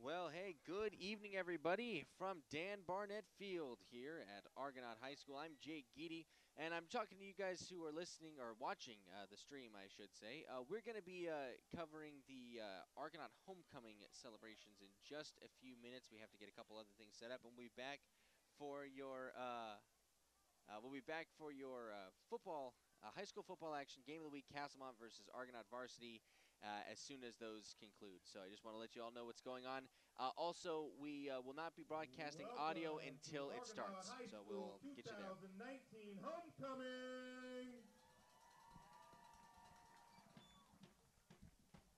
Well, hey, good evening, everybody, from Dan Barnett Field here at Argonaut High School. I'm Jake Geedy, and I'm talking to you guys who are listening or watching the stream, I should say. We're going to be covering the Argonaut homecoming celebrations in just a few minutes. We have to get a couple other things set up, and we'll be back for your football, high school football action, game of the week, Castlemont versus Argonaut varsity. As soon as those conclude. So I just want to let you all know what's going on. Also, we will not be broadcasting audio until it starts. So we'll get you there. 2019 homecoming!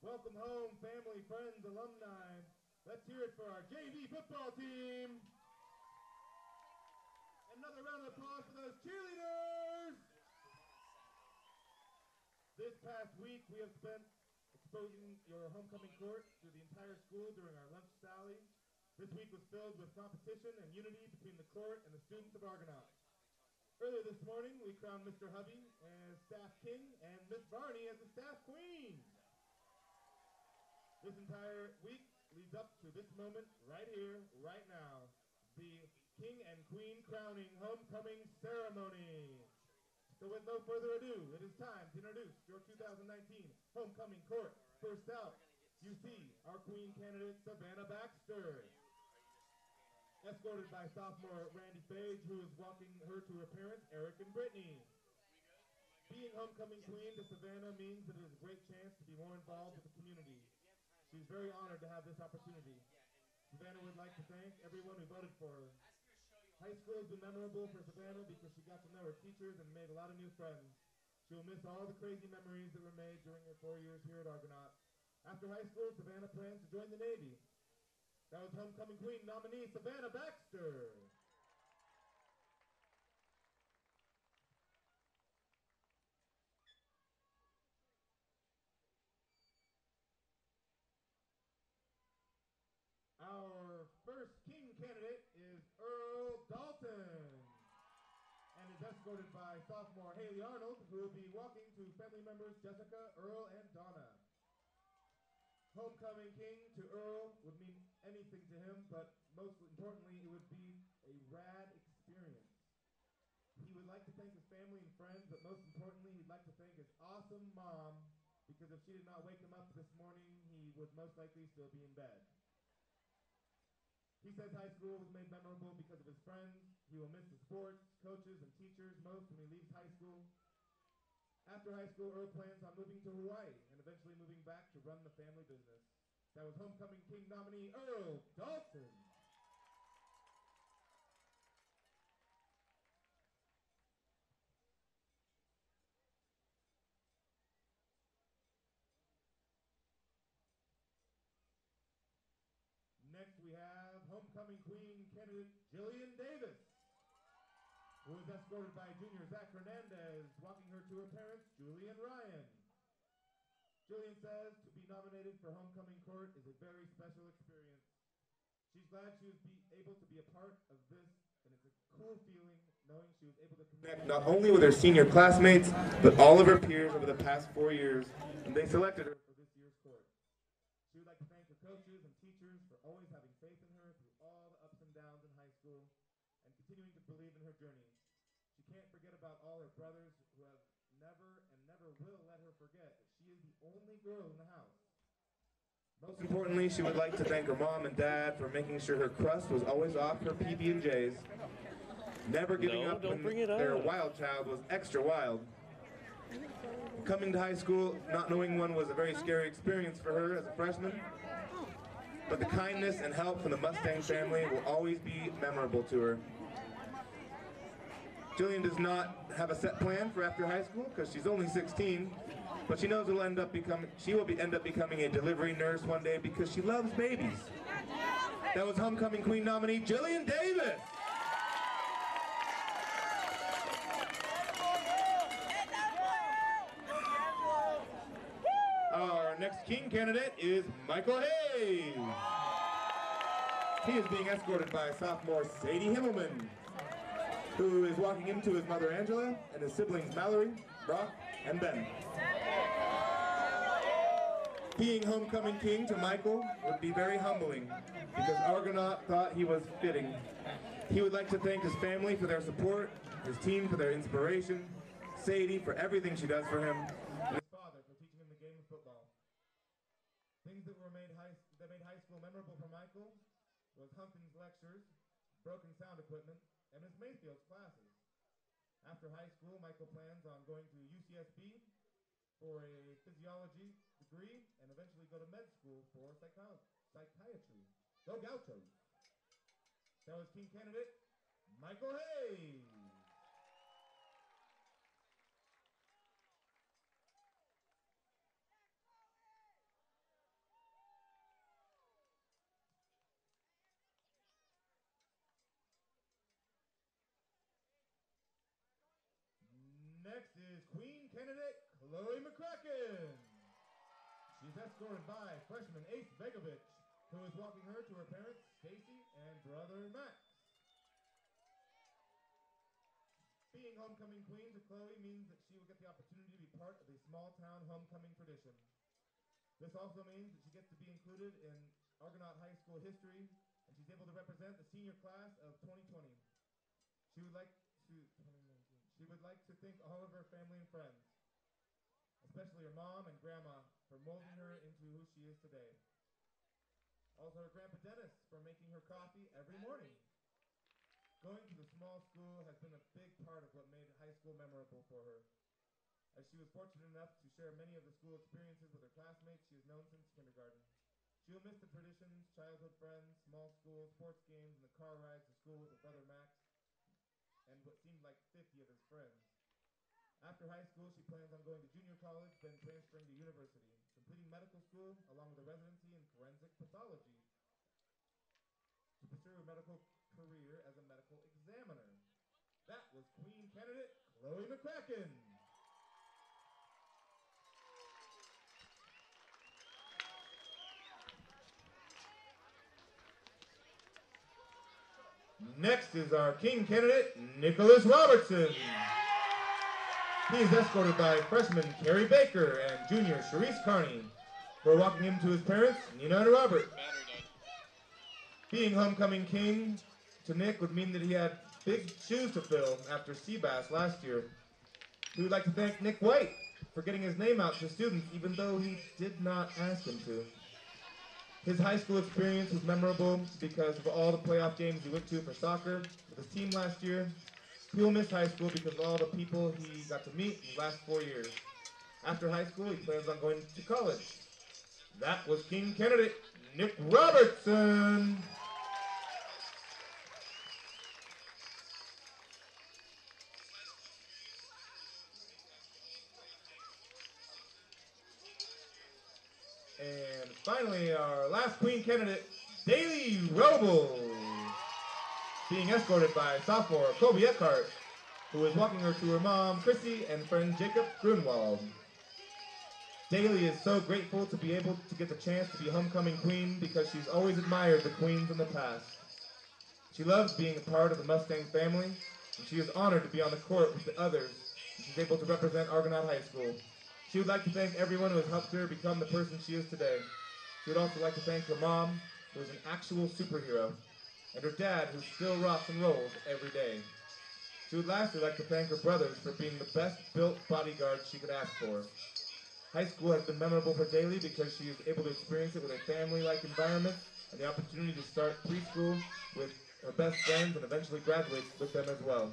Welcome home, family, friends, alumni. Let's hear it for our JV football team. Another round of applause for those cheerleaders. This past week, we have spent exposing your homecoming court to the entire school during our lunch sally. This week was filled with competition and unity between the court and the students of Argonaut. Earlier this morning, we crowned Mr. Hubby as staff king and Miss Barney as the staff queen. This entire week leads up to this moment right here, right now, the king and queen crowning homecoming ceremony. So with no further ado, it is time to introduce your 2019 homecoming court. First out, you see our queen candidate, Savannah Baxter. Escorted by sophomore Randy Page, who is walking her to her parents, Eric and Brittany. Being homecoming queen to Savannah means that it is a great chance to be more involved with the community. She's very honored to have this opportunity. Savannah would like to thank everyone who voted for her. High school has been memorable for Savannah because she got to know her teachers and made a lot of new friends. She will miss all the crazy memories that were made during her 4 years here at Argonaut. After high school, Savannah plans to join the Navy. That was homecoming queen nominee Savannah Baxter. Our first king candidate is Earl Dalton, and is escorted by sophomore Haley Arnold, who will be walking to family members Jessica, Earl, and Donna. Homecoming king to Earl would mean anything to him, but most importantly, it would be a rad experience. He would like to thank his family and friends, but most importantly, he'd like to thank his awesome mom, because if she did not wake him up this morning, he would most likely still be in bed. He says high school was made memorable because of his friends. He will miss the sports, coaches, and teachers most when he leaves high school. After high school, Earl plans on moving to Hawaii and eventually moving back to run the family business. That was homecoming king nominee Earl Dalton. Next we have homecoming queen candidate Jillian Davis, who is escorted by junior Zach Hernandez, walking her to her parents, Julie and Ryan. Jillian says to be nominated for homecoming court is a very special experience. She's glad she was able to be a part of this, and it's a cool feeling knowing she was able to connect not only with her senior classmates, but all of her peers over the past 4 years, and they selected her for this year's court. She would like to thank her coaches and teachers for always having faith in her through all the ups and downs in high school, and continuing to believe in her journey. She can't forget about all her brothers who have never will let her forget that she is the only girl in the house. Most importantly, she would like to thank her mom and dad for making sure her crust was always off her PB&Js. Never giving up when their wild child was extra wild. Coming to high school, not knowing one was a very scary experience for her as a freshman. But the kindness and help from the Mustang family will always be memorable to her. Jillian does not have a set plan for after high school because she's only 16, but she knows she will end up becoming a delivery nurse one day because she loves babies. That was homecoming queen nominee Jillian Davis. Our next king candidate is Michael Hayes. He is being escorted by sophomore Sadie Himmelman, who is walking into his mother Angela and his siblings Mallory, Brock, and Ben. Being homecoming king to Michael would be very humbling because Argonaut thought he was fitting. He would like to thank his family for their support, his team for their inspiration, Sadie for everything she does for him, and his father for teaching him the game of football. Things that made high school memorable for Michael was Humpton's lectures, broken sound equipment, and Miss Mayfield's classes. After high school, Michael plans on going to UCSB for a physiology degree and eventually go to med school for psychiatry. Go Gauchos! That was King candidate Michael Hayes. Next is Queen candidate Chloe McCracken. She's escorted by freshman Ace Begovich, who is walking her to her parents, Stacy and brother Max. Being homecoming queen to Chloe means that she will get the opportunity to be part of a small-town homecoming tradition. This also means that she gets to be included in Argonaut High School history, and she's able to represent the senior class of 2020. She would like to thank all of her family and friends, especially her mom and grandma, for molding her into who she is today. Also her grandpa Dennis for making her coffee every morning. Going to the small school has been a big part of what made high school memorable for her. As she was fortunate enough to share many of the school experiences with her classmates she has known since kindergarten. She will miss the traditions, childhood friends, small school, sports games, and the car rides to school with her brother Max and what seemed like 50 of his friends. After high school, she plans on going to junior college, then transferring to university, completing medical school along with a residency in forensic pathology to pursue a medical career as a medical examiner. That was Queen candidate Chloe McCracken. Next is our King candidate, Nicholas Robertson. He is escorted by freshman Carrie Baker and junior Sharice Carney, who are walking him to his parents, Nina and Robert. Being homecoming king to Nick would mean that he had big shoes to fill after Seabass last year. He would like to thank Nick White for getting his name out to students even though he did not ask him to. His high school experience was memorable because of all the playoff games he went to for soccer with his team last year. He will miss high school because of all the people he got to meet in the last 4 years. After high school, he plans on going to college. That was King candidate Nick Robertson. And finally, our last Queen candidate, Daly Robles, being escorted by sophomore Kobe Eckhart, who is walking her to her mom, Chrissy, and friend Jacob Grunwald. Daly is so grateful to be able to get the chance to be homecoming queen because she's always admired the queens in the past. She loves being a part of the Mustang family, and she is honored to be on the court with the others, and she's able to represent Argonaut High School. She would like to thank everyone who has helped her become the person she is today. She would also like to thank her mom, who is an actual superhero, and her dad, who still rocks and rolls every day. She would lastly like to thank her brothers for being the best-built bodyguards she could ask for. High school has been memorable for Daly because she is able to experience it with a family-like environment and the opportunity to start preschool with her best friends and eventually graduate with them as well.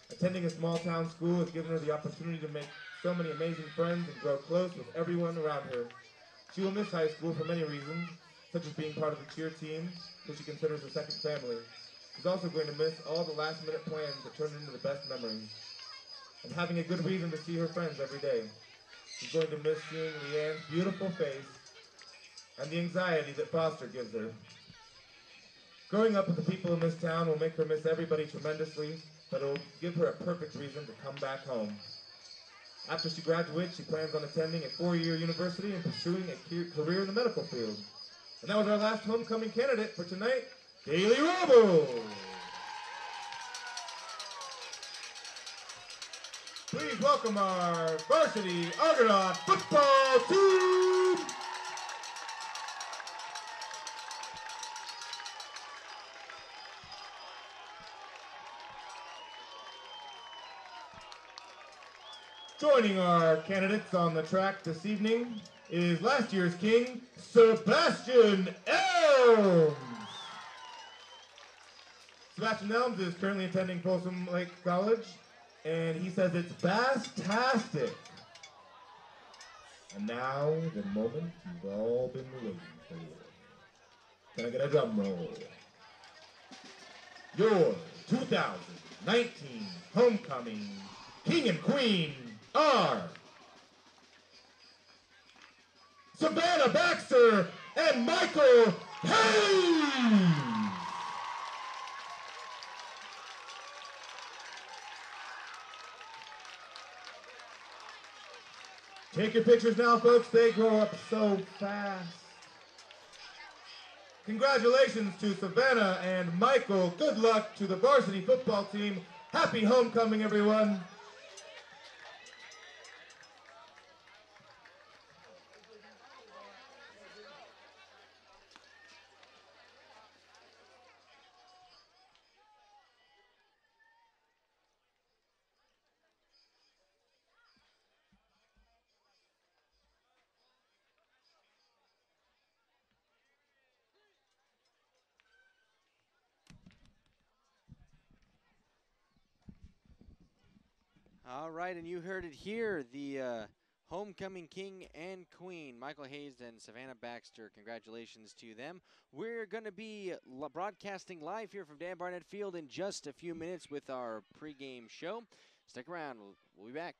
Attending a small-town school has given her the opportunity to make so many amazing friends and grow close with everyone around her. She will miss high school for many reasons, such as being part of the cheer team, which she considers her second family. She's also going to miss all the last-minute plans that turned into the best memories, and having a good reason to see her friends every day. She's going to miss seeing Leanne's beautiful face and the anxiety that Foster gives her. Growing up with the people in this town will make her miss everybody tremendously, but it will give her a perfect reason to come back home. After she graduates, she plans on attending a 4-year university and pursuing a career in the medical field. And that was our last homecoming candidate for tonight, Daly Robles. Please welcome our varsity Argonaut football team. Joining our candidates on the track this evening is last year's king, Sebastian Elms. Sebastian Elms is currently attending Folsom Lake College, and he says it's bass-tastic. And now, the moment you've all been waiting for. Can I get a drum roll? Your 2019 homecoming king and queen are Savannah Baxter and Michael Hayes. Take your pictures now, folks. They grow up so fast. Congratulations to Savannah and Michael. Good luck to the varsity football team. Happy homecoming, everyone. All right, and you heard it here, the homecoming king and queen, Michael Hayes and Savannah Baxter. Congratulations to them. We're going to be broadcasting live here from Dan Barnett Field in just a few minutes with our pregame show. Stick around. We'll be back.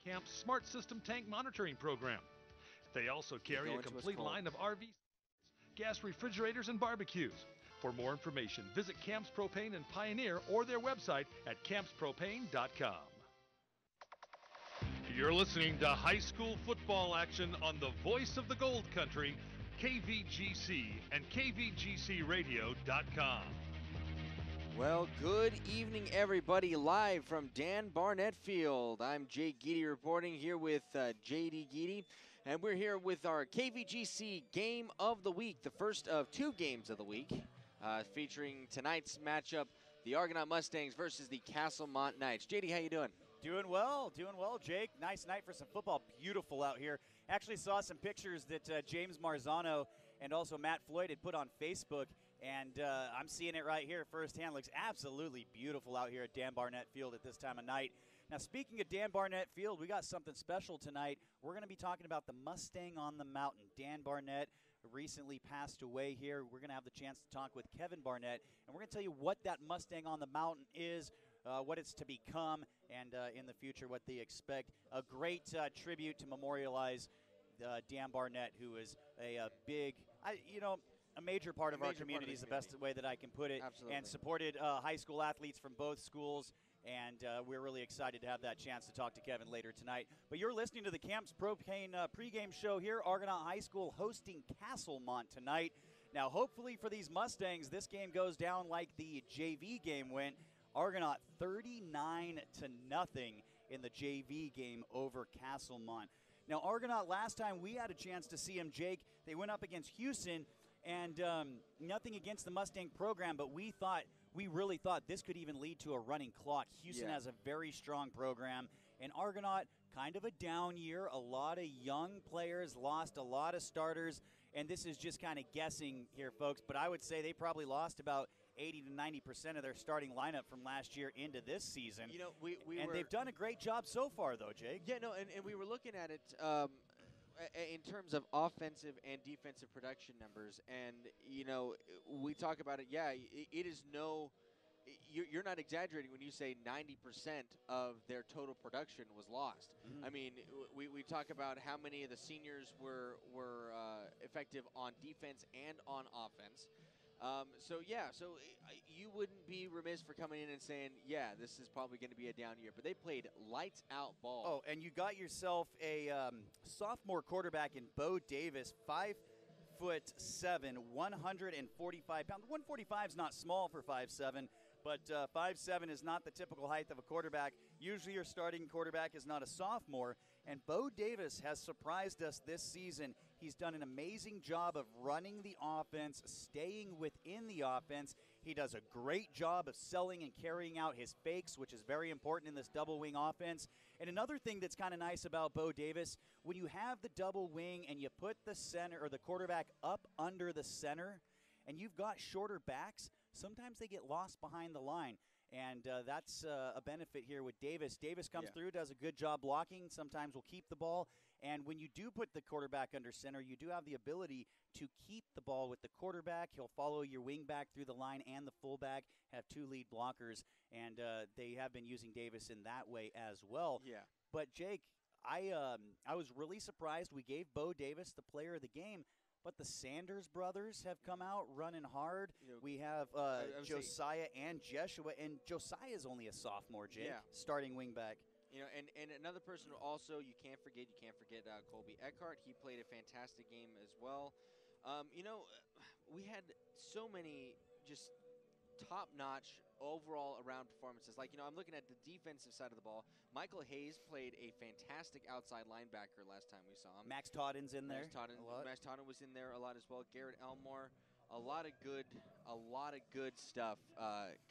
Camp's Smart System Tank Monitoring Program. They also carry a complete line of RV, gas refrigerators, and barbecues. For more information, visit Camps Propane and Pioneer or their website at campspropane.com. You're listening to high school football action on the voice of the Gold Country, KVGC and KVGCradio.com. Well, good evening, everybody, live from Dan Barnett Field. I'm Jay Geedy reporting here with J.D. Geedy, and we're here with our KVGC Game of the Week, the first of 2 games of the week, featuring tonight's matchup, the Argonaut Mustangs versus the Castlemont Knights. J.D., how you doing? Doing well, Jake. Nice night for some football. Beautiful out here. Actually saw some pictures that James Marzano and also Matt Floyd had put on Facebook, and I'm seeing it right here firsthand. Looks absolutely beautiful out here at Dan Barnett Field at this time of night. Now, speaking of Dan Barnett Field, we got something special tonight. We're going to be talking about the Mustang on the Mountain. Dan Barnett recently passed away here. We're going to have the chance to talk with Kevin Barnett, and we're going to tell you what that Mustang on the Mountain is, what it's to become, and in the future what they expect. A great tribute to memorialize Dan Barnett, who is a big, a major part of our community is the best way that I can put it. Absolutely. And supported high school athletes from both schools. And we're really excited to have that chance to talk to Kevin later tonight. But you're listening to the Camps Propane pregame show here. Argonaut High School hosting Castlemont tonight. Now, hopefully for these Mustangs, this game goes down like the JV game went. Argonaut 39-0 in the JV game over Castlemont. Now, Argonaut, last time we had a chance to see them, Jake, they went up against Houston, and nothing against the Mustang program, but we really thought this could even lead to a running clock. Houston has a very strong program, and Argonaut, kind of a down year. A lot of young players, lost a lot of starters, and this is just kind of guessing here, folks, but I would say they probably lost about 80 to 90% of their starting lineup from last year into this season. You know, they've done a great job so far, though, Jake. Yeah, no, and we were looking at it in terms of offensive and defensive production numbers, and we talk about it. Yeah, it is no. You're not exaggerating when you say 90% of their total production was lost. Mm-hmm. I mean, we talk about how many of the seniors were effective on defense and on offense. So you wouldn't be remiss for coming in and saying, yeah, this is probably going to be a down year. But they played lights out ball. Oh, and you got yourself a sophomore quarterback in Bo Davis, 5'7", 145 pounds. 145 is not small for 5'7", but 5'7" is not the typical height of a quarterback. Usually your starting quarterback is not a sophomore, and Bo Davis has surprised us this season. He's done an amazing job of running the offense, staying within the offense. He does a great job of selling and carrying out his fakes, which is very important in this double wing offense. And another thing that's kind of nice about Bo Davis, when you have the double wing and you put the center or the quarterback up under the center and you've got shorter backs, sometimes they get lost behind the line. And that's a benefit here with Davis. Davis comes through, does a good job blocking, sometimes will keep the ball. And when you do put the quarterback under center, you do have the ability to keep the ball with the quarterback. He'll follow your wing back through the line and the fullback, have 2 lead blockers, and they have been using Davis in that way as well. Yeah. But, Jake, I was really surprised. We gave Bo Davis the player of the game, but the Sanders brothers have come out running hard. We have Josiah and Jeshua, and Josiah is only a sophomore, Jake, starting wing back. And another person also you can't forget Colby Eckhart. He played a fantastic game as well. We had so many just top-notch overall around performances. I'm looking at the defensive side of the ball. Michael Hayes played a fantastic outside linebacker last time we saw him. Max Todden's in there. Max Todden was in there a lot as well. Garrett Elmore. A lot of good stuff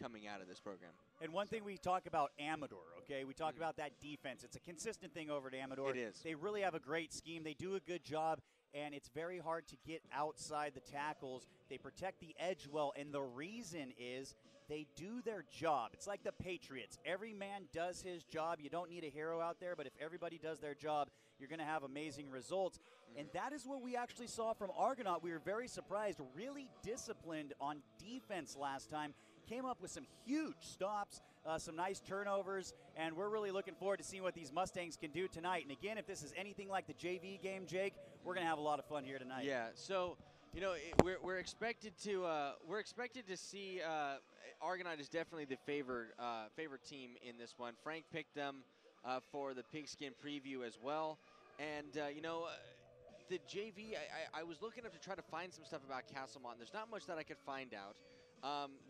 coming out of this program. And one thing we talk about Amador, okay? We talk about that defense. It's a consistent thing over at Amador. It is. They really have a great scheme. They do a good job, and it's very hard to get outside the tackles. They protect the edge well, and the reason is they do their job. It's like the Patriots. Every man does his job. You don't need a hero out there, but if everybody does their job, you're going to have amazing results. And that is what we actually saw from Argonaut. We were very surprised, really disciplined on defense last time. Came up with some huge stops, some nice turnovers, and we're really looking forward to seeing what these Mustangs can do tonight. And again, if this is anything like the JV game, Jake, we're going to have a lot of fun here tonight. Yeah, so we're expected to see Argonaut is definitely the favored team in this one. Frank picked them for the pigskin preview as well, and the JV, I was looking up to try to find some stuff about Castlemont. There's not much that I could find out.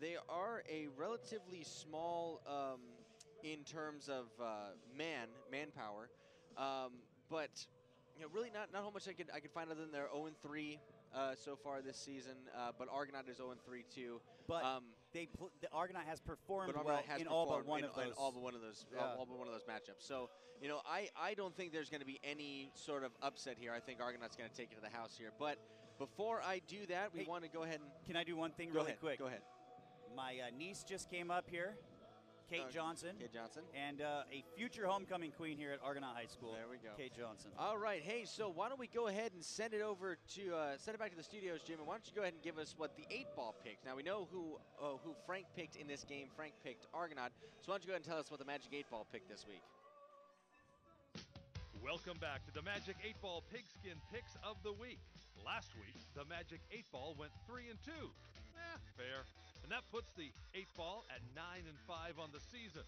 They are a relatively small in terms of manpower, but really not how much I could find other than they're 0-3 so far this season. But Argonaut is 0-3 too. But the Argonaut has performed well in all but one of those matchups. So I don't think there's going to be any sort of upset here. I think Argonaut's going to take it to the house here. But before I do that, we want to go ahead and. Can I do one thing really quick? Go ahead. My niece just came up here. Kate Johnson. Kate Johnson. And a future homecoming queen here at Argonaut High School. There we go. Kate Johnson. All right. Hey, so why don't we go ahead and send it over to send it back to the studios, Jim, and why don't you go ahead and give us what the 8-ball picked. Now we know who Frank picked in this game. Frank picked Argonaut. So why don't you go ahead and tell us what the Magic 8-ball picked this week. Welcome back to the Magic 8-ball pigskin picks of the week. Last week, the Magic 8-ball went 3-2. Fair. And that puts the 8-ball at 9-5 on the season.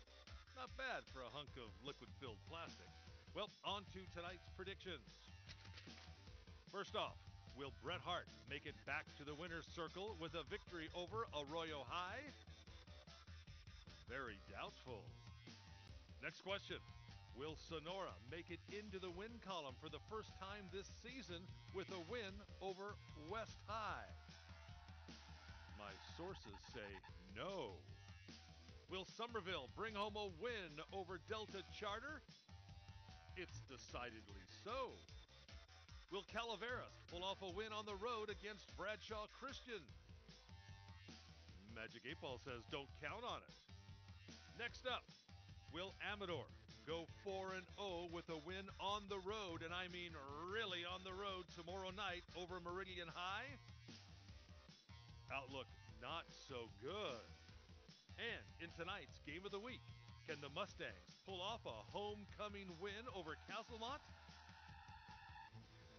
Not bad for a hunk of liquid-filled plastic. Well, on to tonight's predictions. First off, will Bret Hart make it back to the winner's circle with a victory over Arroyo High? Very doubtful. Next question. Will Sonora make it into the win column for the first time this season with a win over West High? My sources say no. Will Somerville bring home a win over Delta Charter? It's decidedly so. Will Calaveras pull off a win on the road against Bradshaw Christian? Magic 8-ball says don't count on it. Next up, will Amador go 4-0 with a win on the road, and I mean really on the road tomorrow night over Meridian High? Outlook not so good. And in tonight's game of the week, can the Mustangs pull off a homecoming win over Castlemont?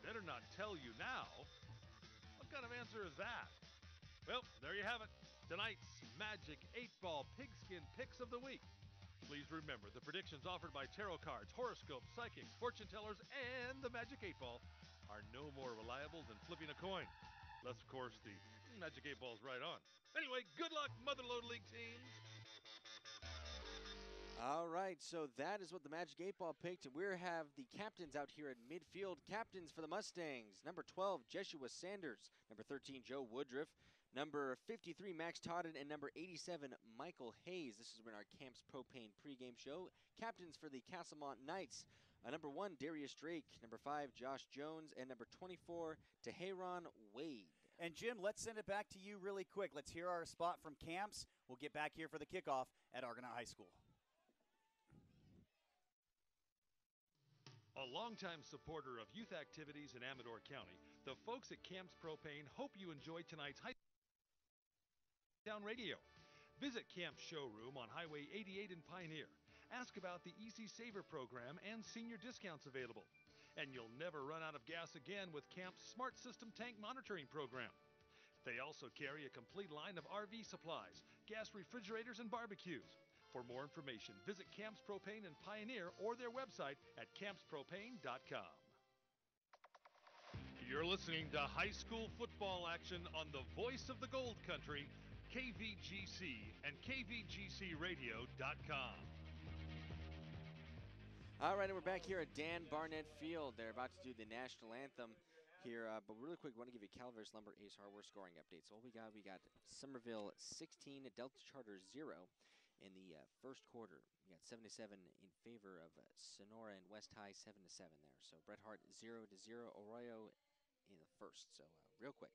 Better not tell you now. What kind of answer is that? Well, there you have it. Tonight's Magic 8-ball pigskin picks of the week. Please remember, the predictions offered by tarot cards, horoscopes, psychics, fortune tellers, and the Magic 8-ball are no more reliable than flipping a coin. Unless, of course, the Magic 8-ball's right on. Anyway, good luck, Motherlode League teams. All right, so that is what the Magic 8-ball picked, and we have the captains out here at midfield. Captains for the Mustangs, number 12, Jeshua Sanders, number 13, Joe Woodruff, number 53, Max Todden, and number 87, Michael Hayes. This is when our Camps Propane pregame show. Captains for the Castlemont Knights, number 1, Darius Drake, number 5, Josh Jones, and number 24, Teheran Wade. And Jim, let's send it back to you really quick. Let's hear our spot from Camps. We'll get back here for the kickoff at Argonaut High School. A longtime supporter of youth activities in Amador County, the folks at Camps Propane hope you enjoyed tonight's Town Radio. Visit Camp's showroom on Highway 88 in Pioneer. Ask about the Easy Saver program and senior discounts available. And you'll never run out of gas again with Camp's Smart System Tank Monitoring program. They also carry a complete line of RV supplies, gas refrigerators, and barbecues. For more information, visit Camps Propane in Pioneer or their website at campspropane.com. You're listening to high school football action on the voice of the Gold Country, KVGC and KVGCradio.com. All right, and we're back here at Dan Barnett Field. They're about to do the national anthem here, but really quick, we want to give you Calaveras Lumber Ace Hardware scoring updates. So what we got Somerville 16, Delta Charter 0 in the first quarter. We got 7-7 in favor of Sonora and West High, 7-7 there. So Bret Hart 0-0, Arroyo in the first. So real quick.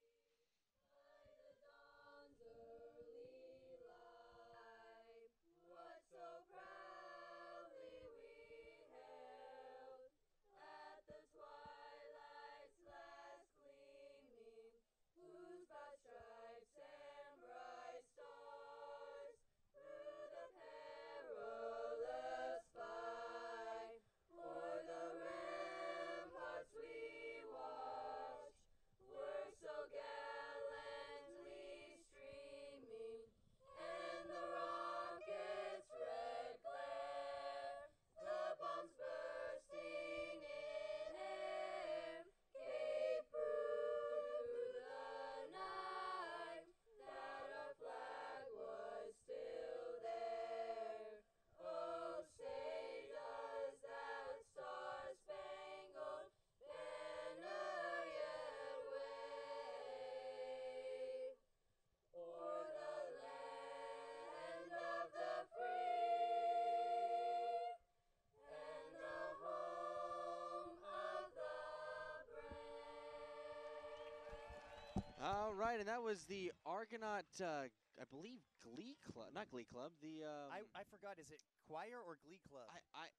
right, and that was the Argonaut, I believe, Glee Club. Not Glee Club. The I forgot. Is it choir or Glee Club?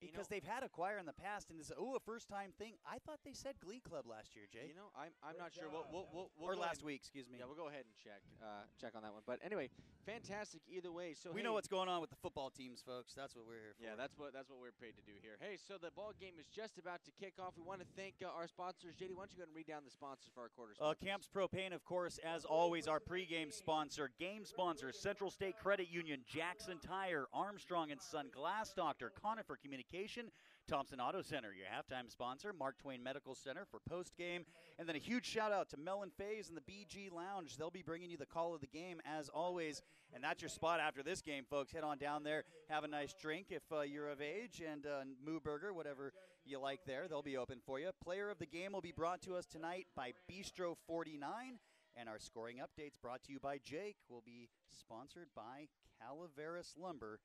Because they've had a choir in the past, and this a first-time thing. I thought they said Glee Club last year, Jay. You know, I'm not sure. We'll or last week, excuse me. Yeah, we'll go ahead and check on that one. But anyway, fantastic either way. So we know what's going on with the football teams, folks. That's what we're here for. Yeah, that's what we're paid to do here. Hey, so the ball game is just about to kick off. We want to thank our sponsors. JD, why don't you go ahead and read down the sponsors for our quarter sponsors? Camps Propane, of course, as always, our pregame sponsor. Game sponsors: Central State Credit Union, Jackson Tire, Armstrong & Son, Glass Doctor, Conifer Communication, Thompson Auto Center, your halftime sponsor, Mark Twain Medical Center for postgame, and then a huge shout-out to Mel and Faze and the BG Lounge. They'll be bringing you the call of the game, as always, and that's your spot after this game, folks. Head on down there, have a nice drink if you're of age, and Moo Burger, whatever you like there, they'll be open for you. Player of the game will be brought to us tonight by Bistro 49, and our scoring updates brought to you by Jake will be sponsored by Calaveras Lumber,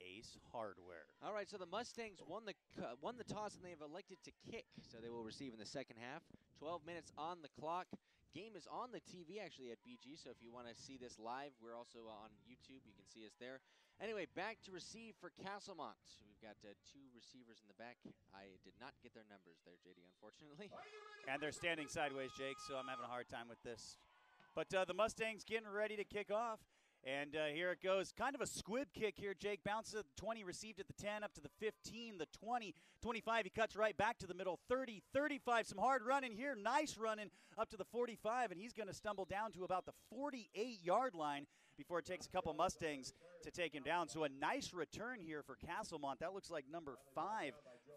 Ace Hardware. All right, so the Mustangs won the toss, and they have elected to kick, so they will receive in the second half. 12 minutes on the clock. Game is on the TV, actually, at BG, so if you want to see this live, we're also on YouTube. You can see us there. Anyway, back to receive for Castlemont. We've got two receivers in the back. I did not get their numbers there, JD, unfortunately. And they're standing sideways, Jake, so I'm having a hard time with this. But the Mustangs getting ready to kick off. And here it goes. Kind of a squib kick here, Jake. Bounces at the 20, received at the 10, up to the 15, the 20, 25. He cuts right back to the middle, 30, 35. Some hard running here. Nice running up to the 45, and he's going to stumble down to about the 48-yard line before it takes a couple Mustangs to take him down. So a nice return here for Castlemont. That looks like number 5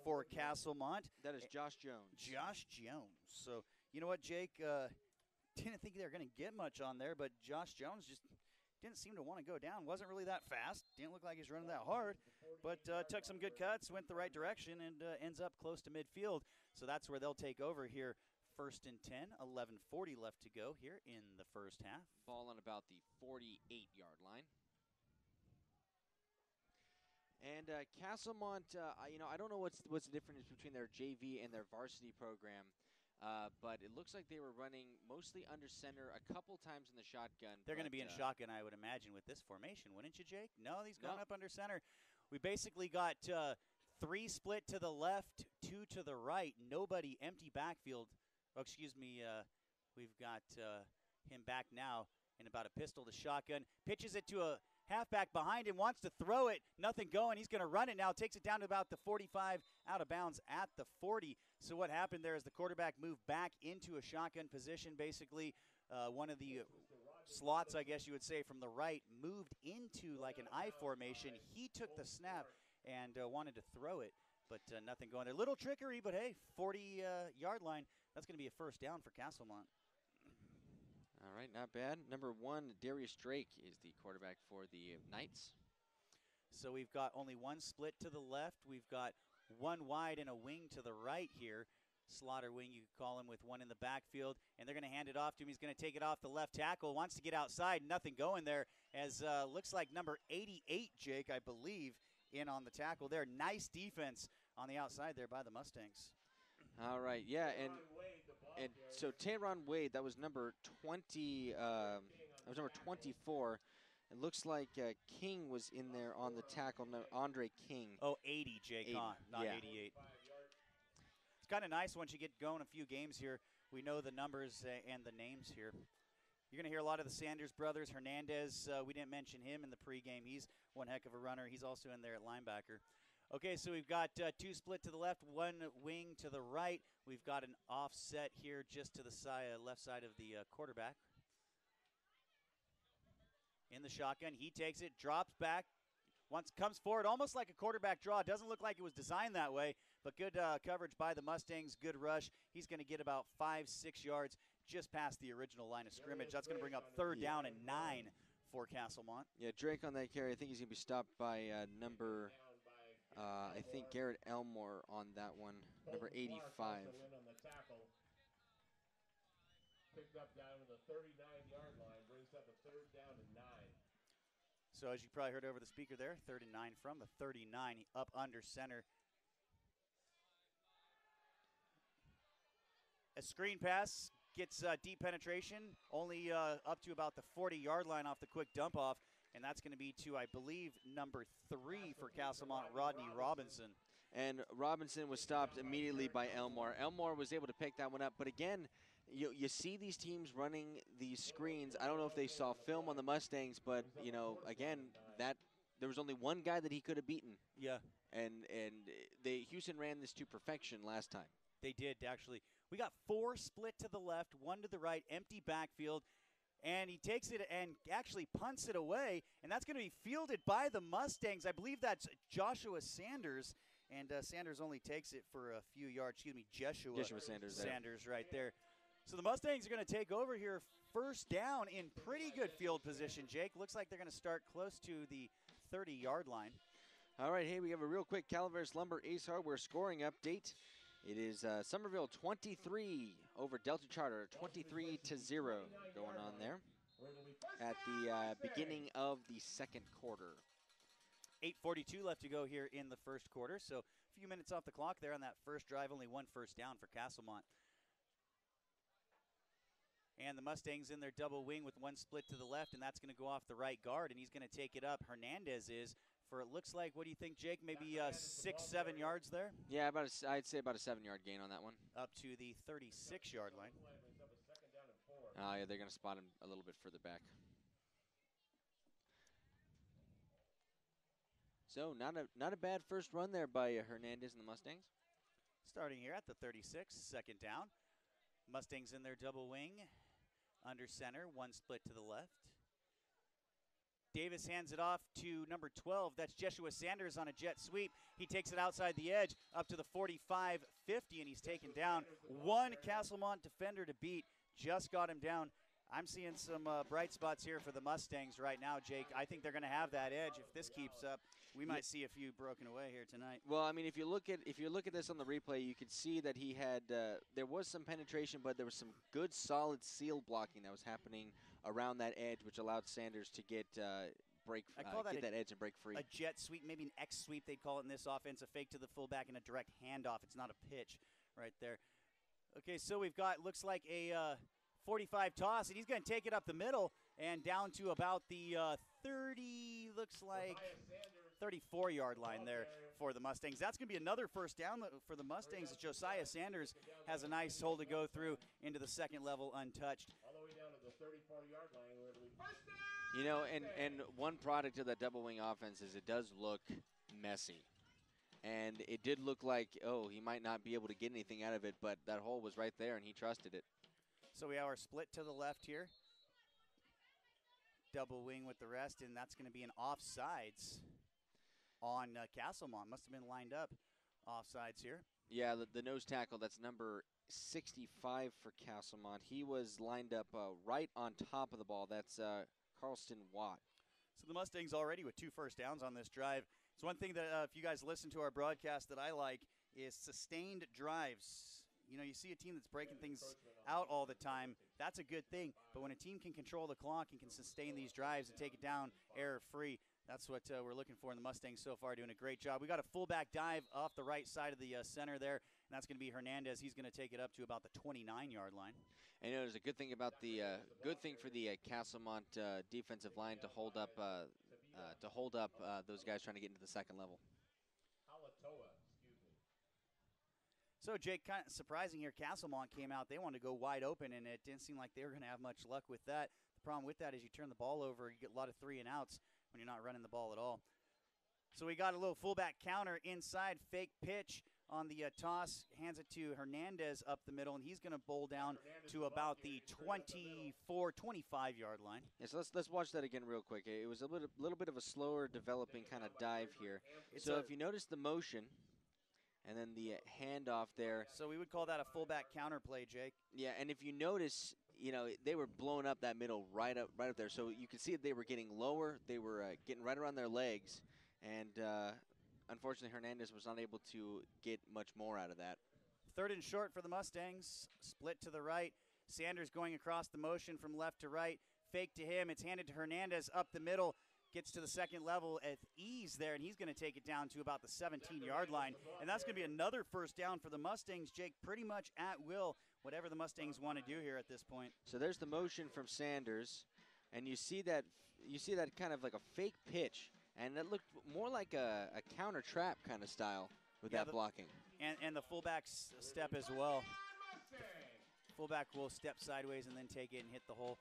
for Castlemont. That is Josh Jones. Josh Jones. So, you know what, Jake? Didn't think they were going to get much on there, but Josh Jones just didn't seem to want to go down. Wasn't really that fast. Didn't look like he's running that hard, but took some good cuts, went the right direction, and ends up close to midfield. So that's where they'll take over here. 1st and 10, 11:40 left to go here in the first half. Ball on about the 48-yard line. And Castlemont, I don't know what's the difference between their JV and their varsity program. But it looks like they were running mostly under center a couple times in the shotgun. They're going to be in shotgun, I would imagine, with this formation, wouldn't you, Jake? No, he's going up under center. We basically got 3 split to the left, 2 to the right. Nobody, empty backfield. Oh, excuse me. We've got him back now in about a pistol to shotgun. Pitches it to a halfback behind him, wants to throw it, nothing going. He's going to run it now, takes it down to about the 45, out of bounds at the 40. So what happened there is the quarterback moved back into a shotgun position. Basically, one of the slots, I guess you would say, from the right moved into like an I formation. He took the snap and wanted to throw it, but nothing going there. Little trickery, but hey, 40-yard line. That's going to be a first down for Castlemont. All right, not bad. Number 1, Darius Drake is the quarterback for the Knights. So we've got only 1 split to the left. We've got 1 wide and a wing to the right here. Slaughter wing, you could call him, with 1 in the backfield. And they're going to hand it off to him. He's going to take it off the left tackle. Wants to get outside. Nothing going there, as looks like number 88, Jake, I believe, in on the tackle there. Nice defense on the outside there by the Mustangs. All right, yeah, and so Tayron Wade, that was number 20. That was number 24. It looks like King was in there on the tackle. No, Andre King. Oh, 80, Jake, 80, not yeah. 88. It's kind of nice once you get going a few games here. We know the numbers and the names here. You're going to hear a lot of the Sanders brothers. Hernandez, we didn't mention him in the pregame. He's one heck of a runner. He's also in there at linebacker. Okay, so we've got 2 split to the left, 1 wing to the right. We've got an offset here just to the side, left side of the quarterback. In the shotgun, he takes it, drops back, comes forward, almost like a quarterback draw. It doesn't look like it was designed that way, but good coverage by the Mustangs, good rush. He's going to get about 5-6 yards just past the original line of scrimmage. That's going to bring up 3rd down and 9 for Castlemont. Yeah, Drake on that carry. I think he's going to be stopped by number... I think Garrett Elmore on that one, number 85. Picked up down to the 39-yard line, brings up a 3rd down and 9. So as you probably heard over the speaker there, 3rd and 9 from the 39, up under center. A screen pass gets deep penetration, only up to about the 40-yard line off the quick dump off, and that's going to be to, I believe, number 3 for Castlemont, Rodney Robinson. And Robinson was stopped immediately by Elmore. Elmore was able to pick that one up, but again, you see these teams running these screens. I don't know if they saw film on the Mustangs, but again, there was only one guy that he could have beaten. Yeah. And Houston ran this to perfection last time. They did, actually. We got 4 split to the left, 1 to the right, empty backfield, and he takes it and actually punts it away, and that's going to be fielded by the Mustangs. I believe that's Joshua Sanders, and Sanders only takes it for a few yards. Excuse me, Joshua Sanders right there. So the Mustangs are going to take over here, first down in pretty good field position, Jake. Looks like they're going to start close to the 30-yard line. All right, hey, we have a real quick Calaveras Lumber Ace Hardware scoring update. It is Somerville 23 over Delta Charter, 23-0 going on there at the beginning of the second quarter. 8:42 left to go here in the first quarter, so a few minutes off the clock there on that first drive, only 1 first down for Castlemont. And the Mustangs in their double wing with 1 split to the left, and that's going to go off the right guard, and he's going to take it up. Hernandez is for, it looks like, what do you think, Jake? Maybe 6-7 yards there? Yeah, I'd say about a 7-yard gain on that one. Up to the 36-yard line. Yeah, they're going to spot him a little bit further back. So not a bad first run there by Hernandez and the Mustangs. Starting here at the 36, second down. Mustangs in their double wing, under center, 1 split to the left. Davis hands it off to number 12. That's Joshua Sanders on a jet sweep. He takes it outside the edge up to the 45-50, and he's taken down. 1 Castlemont defender to beat. Just got him down. I'm seeing some bright spots here for the Mustangs right now, Jake. I think they're going to have that edge. If this keeps up, we might see a few broken away here tonight. Well, I mean, if you look at this on the replay, you could see that he had there was some penetration, but there was some good, solid seal blocking that was happening around that edge, which allowed Sanders to get that edge and break free. A jet sweep, maybe an X sweep they'd call it in this offense, a fake to the fullback and a direct handoff. It's not a pitch right there. Okay, so we've got, looks like a 45 toss, and he's going to take it up the middle and down to about the 34-yard line there for the Mustangs. That's going to be another first down for the Mustangs. Josiah Sanders has a nice hole to go through into the second level untouched. All the way down to the 34-yard line where we first down. And one product of that double wing offense is it does look messy. And it did look like, he might not be able to get anything out of it, but that hole was right there, and he trusted it. So we have our split to the left here. Double wing with the rest, and that's going to be an offsides on Castlemont. Must have been lined up offsides here. Yeah, the nose tackle, that's number 65 for Castlemont. He was lined up right on top of the ball. That's Carlston Watt. So the Mustangs already with 2 first downs on this drive. It's one thing that if you guys listen to our broadcast that I like is sustained drives. You know, you see a team that's breaking things out all the time. That's a good thing. But when a team can control the clock and can sustain these drives and take it down error-free, that's what we're looking for in the Mustangs so far, doing a great job. We got a fullback dive off the right side of the center there, and that's going to be Hernandez. He's going to take it up to about the 29-yard line. And there's a good thing about the good thing for the Castlemont defensive line to hold up those guys trying to get into the second level. So, Jake, kind of surprising here, Castlemont came out. They wanted to go wide open, and it didn't seem like they were going to have much luck with that. The problem with that is you turn the ball over, you get a lot of 3-and-outs when you're not running the ball at all. So we got a little fullback counter inside, fake pitch on the toss, hands it to Hernandez up the middle, and he's going to bowl down to about the 25-yard line. Yeah, so let's watch that again real quick. It was a little bit of a slower developing kind of dive here. So if you notice the motion, and then the handoff there. So we would call that a fullback counter play, Jake. Yeah, and if you notice, they were blowing up that middle right up there. So you could see that they were getting lower. They were getting right around their legs. And unfortunately, Hernandez was not able to get much more out of that. 3rd and short for the Mustangs. Split to the right. Sanders going across the motion from left to right. Fake to him. It's handed to Hernandez up the middle. gets to the second level at ease there, and he's going to take it down to about the 17-yard line. And that's going to be another first down for the Mustangs, Jake, pretty much at will, whatever the Mustangs want to do here at this point. So there's the motion from Sanders, and you see that kind of like a fake pitch, and it looked more like a counter trap kind of style with that blocking. And the fullback's step as well. Fullback will step sideways and then take it and hit the hole.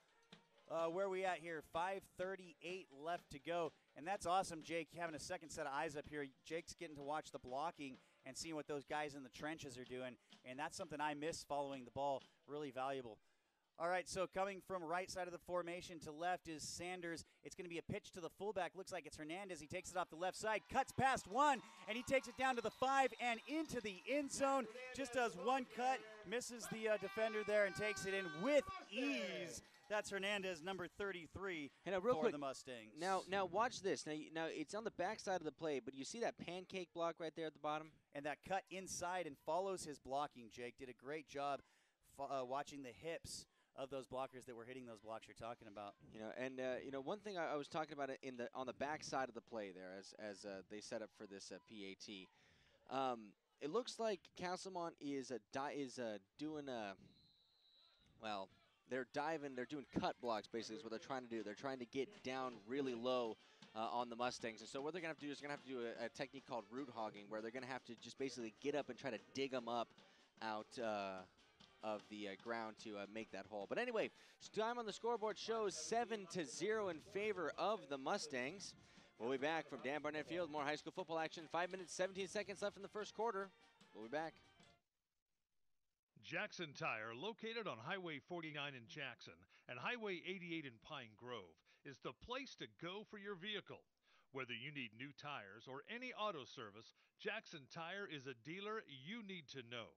Where are we at here? 5:38 left to go. And that's awesome, Jake, having a second set of eyes up here. Jake's getting to watch the blocking and seeing what those guys in the trenches are doing. And that's something I miss following the ball. Really valuable. All right, so coming from right side of the formation to left is Sanders. It's going to be a pitch to the fullback. Looks like it's Hernandez. He takes it off the left side, cuts past one, and he takes it down to the 5 and into the end zone. Just does one cut, misses the defender there, and takes it in with ease. That's Hernandez, number 33, for the Mustangs. Now watch this. Now it's on the back side of the play, but you see that pancake block right there at the bottom? And that cut inside and follows his blocking, Jake. Did a great job watching the hips of those blockers that were hitting those blocks you're talking about. One thing I was talking about on the back side of the play there as they set up for this PAT. It looks like Castlemont is doing they're diving, they're doing cut blocks basically is what they're trying to do. They're trying to get down really low on the Mustangs. And so what they're going to have to do is they're going to have to do a technique called root hogging, where they're going to have to just basically get up and try to dig them up out of the ground to make that hole. But anyway, time on the scoreboard shows 7-0 in favor of the Mustangs. We'll be back from Dan Barnett Field. More high school football action. 5 minutes, 17 seconds left in the first quarter. We'll be back. Jackson Tire, located on Highway 49 in Jackson and Highway 88 in Pine Grove, is the place to go for your vehicle. Whether you need new tires or any auto service, Jackson Tire is a dealer you need to know.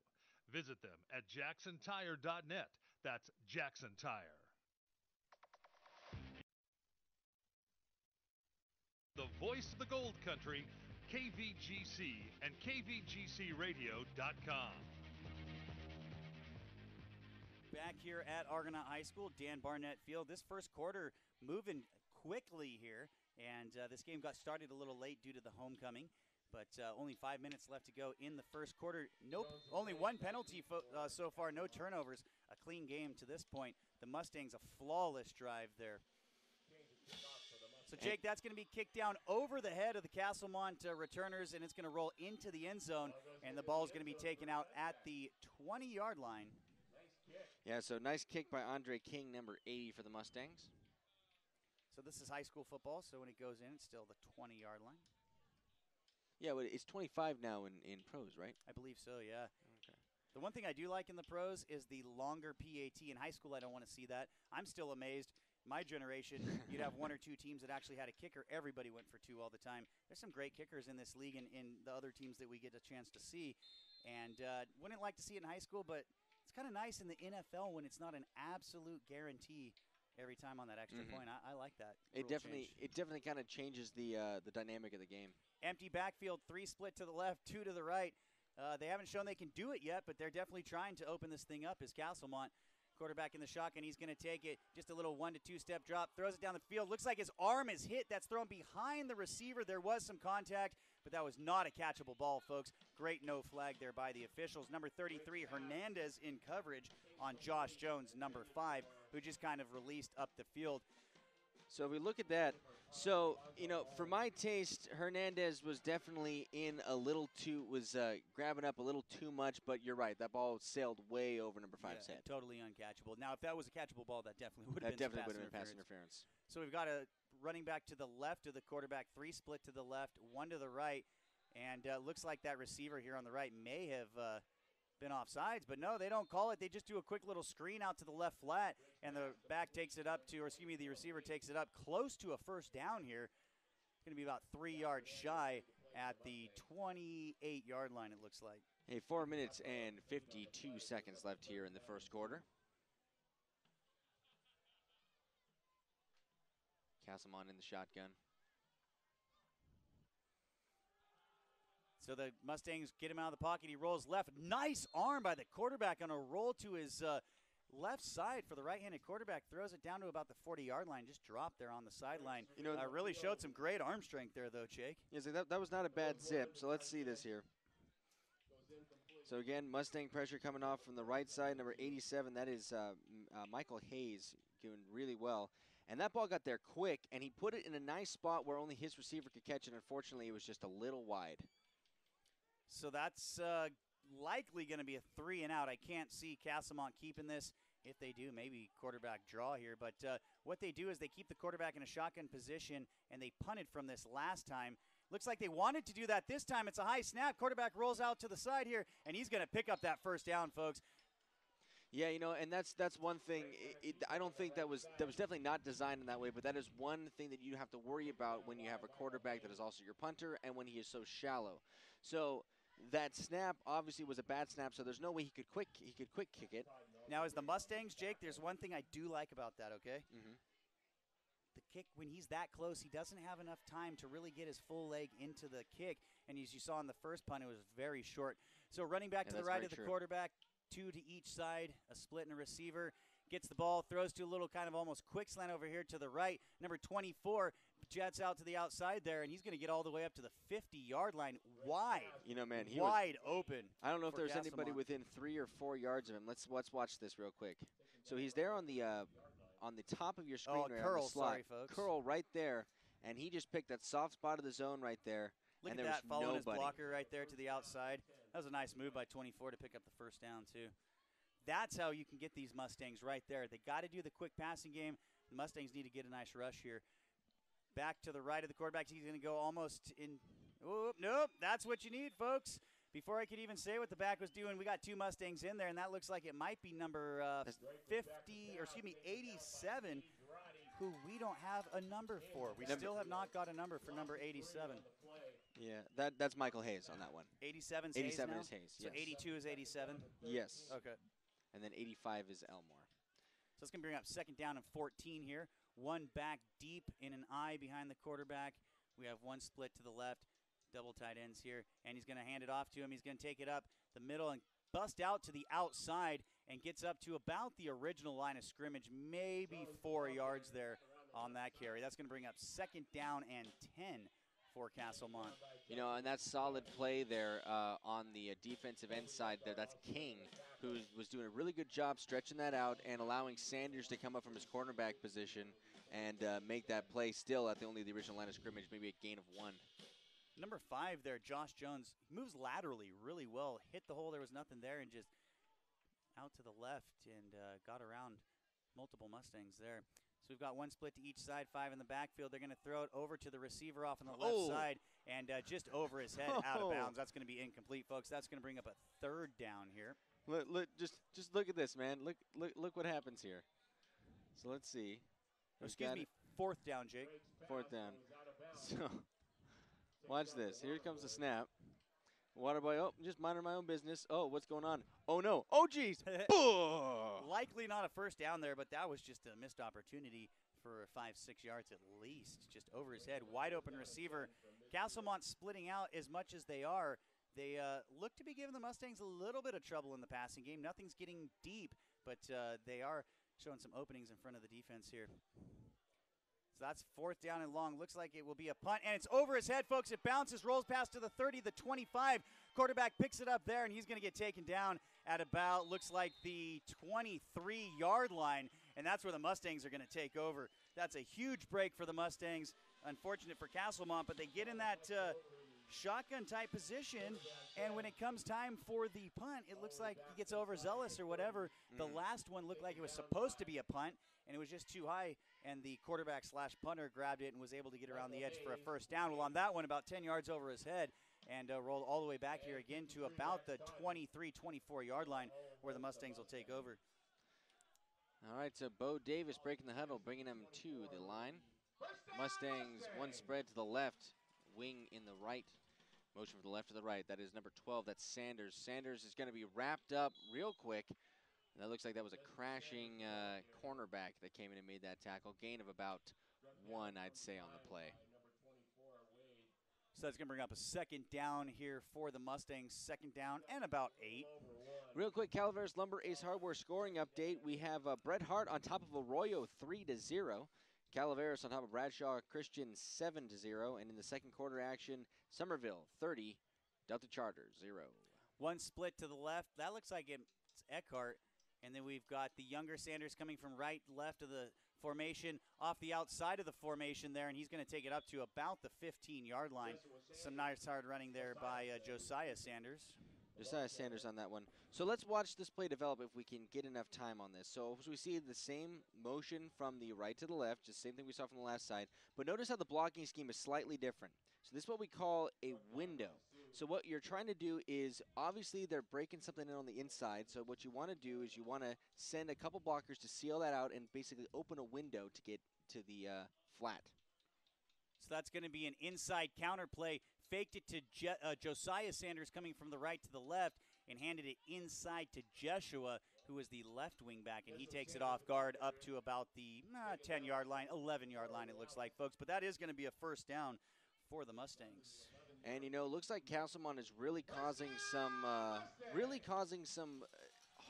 Visit them at jacksontire.net. That's Jackson Tire. The voice of the Gold Country, KVGC and KVGCradio.com. Back here at Argonaut High School, Dan Barnett Field. This first quarter moving quickly here, and this game got started a little late due to the homecoming. But only 5 minutes left to go in the first quarter. Only one penalty so far, no turnovers. A clean game to this point. The Mustangs, a flawless drive there. So, Jake, that's going to be kicked down over the head of the Castlemont returners, and it's going to roll into the end zone, and the ball is going to be taken out at the 20-yard line. Yeah, so nice kick by Andre King, number 80 for the Mustangs. So this is high school football, so when it goes in, it's still the 20-yard line. Yeah, but it's 25 now in pros, right? I believe so, yeah. Okay. The one thing I do like in the pros is the longer PAT. In high school, I don't want to see that. I'm still amazed. My generation, you'd have one or two teams that actually had a kicker. Everybody went for two all the time. There's some great kickers in this league and in the other teams that we get a chance to see. And wouldn't like to see it in high school, but it's kind of nice in the NFL when it's not an absolute guarantee every time on that extra point. I like that. It definitely kind of changes the dynamic of the game. Empty backfield, 3 split to the left, 2 to the right. They haven't shown they can do it yet, but they're definitely trying to open this thing up as Castlemont. Quarterback in the shotgun, he's going to take it. Just a little 1 to 2 step drop, throws it down the field. Looks like his arm is hit. That's thrown behind the receiver. There was some contact, but that was not a catchable ball, folks. Great no flag there by the officials. Number 33, Hernandez in coverage on Josh Jones, number 5, who just kind of released up the field. So if we look at that, so, for my taste, Hernandez was definitely grabbing up a little too much, but you're right, that ball sailed way over number 5's head. Totally uncatchable. Now, if that was a catchable ball, that definitely would have been pass interference. So we've got a running back to the left of the quarterback, 3 split to the left, 1 to the right, and looks like that receiver here on the right may have been offsides, but no, they don't call it. They just do a quick little screen out to the left flat, and the back takes it up to, the receiver takes it up close to a first down here. It's going to be about 3 yards shy at the 28-yard line, it looks like. Hey, 4 minutes and 52 seconds left here in the first quarter. Castlemont in the shotgun. So the Mustangs get him out of the pocket. He rolls left. Nice arm by the quarterback on a roll to his left side for the right-handed quarterback, throws it down to about the 40-yard line, just dropped there on the sideline. You know, really showed some great arm strength there, though, Jake. Yes, that was not a bad zip, so let's see this here. So again, Mustang pressure coming off from the right side, number 87, that is Michael Hayes doing really well. And that ball got there quick, and he put it in a nice spot where only his receiver could catch it. Unfortunately, it was just a little wide. So that's likely going to be a 3-and-out. I can't see Castlemont keeping this. If they do, maybe quarterback draw here. But what they do is they keep the quarterback in a shotgun position, and they punted from this last time. Looks like they wanted to do that this time. It's a high snap. Quarterback rolls out to the side here, and he's going to pick up that first down, folks. Yeah, you know, and that's one thing. I don't think that was definitely not designed in that way, but that is one thing that you have to worry about when you have a quarterback that is also your punter and when he is so shallow. So that snap obviously was a bad snap, so there's no way he could quick kick it. Now, as the Mustangs, Jake, there's one thing I do like about that, okay? Mm-hmm. The kick, when he's that close, he doesn't have enough time to really get his full leg into the kick. And as you saw in the first punt, it was very short. So running back to the right of the quarterback, 2 to each side, a split and a receiver. Gets the ball, throws to a little kind of almost quick slant over here to the right. Number 24 jets out to the outside there, and he's going to get all the way up to the 50-yard line wide. You know, man, he wide open. I don't know if there's anybody within 3 or 4 yards of him. Let's watch this real quick. So he's there on the top of your screen, right curl, on the slot. sorry, folks. Curl right there, and he just picked that soft spot of the zone right there. Look and at there that, was following nobody. his blocker right there to the outside. That was a nice move by 24 to pick up the first down, too. That's how you can get these Mustangs right there. They got to do the quick passing game. The Mustangs need to get a nice rush here. Back to the right of the quarterback. He's going to go almost in. Oh, nope. That's what you need, folks. Before I could even say what the back was doing, we got 2 Mustangs in there, and that looks like it might be number 87, who we don't have a number for. We still have not got a number for number 87. Yeah, that's Michael Hayes on that one. 87 is 87 Hayes now? is Hayes, So yes. 82 is 87? Yes. Okay. And then 85 is Elmore. So it's going to bring up second down and 14 here. 1 back deep in an eye behind the quarterback. We have 1 split to the left. Double tight ends here. And he's going to hand it off to him. He's going to take it up the middle and bust out to the outside and gets up to about the original line of scrimmage, maybe 4 yards there on that carry. That's going to bring up second down and 10 for Castlemont. You know, and that's solid play there on the defensive end side there. That's King, who was doing a really good job stretching that out and allowing Sanders to come up from his cornerback position and make that play still at the original line of scrimmage, maybe a gain of 1. Number 5 there, Josh Jones, moves laterally really well. Hit the hole, there was nothing there, and just out to the left and got around multiple Mustangs there. So we've got 1 split to each side, 5 in the backfield. They're going to throw it over to the receiver off on the left side and just over his head out of bounds. That's going to be incomplete, folks. That's going to bring up a 3rd down here. Look, just look at this, man. Look what happens here. So let's see. Excuse me, 4th down, Jake. 4th down. So watch this. Here comes the snap. Waterboy, just minding my own business. Oh, what's going on? Oh, no. Oh, geez. Likely not a first down there, but that was just a missed opportunity for 5-6 yards at least. Just over his head. Wide open receiver. Castlemont splitting out as much as they are. They look to be giving the Mustangs a little bit of trouble in the passing game. Nothing's getting deep, but they are showing some openings in front of the defense here. So that's 4th down and long. Looks like it will be a punt, and it's over his head, folks. It bounces, rolls past to the 30, the 25. Quarterback picks it up there, and he's going to get taken down at about, looks like, the 23-yard line, and that's where the Mustangs are going to take over. That's a huge break for the Mustangs. Unfortunate for Castlemont, but they get in that shotgun-type position, and when it comes time for the punt, it looks like he gets overzealous or whatever. The last one looked like it was supposed to be a punt, and it was just too high, and the quarterback/punter grabbed it and was able to get around the edge for a first down. Well, on that one, about 10 yards over his head, and rolled all the way back here again to about the 23, 24-yard line where the Mustangs will take over. All right, so Bo Davis breaking the huddle, bringing him to the line. Mustangs 1 spread to the left, wing in the right. Motion from the left to the right. That is number 12. That's Sanders. Sanders is going to be wrapped up real quick. And that looks like that was a crashing cornerback that came in and made that tackle. Gain of about 1, I'd say, on the play. So that's going to bring up a second down here for the Mustangs. Second down and about 8. Real quick, Calaveras Lumber Ace Hardware scoring update. We have Bret Hart on top of Arroyo 3-0. Calaveras on top of Bradshaw Christian 7-0. And in the second quarter action, Somerville 30, Delta Charter 0. One split to the left. That looks like it's Eckhart. And then we've got the younger Sanders coming from right, left of the formation, off the outside of the formation there, and he's going to take it up to about the 15-yard line. Some nice hard running there by Josiah Sanders. Josiah Sanders on that one. So let's watch this play develop if we can get enough time on this. So as we see the same motion from the right to the left, just the same thing we saw from the last side. But notice how the blocking scheme is slightly different. So this is what we call a window. So what you're trying to do is, obviously they're breaking something in on the inside. So what you want to do is you want to send a couple blockers to seal that out and basically open a window to get to the flat. So that's going to be an inside counter play. Faked it to Josiah Sanders coming from the right to the left and handed it inside to Jeshua, who is the left wing back, and he takes it off guard up to about the 10-yard line, 11-yard line it looks like, folks. But that is going to be a first down for the Mustangs. And, you know, it looks like Castlemont is really causing some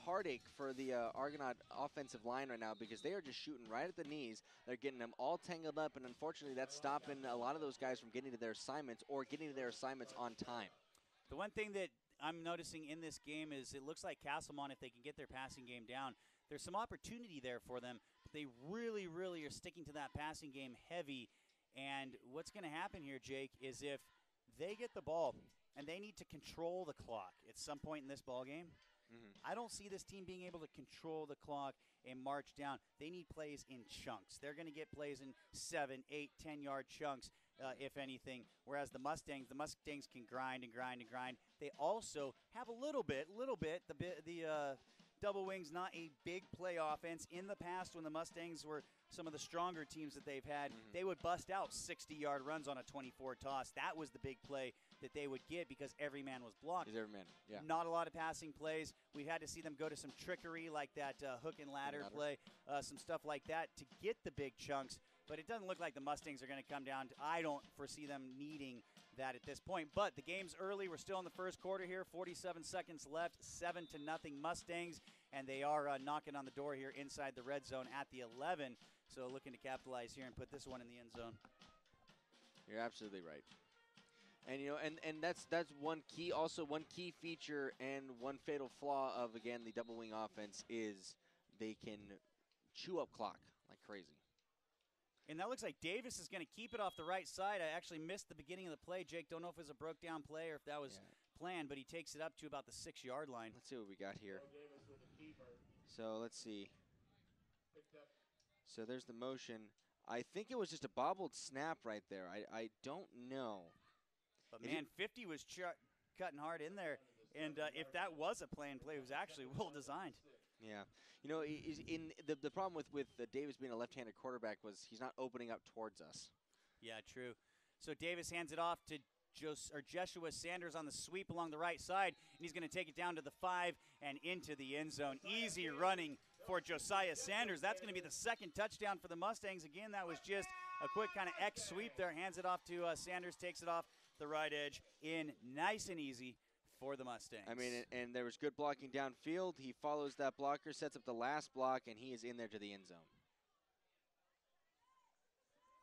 heartache for the Argonaut offensive line right now, because they are just shooting right at the knees. They're getting them all tangled up, and unfortunately that's stopping a lot of those guys from getting to their assignments or getting to their assignments on time. The one thing that I'm noticing in this game is it looks like Castlemont, if they can get their passing game down, there's some opportunity there for them, but they really, really are sticking to that passing game heavy. And what's going to happen here, Jake, is if they get the ball and they need to control the clock at some point in this ball game, I don't see this team being able to control the clock and march down. They need plays in chunks. They're going to get plays in 7, 8, 10-yard chunks, if anything, whereas the Mustangs can grind and grind and grind. They also have a little bit, the double wings, not a big play offense. In the past, when the Mustangs were some of the stronger teams that they've had, they would bust out 60-yard runs on a 24 toss. That was the big play that they would get because every man was blocked. Every man, yeah. Not a lot of passing plays. We've had to see them go to some trickery like that hook and ladder play, some stuff like that to get the big chunks. But it doesn't look like the Mustangs are going to come down. I don't foresee them needing that at this point. But the game's early. We're still in the first quarter here. 47 seconds left. 7-0 Mustangs. And they are knocking on the door here inside the red zone at the 11. So looking to capitalize here and put this one in the end zone. You're absolutely right. And you know, and that's one key feature and one fatal flaw of, again, the double wing offense is they can chew up clock like crazy. And that looks like Davis is going to keep it off the right side. I actually missed the beginning of the play, Jake. Don't know if it was a broke down play or if that was planned, but he takes it up to about the 6-yard line. Let's see what we got here. So let's see. So there's the motion. I think it was just a bobbled snap right there. I don't know. But, man, 50 was cutting hard in there. And if that was a planned play, it was actually well designed. Yeah. You know, the problem with Davis being a left-handed quarterback was he's not opening up towards us. Yeah, true. So Davis hands it off to Jeshua Sanders on the sweep along the right side, and he's going to take it down to the 5 and into the end zone. Easy running for Josiah Sanders. That's going to be the second touchdown for the Mustangs. Again, that was just a quick kind of X sweep there. Hands it off to Sanders, takes it off the right edge in nice and easy for the Mustangs. I mean, and there was good blocking downfield. He follows that blocker, sets up the last block, and he is in there to the end zone.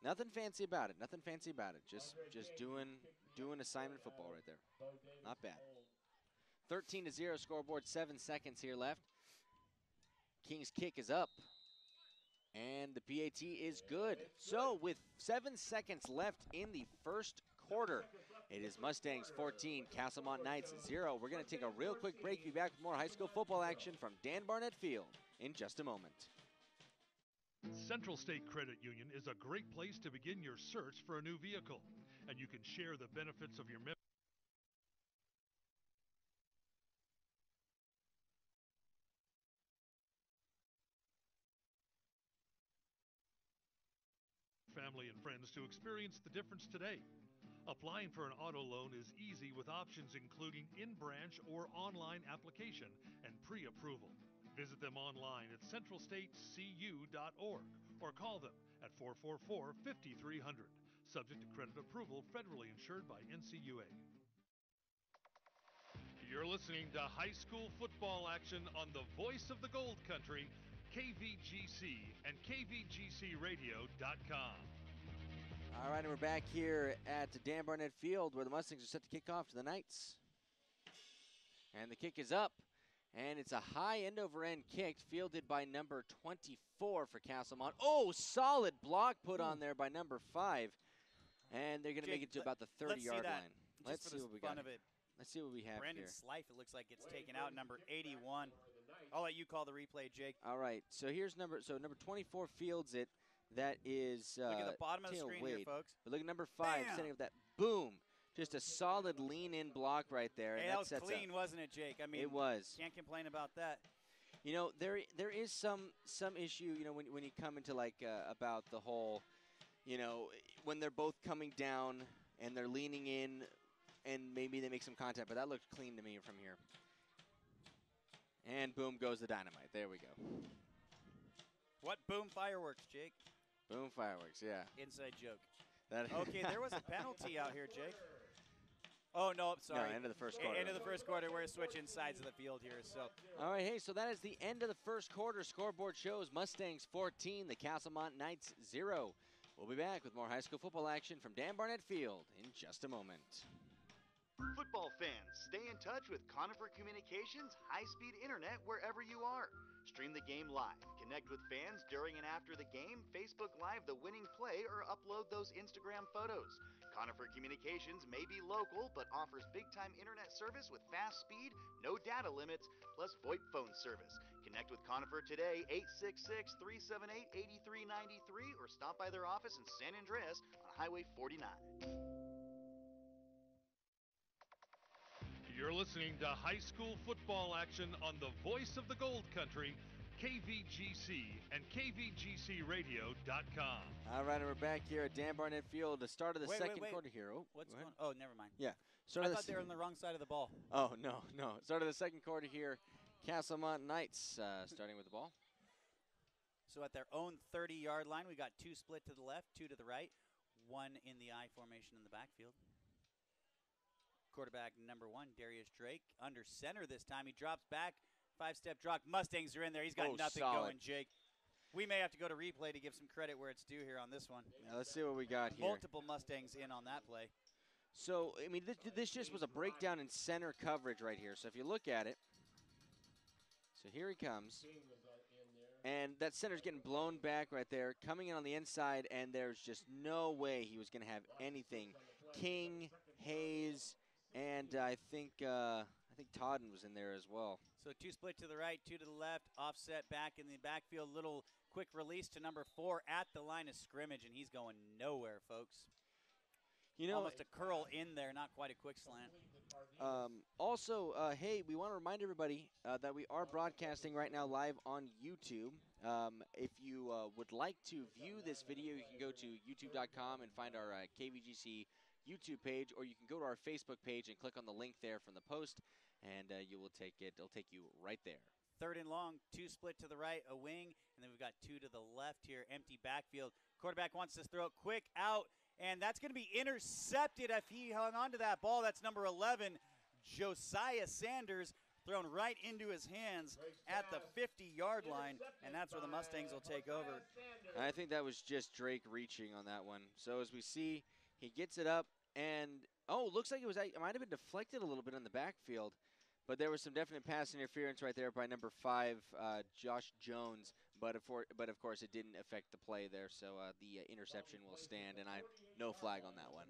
Nothing fancy about it. Nothing fancy about it. Just doing assignment football right there. Not bad. 13-0 scoreboard. 7 seconds here left. King's kick is up, and the PAT is good. So with 7 seconds left in the first quarter, it is Mustangs 14, Castlemont Knights 0. We're going to take a real quick break. Be back with more high school football action from Dan Barnett Field in just a moment. Central State Credit Union is a great place to begin your search for a new vehicle, and you can share the benefits of your family and friends to experience the difference today. Applying for an auto loan is easy with options including in-branch or online application and pre-approval. Visit them online at centralstatecu.org or call them at 444-5300. Subject to credit approval, federally insured by NCUA. You're listening to high school football action on the voice of the Gold Country, KVGC and KVGCradio.com. All right, and we're back here at Dan Barnett Field where the Mustangs are set to kick off to the Knights. And the kick is up, and it's a high end-over-end kick fielded by number 24 for Castlemont. Oh, solid block put on there by number 5. And they're going to make it to about the 30-yard line. Let's see what we got. Let's see what we have Brandon here. Slife, it looks like it's taken out, number 81. I'll let you call the replay, Jake. All right, so here's number 24 fields it. That is look at the bottom of the screen here, folks. But look at number 5 setting up that boom. Just a solid lean-in block right there. Hey, and that was clean, wasn't it, Jake? I mean, it was. Can't complain about that. You know, there is some issue, you know, when you come into like about the whole, you know, when they're both coming down and they're leaning in, and maybe they make some contact. But that looked clean to me from here. And boom goes the dynamite. There we go. What boom fireworks, Jake? Boom fireworks, yeah. Inside joke. Okay, there was a penalty out here, Jake. Oh, no, sorry. No, end of the first quarter. End of the first quarter. We're switching sides of the field here. So. All right, hey, so that is the end of the first quarter. Scoreboard shows Mustangs 14, the Castlemont Knights 0. We'll be back with more high school football action from Dan Barnett Field in just a moment. Football fans, stay in touch with Conifer Communications high-speed internet wherever you are. Stream the game live, connect with fans during and after the game, Facebook Live the winning play, or upload those Instagram photos. Conifer Communications may be local, but offers big-time internet service with fast speed, no data limits, plus VoIP phone service. Connect with Conifer today, 866-378-8393, or stop by their office in San Andreas on Highway 49. You're listening to high school football action on the voice of the Gold Country, KVGC and KVGCradio.com. All right, and we're back here at Dan Barnett Field, the start of the second quarter here. Oh, what's going on? Oh, never mind. Yeah. I thought they were on the wrong side of the ball. Oh, no. Start of the second quarter here. Castlemont Knights starting with the ball. So at their own 30-yard line, we got 2 split to the left, 2 to the right, 1 in the I formation in the backfield. Quarterback number 1, Darius Drake, under center this time. He drops back, 5-step drop. Mustangs are in there. He's got nothing going, Jake. We may have to go to replay to give some credit where it's due here on this one. Now let's see what we got here. Multiple Mustangs in on that play. So, I mean, this just was a breakdown in center coverage right here. So if you look at it, so here he comes. And that center's getting blown back right there, coming in on the inside, and there's just no way he was going to have anything. King, Hayes, and I think Todden was in there as well. So 2 split to the right, 2 to the left, offset back in the backfield. Little quick release to number 4 at the line of scrimmage, and he's going nowhere, folks. You know, almost a curl in there, not quite a quick slant. Also, hey, we want to remind everybody that we are broadcasting right now live on YouTube. If you would like to view this video, you can go to youtube.com and find our KVGC YouTube page, or you can go to our Facebook page and click on the link there from the post, and you will take it. It'll take you right there. 3rd and long, 2 split to the right, a wing, and then we've got 2 to the left here, empty backfield. Quarterback wants to throw it quick out, and that's going to be intercepted if he hung on to that ball. That's number 11, Josiah Sanders, thrown right into his hands at the 50-yard line, and that's where the Mustangs will take over. I think that was just Drake reaching on that one. So as we see, he gets it up, and looks like it might have been deflected a little bit on the backfield, but there was some definite pass interference right there by number 5, Josh Jones. But of course, it didn't affect the play there, so the interception will stand, and no flag on that one.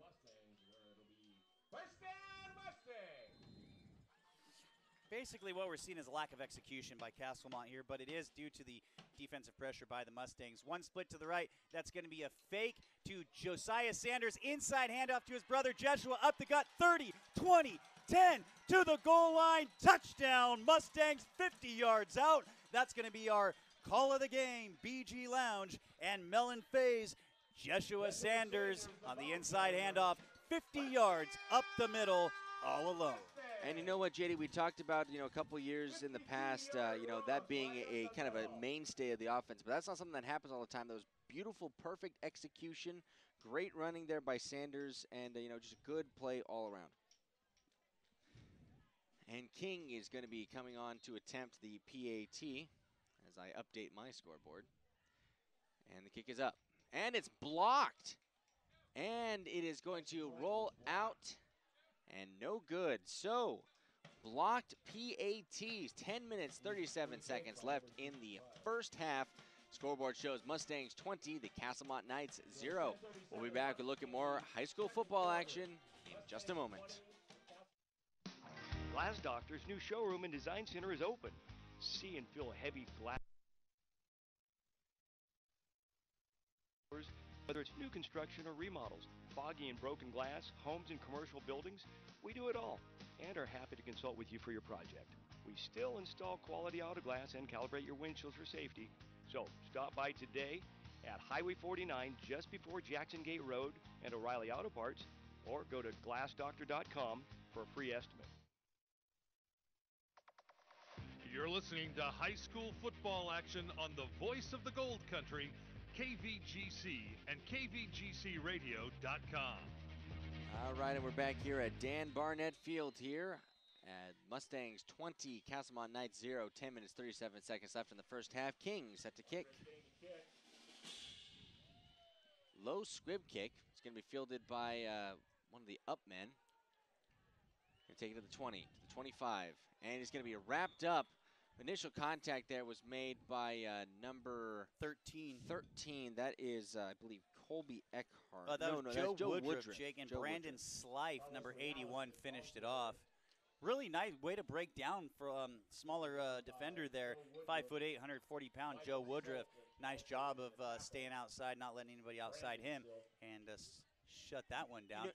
Basically, what we're seeing is a lack of execution by Castlemont here, but it is due to the defensive pressure by the Mustangs. 1 split to the right. That's going to be a fake to Josiah Sanders. Inside handoff to his brother Joshua. Up the gut. 30, 20, 10 to the goal line. Touchdown. Mustangs 50 yards out. That's going to be our call of the game. BG Lounge and Mellon Faze. Joshua Sanders on the inside handoff. 50 yards up the middle all alone. And you know what, JD, we talked about, a couple years in the past, that being a kind of a mainstay of the offense. But that's not something that happens all the time. That was beautiful, perfect execution, Great running there by Sanders, and just a good play all around. And King is going to be coming on to attempt the PAT as I update my scoreboard. And the kick is up. And it's blocked. And it is going to roll out and no good. So, blocked PATs. 10 minutes, 37 seconds left in the first half. Scoreboard shows Mustangs 20, the Castlemont Knights 0. We'll be back to look at more high school football action in just a moment. Glass Doctor's new showroom and design center is open. See and feel heavy glass. Whether it's new construction or remodels, foggy and broken glass, homes and commercial buildings, we do it all and are happy to consult with you for your project. We still install quality auto glass and calibrate your windshields for safety. So stop by today at Highway 49 just before Jackson Gate Road and O'Reilly Auto Parts, or go to glassdoctor.com for a free estimate. You're listening to high school football action on the voice of the Gold Country, KVGC and KVGCradio.com. All right, and we're back here at Dan Barnett Field here at Mustangs 20, Castlemont Knights 0, 10 minutes, 37 seconds left in the first half. King set to kick. Low squib kick. It's going to be fielded by one of the up men. Going to take it to the 20, to the 25, and it's going to be wrapped up. Initial contact there was made by number 13. That is, I believe, Colby Eckhart. That was Joe Woodruff, Jake, and Joe Brandon Woodruff. Slife, number 81, finished it off. Really nice way to break down for smaller defender there. 5'8", 140-pound Joe Woodruff. Nice job of staying outside, not letting anybody outside him, and shut that one down.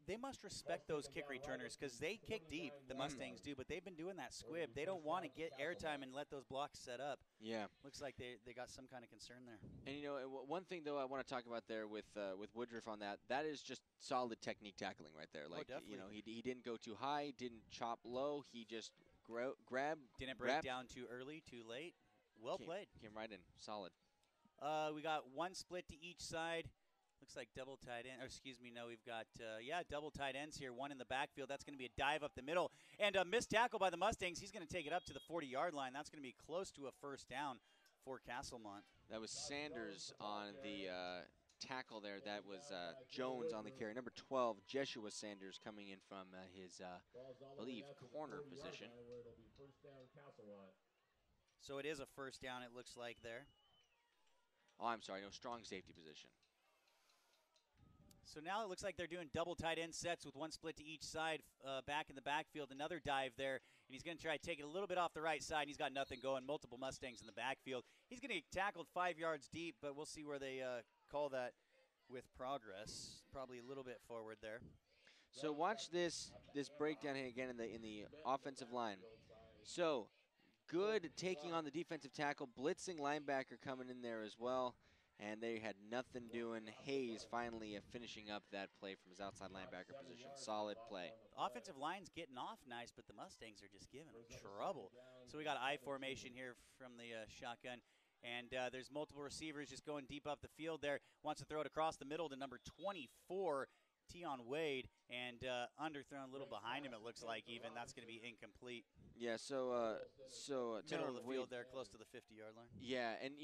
They must respect those kick returners because they kick deep, the Mustangs do, but they've been doing that squib. They don't want to get airtime and let those blocks set up. Yeah. Looks like they got some kind of concern there. And, one thing, though, I want to talk about there with Woodruff on that is just solid technique tackling right there. Like, definitely. He didn't go too high, didn't chop low. He just grabbed. Didn't break down too early, too late. Well played. Came right in. Solid. We got one split to each side. Looks like double tight end. Or excuse me, no, we've got, double tight ends here. One in the backfield. That's going to be a dive up the middle. And a missed tackle by the Mustangs. He's going to take it up to the 40-yard line. That's going to be close to a first down for Castlemont. That was Sanders on the tackle there. That was Jones on the carry. Number 12, Jeshua Sanders, coming in from his, I believe, corner position. So it is a first down, it looks like there. Oh, I'm sorry. No, strong safety position. So now it looks like they're doing double tight end sets with one split to each side back in the backfield. Another dive there, and he's going to try to take it a little bit off the right side. He's got nothing going. Multiple Mustangs in the backfield. He's going to get tackled 5 yards deep, but we'll see where they call that with progress. Probably a little bit forward there. So watch this breakdown here again in the offensive line. So good taking on the defensive tackle, blitzing linebacker coming in there as well. And they had nothing doing. Hayes finally finishing up that play from his outside linebacker position. Solid play. Offensive line's getting off nice, but the Mustangs are just giving them trouble. So we got I formation here from the shotgun. And there's multiple receivers just going deep up the field there. Wants to throw it across the middle to number 24, Tion Wade. And underthrown a little behind him, it looks like even. That's going to be incomplete. Yeah, so middle of the field there, close to the 50-yard line. Yeah, and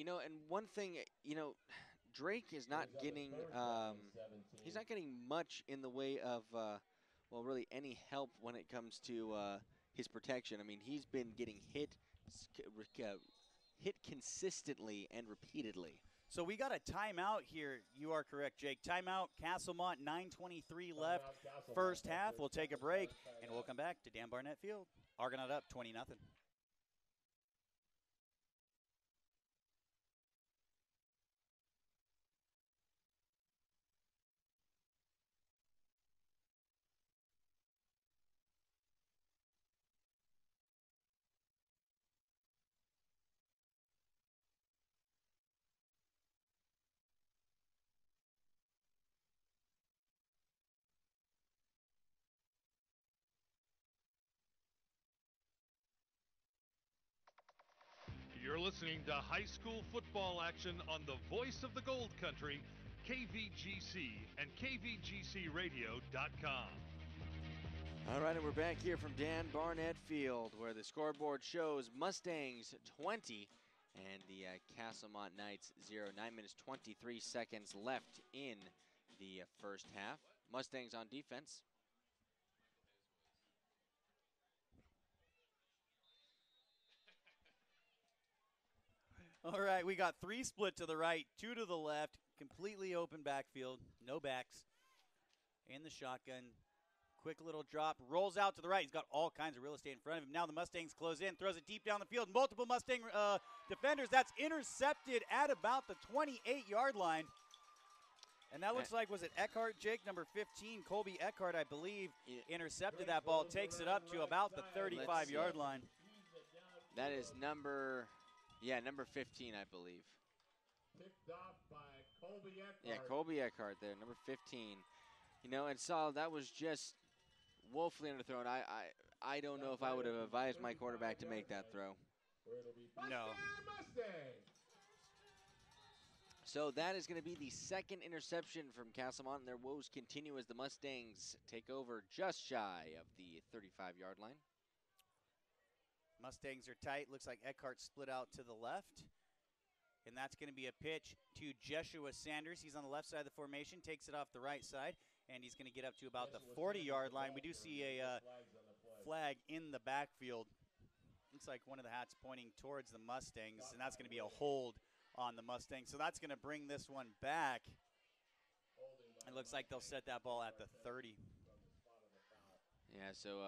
one thing, Drake is not getting he's not getting much in the way of really any help when it comes to his protection. I mean, he's been getting hit consistently and repeatedly. So we got a timeout here. You are correct, Jake. Timeout, Castlemont, 9:23 left. First half. We'll take a break, and we'll come back to Dan Barnett Field. Argonaut up 20-0. You're listening to high school football action on the voice of the Gold Country, KVGC and KVGCradio.com. All right, and we're back here from Dan Barnett Field, where the scoreboard shows Mustangs 20 and the Castlemont Knights 0. 9 minutes 23 seconds left in the first half. Mustangs on defense. All right, we got 3 split to the right, 2 to the left, completely open backfield, no backs. In the shotgun, quick little drop, rolls out to the right. He's got all kinds of real estate in front of him. Now the Mustangs close in, throws it deep down the field. Multiple Mustang defenders. That's intercepted at about the 28-yard line. And that looks like, was it Eckhart, Jake? Number 15, Colby Eckhart, I believe, intercepted that ball, takes it up to about the 35-yard line. That is number 15, I believe. Picked off by Colby Eckhart. Yeah, Colby Eckhart there, number 15. You know, and Saul, that was just woefully underthrown. I don't know if I would have advised my quarterback to make that throw. No. So that is going to be the second interception from Castlemont, and their woes continue as the Mustangs take over just shy of the 35-yard line. Mustangs are tight. Looks like Eckhart split out to the left. And that's going to be a pitch to Jeshua Sanders. He's on the left side of the formation, takes it off the right side, and he's going to get up to about the 40-yard line. We do see a flag in the backfield. Looks like one of the hats pointing towards the Mustangs, and that's going to be a hold on the Mustangs. So that's going to bring this one back. It looks like they'll set that ball at the 30. Yeah, so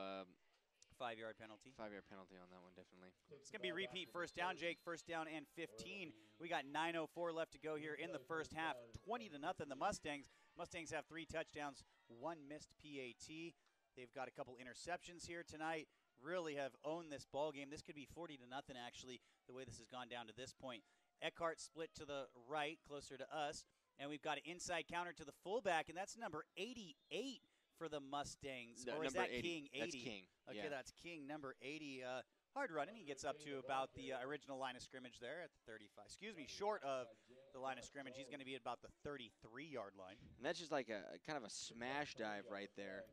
5-yard penalty. 5-yard penalty on that one, definitely. It's going to be repeat first down, Jake. First down and 15. We got 9:04 left to go here in the first half. 20-0. The Mustangs have 3 touchdowns, 1 missed PAT. They've got a couple interceptions here tonight. Really have owned this ball game. This could be 40-0 actually, the way this has gone down to this point. Eckhart split to the right, closer to us. And we've got an inside counter to the fullback, and that's number 88 for the Mustangs. No, or is that 80. King 80? That's King. Okay, yeah. that's King, number 80. Hard running. He gets up to about the original line of scrimmage there at the 35. Excuse me, short of the line of scrimmage. He's going to be at about the 33-yard line. And that's just like a kind of a smash dive right there.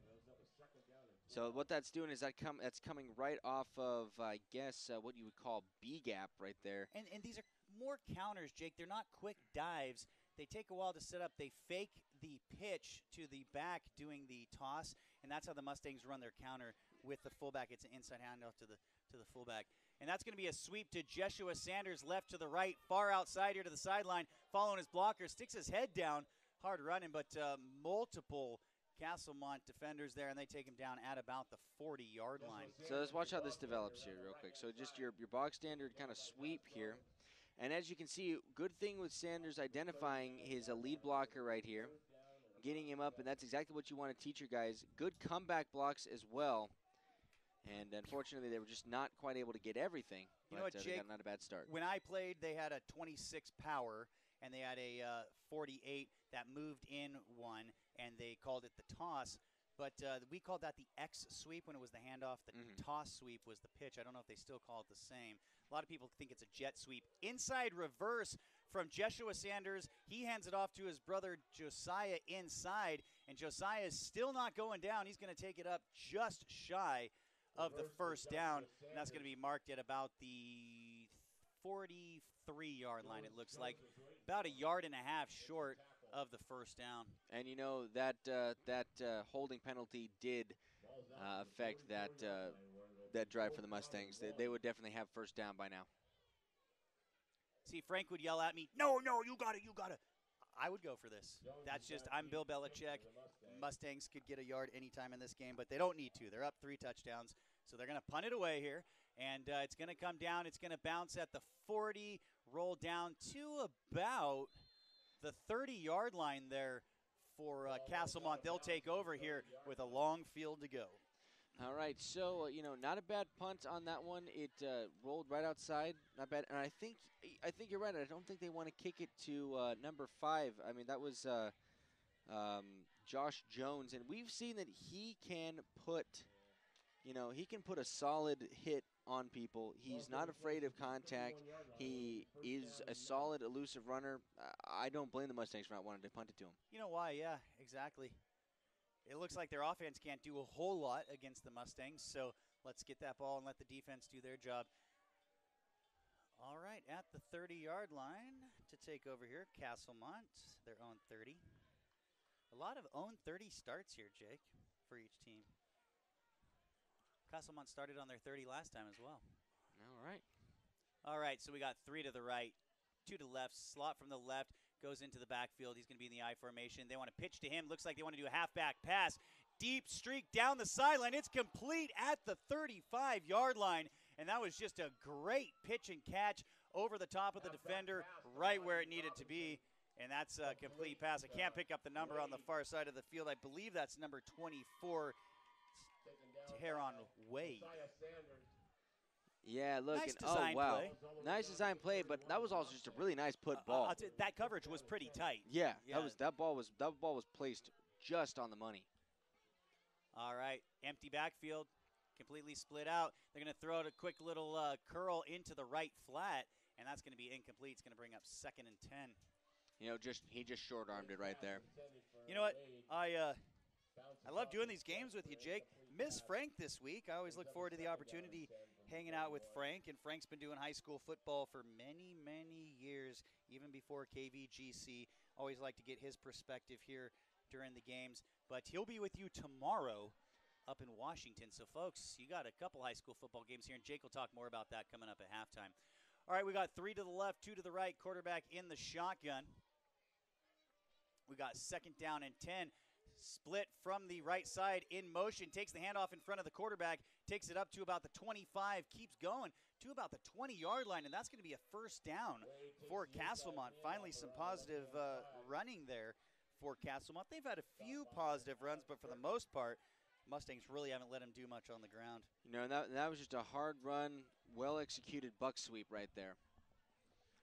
So what that's doing is that's coming right off of, I guess, what you would call B-gap right there. And these are more counters, Jake. They're not quick dives. They take a while to set up. They fake the pitch to the back doing the toss, and that's how the Mustangs run their counter with the fullback. It's an inside handoff to the fullback. And that's going to be a sweep to Jeshua Sanders, left to the right, far outside here to the sideline, following his blocker, sticks his head down. Hard running, but multiple Castlemont defenders there, and they take him down at about the 40-yard line. So let's watch how this develops here real quick. So just your box standard kind of sweep here. And as you can see, good thing with Sanders identifying his lead blocker right here, getting him up, and that's exactly what you want to teach your guys. Good comeback blocks as well. And unfortunately, they were just not quite able to get everything. You know what, they Jake? got not a bad start. When I played, they had a 26 power, and they had a 48 that moved in one, and they called it the toss. But we called that the X sweep when it was the handoff. The toss sweep was the pitch. I don't know if they still call it the same. A lot of people think it's a jet sweep. Inside reverse from Jeshua Sanders. He hands it off to his brother Josiah inside, and Josiah is still not going down. He's going to take it up just shy of the first down, and that's going to be marked at about the 43-yard line, it looks like. About a yard and a half short of the first down. And you know that holding penalty did affect that drive for the Mustangs. They would definitely have first down by now. See, Frank would yell at me, no, you got it. I would go for this. That's just, I'm Bill Belichick. Mustangs could get a yard anytime in this game, but they don't need to. They're up 3 touchdowns, so they're going to punt it away here. And it's going to come down. It's going to bounce at the 40, roll down to about the 30-yard line there for Castlemont. They'll take over here with a long field to go. All right, so, not a bad punt on that one. It rolled right outside, not bad. And I think you're right. I don't think they want to kick it to number 5. I mean, that was Josh Jones, and we've seen that he can put, You know, he can put a solid hit on people. He's not afraid of contact. He is a solid, elusive runner. I don't blame the Mustangs for not wanting to punt it to him. You know why? Yeah, exactly. It looks like their offense can't do a whole lot against the Mustangs, so let's get that ball and let the defense do their job. All right, at the 30-yard line to take over here, Castlemont, their own 30. A lot of own 30 starts here, Jake, for each team. Castlemont started on their 30 last time as well. All right. All right, so we got 3 to the right, 2 to the left, slot from the left, goes into the backfield. He's going to be in the I formation. They want to pitch to him. Looks like they want to do a halfback pass. Deep streak down the sideline. It's complete at the 35-yard line. And that was just a great pitch and catch over the top of the defender, right where it needed to be. And that's a complete pass. I can't pick up the number on the far side of the field. I believe that's number 24, Teron Wade. Yeah, look. Nice design play. Nice design play, but that was also just a really nice put ball. That coverage was pretty tight. Yeah, that ball was placed just on the money. All right, empty backfield, completely split out. They're going to throw it a quick little curl into the right flat, and that's going to be incomplete. It's going to bring up 2nd and 10. You know, he just short-armed it right there. You know what? I love doing these games with you, Jake. Miss Frank this week. I always look forward to the opportunity hanging out with Frank, and Frank's been doing high school football for many, many years, even before KVGC. Always like to get his perspective here during the games, but he'll be with you tomorrow up in Washington. So, folks, you got a couple high school football games here, and Jake will talk more about that coming up at halftime. All right, we got 3 to the left, 2 to the right, quarterback in the shotgun. We got 2nd down and 10. Split from the right side in motion, takes the handoff in front of the quarterback, takes it up to about the 25, keeps going to about the 20-yard line, and that's going to be a 1st down for Castlemont. Finally, some positive running there for Castlemont. They've had a few positive runs, but for the most part, Mustangs really haven't let them do much on the ground. You know, that was just a hard run, well-executed buck sweep right there.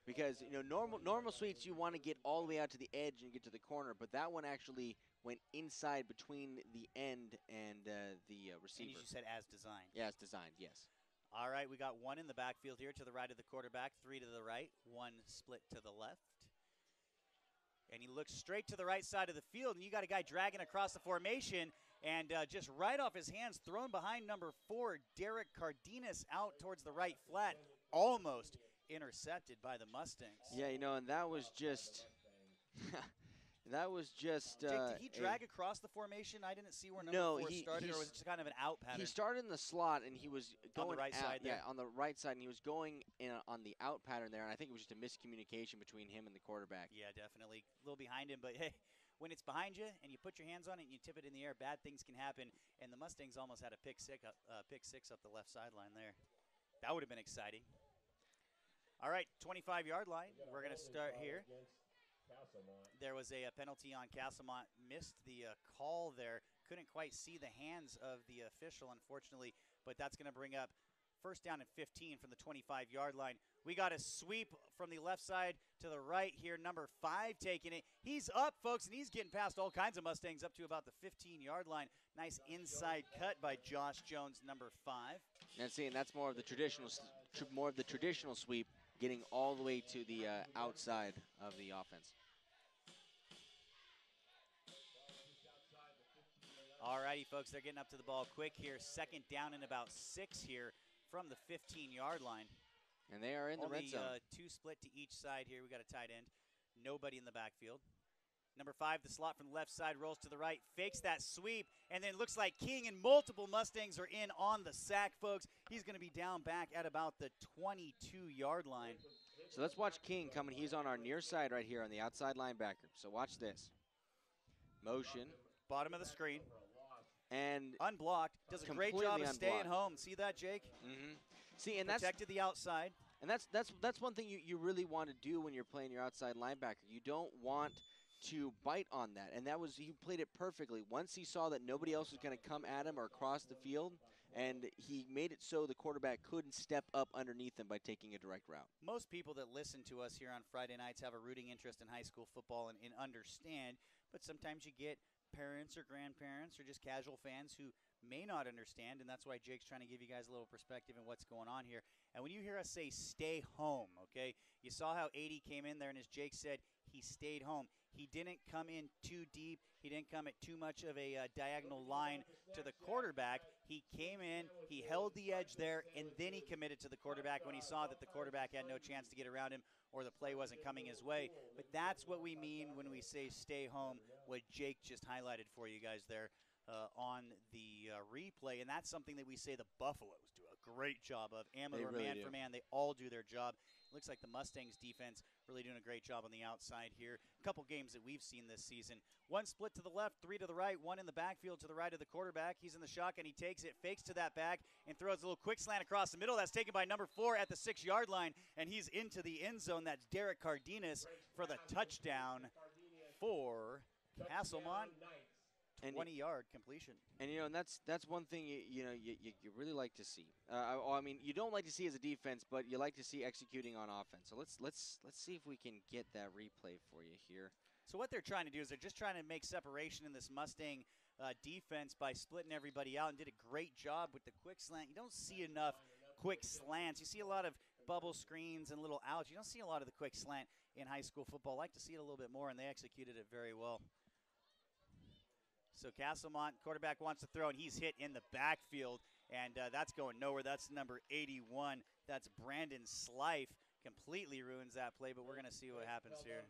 Because, you know, normal sweeps, you want to get all the way out to the edge and get to the corner, but that one actually went inside between the end and the receiver. And as you said, as designed. Yeah, as designed, yes. All right, we got 1 in the backfield here to the right of the quarterback, 3 to the right, 1 split to the left. And he looks straight to the right side of the field, and you got a guy dragging across the formation, and just right off his hands, thrown behind number 4, Derek Cardenas, out towards the right flat, almost intercepted by the Mustangs. Yeah, you know, and that was just Jake, did he drag across the formation? I didn't see where number 4 started, or was it just kind of an out pattern? He started in the slot, and he was going on the right side there. Yeah, on the right side, and he was going in on the out pattern there, and I think it was just a miscommunication between him and the quarterback. Yeah, definitely. A little behind him, but hey, when it's behind you and you put your hands on it and you tip it in the air, bad things can happen, and the Mustangs almost had a pick six up the left sideline there. That would have been exciting. All right, 25-yard line. We're going to start here. There was a penalty on Castlemont. Missed the call there. Couldn't quite see the hands of the official, unfortunately, but that's going to bring up 1st down and 15 from the 25-yard line. We got a sweep from the left side to the right here. Number 5 taking it. He's up, folks, and he's getting past all kinds of Mustangs up to about the 15-yard line. Nice inside cut by Josh Jones, number 5. And that's more of the traditional sweep, getting all the way to the outside of the offense. All righty, folks, they're getting up to the ball quick here. 2nd down and about 6 here from the 15-yard line. And they are in the red zone. Only 2 split to each side here. We got a tight end. Nobody in the backfield. Number 5, the slot from the left side, rolls to the right, fakes that sweep, and then it looks like King and multiple Mustangs are in on the sack, folks. He's going to be down back at about the 22-yard line. So let's watch King coming. He's on our near side right here on the outside linebacker. So watch this. Motion. Bottom of the screen. And unblocked. Does a great job of staying home. See that, Jake? Mm-hmm. See, and protected the outside. And that's one thing you really want to do when you're playing your outside linebacker. You don't want to bite on that, and he played it perfectly. Once he saw that nobody else was going to come at him or across the field, and he made it so the quarterback couldn't step up underneath him by taking a direct route. Most people that listen to us here on Friday nights have a rooting interest in high school football and understand, but sometimes you get parents or grandparents or just casual fans who may not understand, and that's why Jake's trying to give you guys a little perspective on what's going on here. And when you hear us say stay home, okay, you saw how 80 came in there, and as Jake said, he stayed home. He didn't come in too deep. He didn't come at too much of a diagonal line to the quarterback. He came in, he held the edge there, and then he committed to the quarterback when he saw that the quarterback had no chance to get around him or the play wasn't coming his way. But that's what we mean when we say stay home, what Jake just highlighted for you guys there on the replay. And that's something that we say the Buffaloes do a great job of. Amador, really man do. for man, they all do their job. Looks like the Mustangs defense really doing a great job on the outside here. A couple games that we've seen this season. One split to the left, three to the right, one in the backfield to the right of the quarterback. He's in the shotgun, he takes it, fakes to that back, and throws a little quick slant across the middle. That's taken by number 4 at the 6-yard line, and he's into the end zone. That's Derek Cardenas for the touchdown for Castlemont. 20-yard completion. And you know, and that's one thing you really like to see. I mean, you don't like to see as a defense, but you like to see executing on offense. So let's see if we can get that replay for you here. So what they're trying to do is they're just trying to make separation in this Mustang defense by splitting everybody out, and did a great job with the quick slant. You don't see enough quick slants. You see a lot of bubble screens and little outs. You don't see a lot of the quick slant in high school football. I like to see it a little bit more, and they executed it very well. So Castlemont, quarterback wants to throw, and he's hit in the backfield, and that's going nowhere. That's number 81. That's Brandon Slife. Completely ruins that play, but we're going to see what happens here.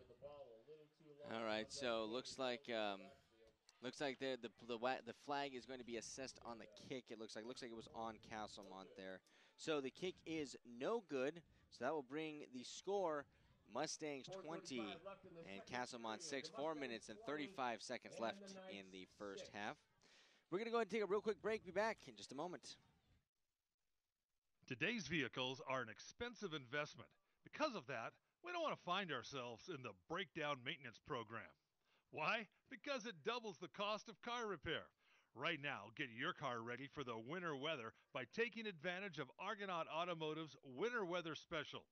All right, so looks like the flag is going to be assessed on the kick. It looks like it was on Castlemont there. So the kick is no good. So that will bring the score Mustangs 20 and Castlemont 6. 4 minutes and 35 seconds left in the first half. We're going to go ahead and take a real quick break. Be back in just a moment. Today's vehicles are an expensive investment. Because of that, we don't want to find ourselves in the breakdown maintenance program. Why? Because it doubles the cost of car repair. Right now, get your car ready for the winter weather by taking advantage of Argonaut Automotive's Winter Weather Special.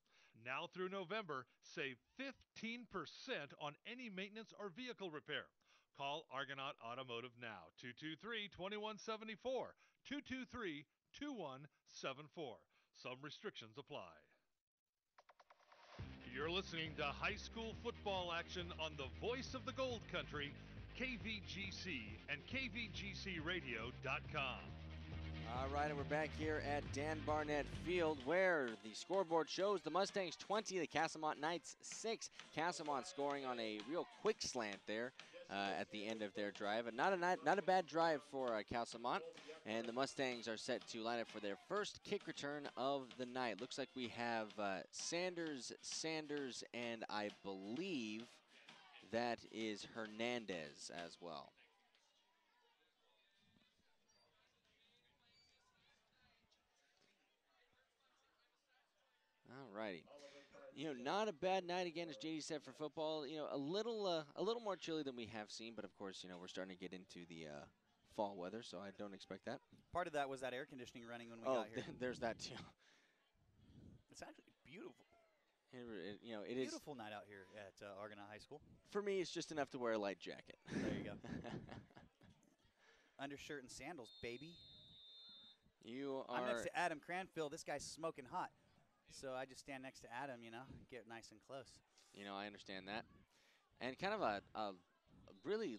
Now through November, save 15% on any maintenance or vehicle repair. Call Argonaut Automotive now, 223-2174, 223-2174. Some restrictions apply. You're listening to high school football action on the voice of the Gold Country, KVGC and KVGCradio.com. All right, and we're back here at Dan Barnett Field, where the scoreboard shows the Mustangs 20, the Castlemont Knights 6. Castlemont scoring on a real quick slant there at the end of their drive. And not a bad drive for Castlemont. And the Mustangs are set to line up for their first kick return of the night. Looks like we have Sanders, and I believe that is Hernandez as well. All righty. You know, not a bad night again, as JD said, for football. You know, a little more chilly than we have seen, but of course, you know, we're starting to get into the fall weather, so I don't expect that. Part of that was that air conditioning running when we got here. There's that too. It's actually beautiful. You know, it is beautiful night out here at Argonaut High School. For me, it's just enough to wear a light jacket. There you go. Undershirt and sandals, baby. I'm next to Adam Cranfield. This guy's smoking hot. So I just stand next to Adam, you know, get nice and close. You know, I understand that. And kind of a really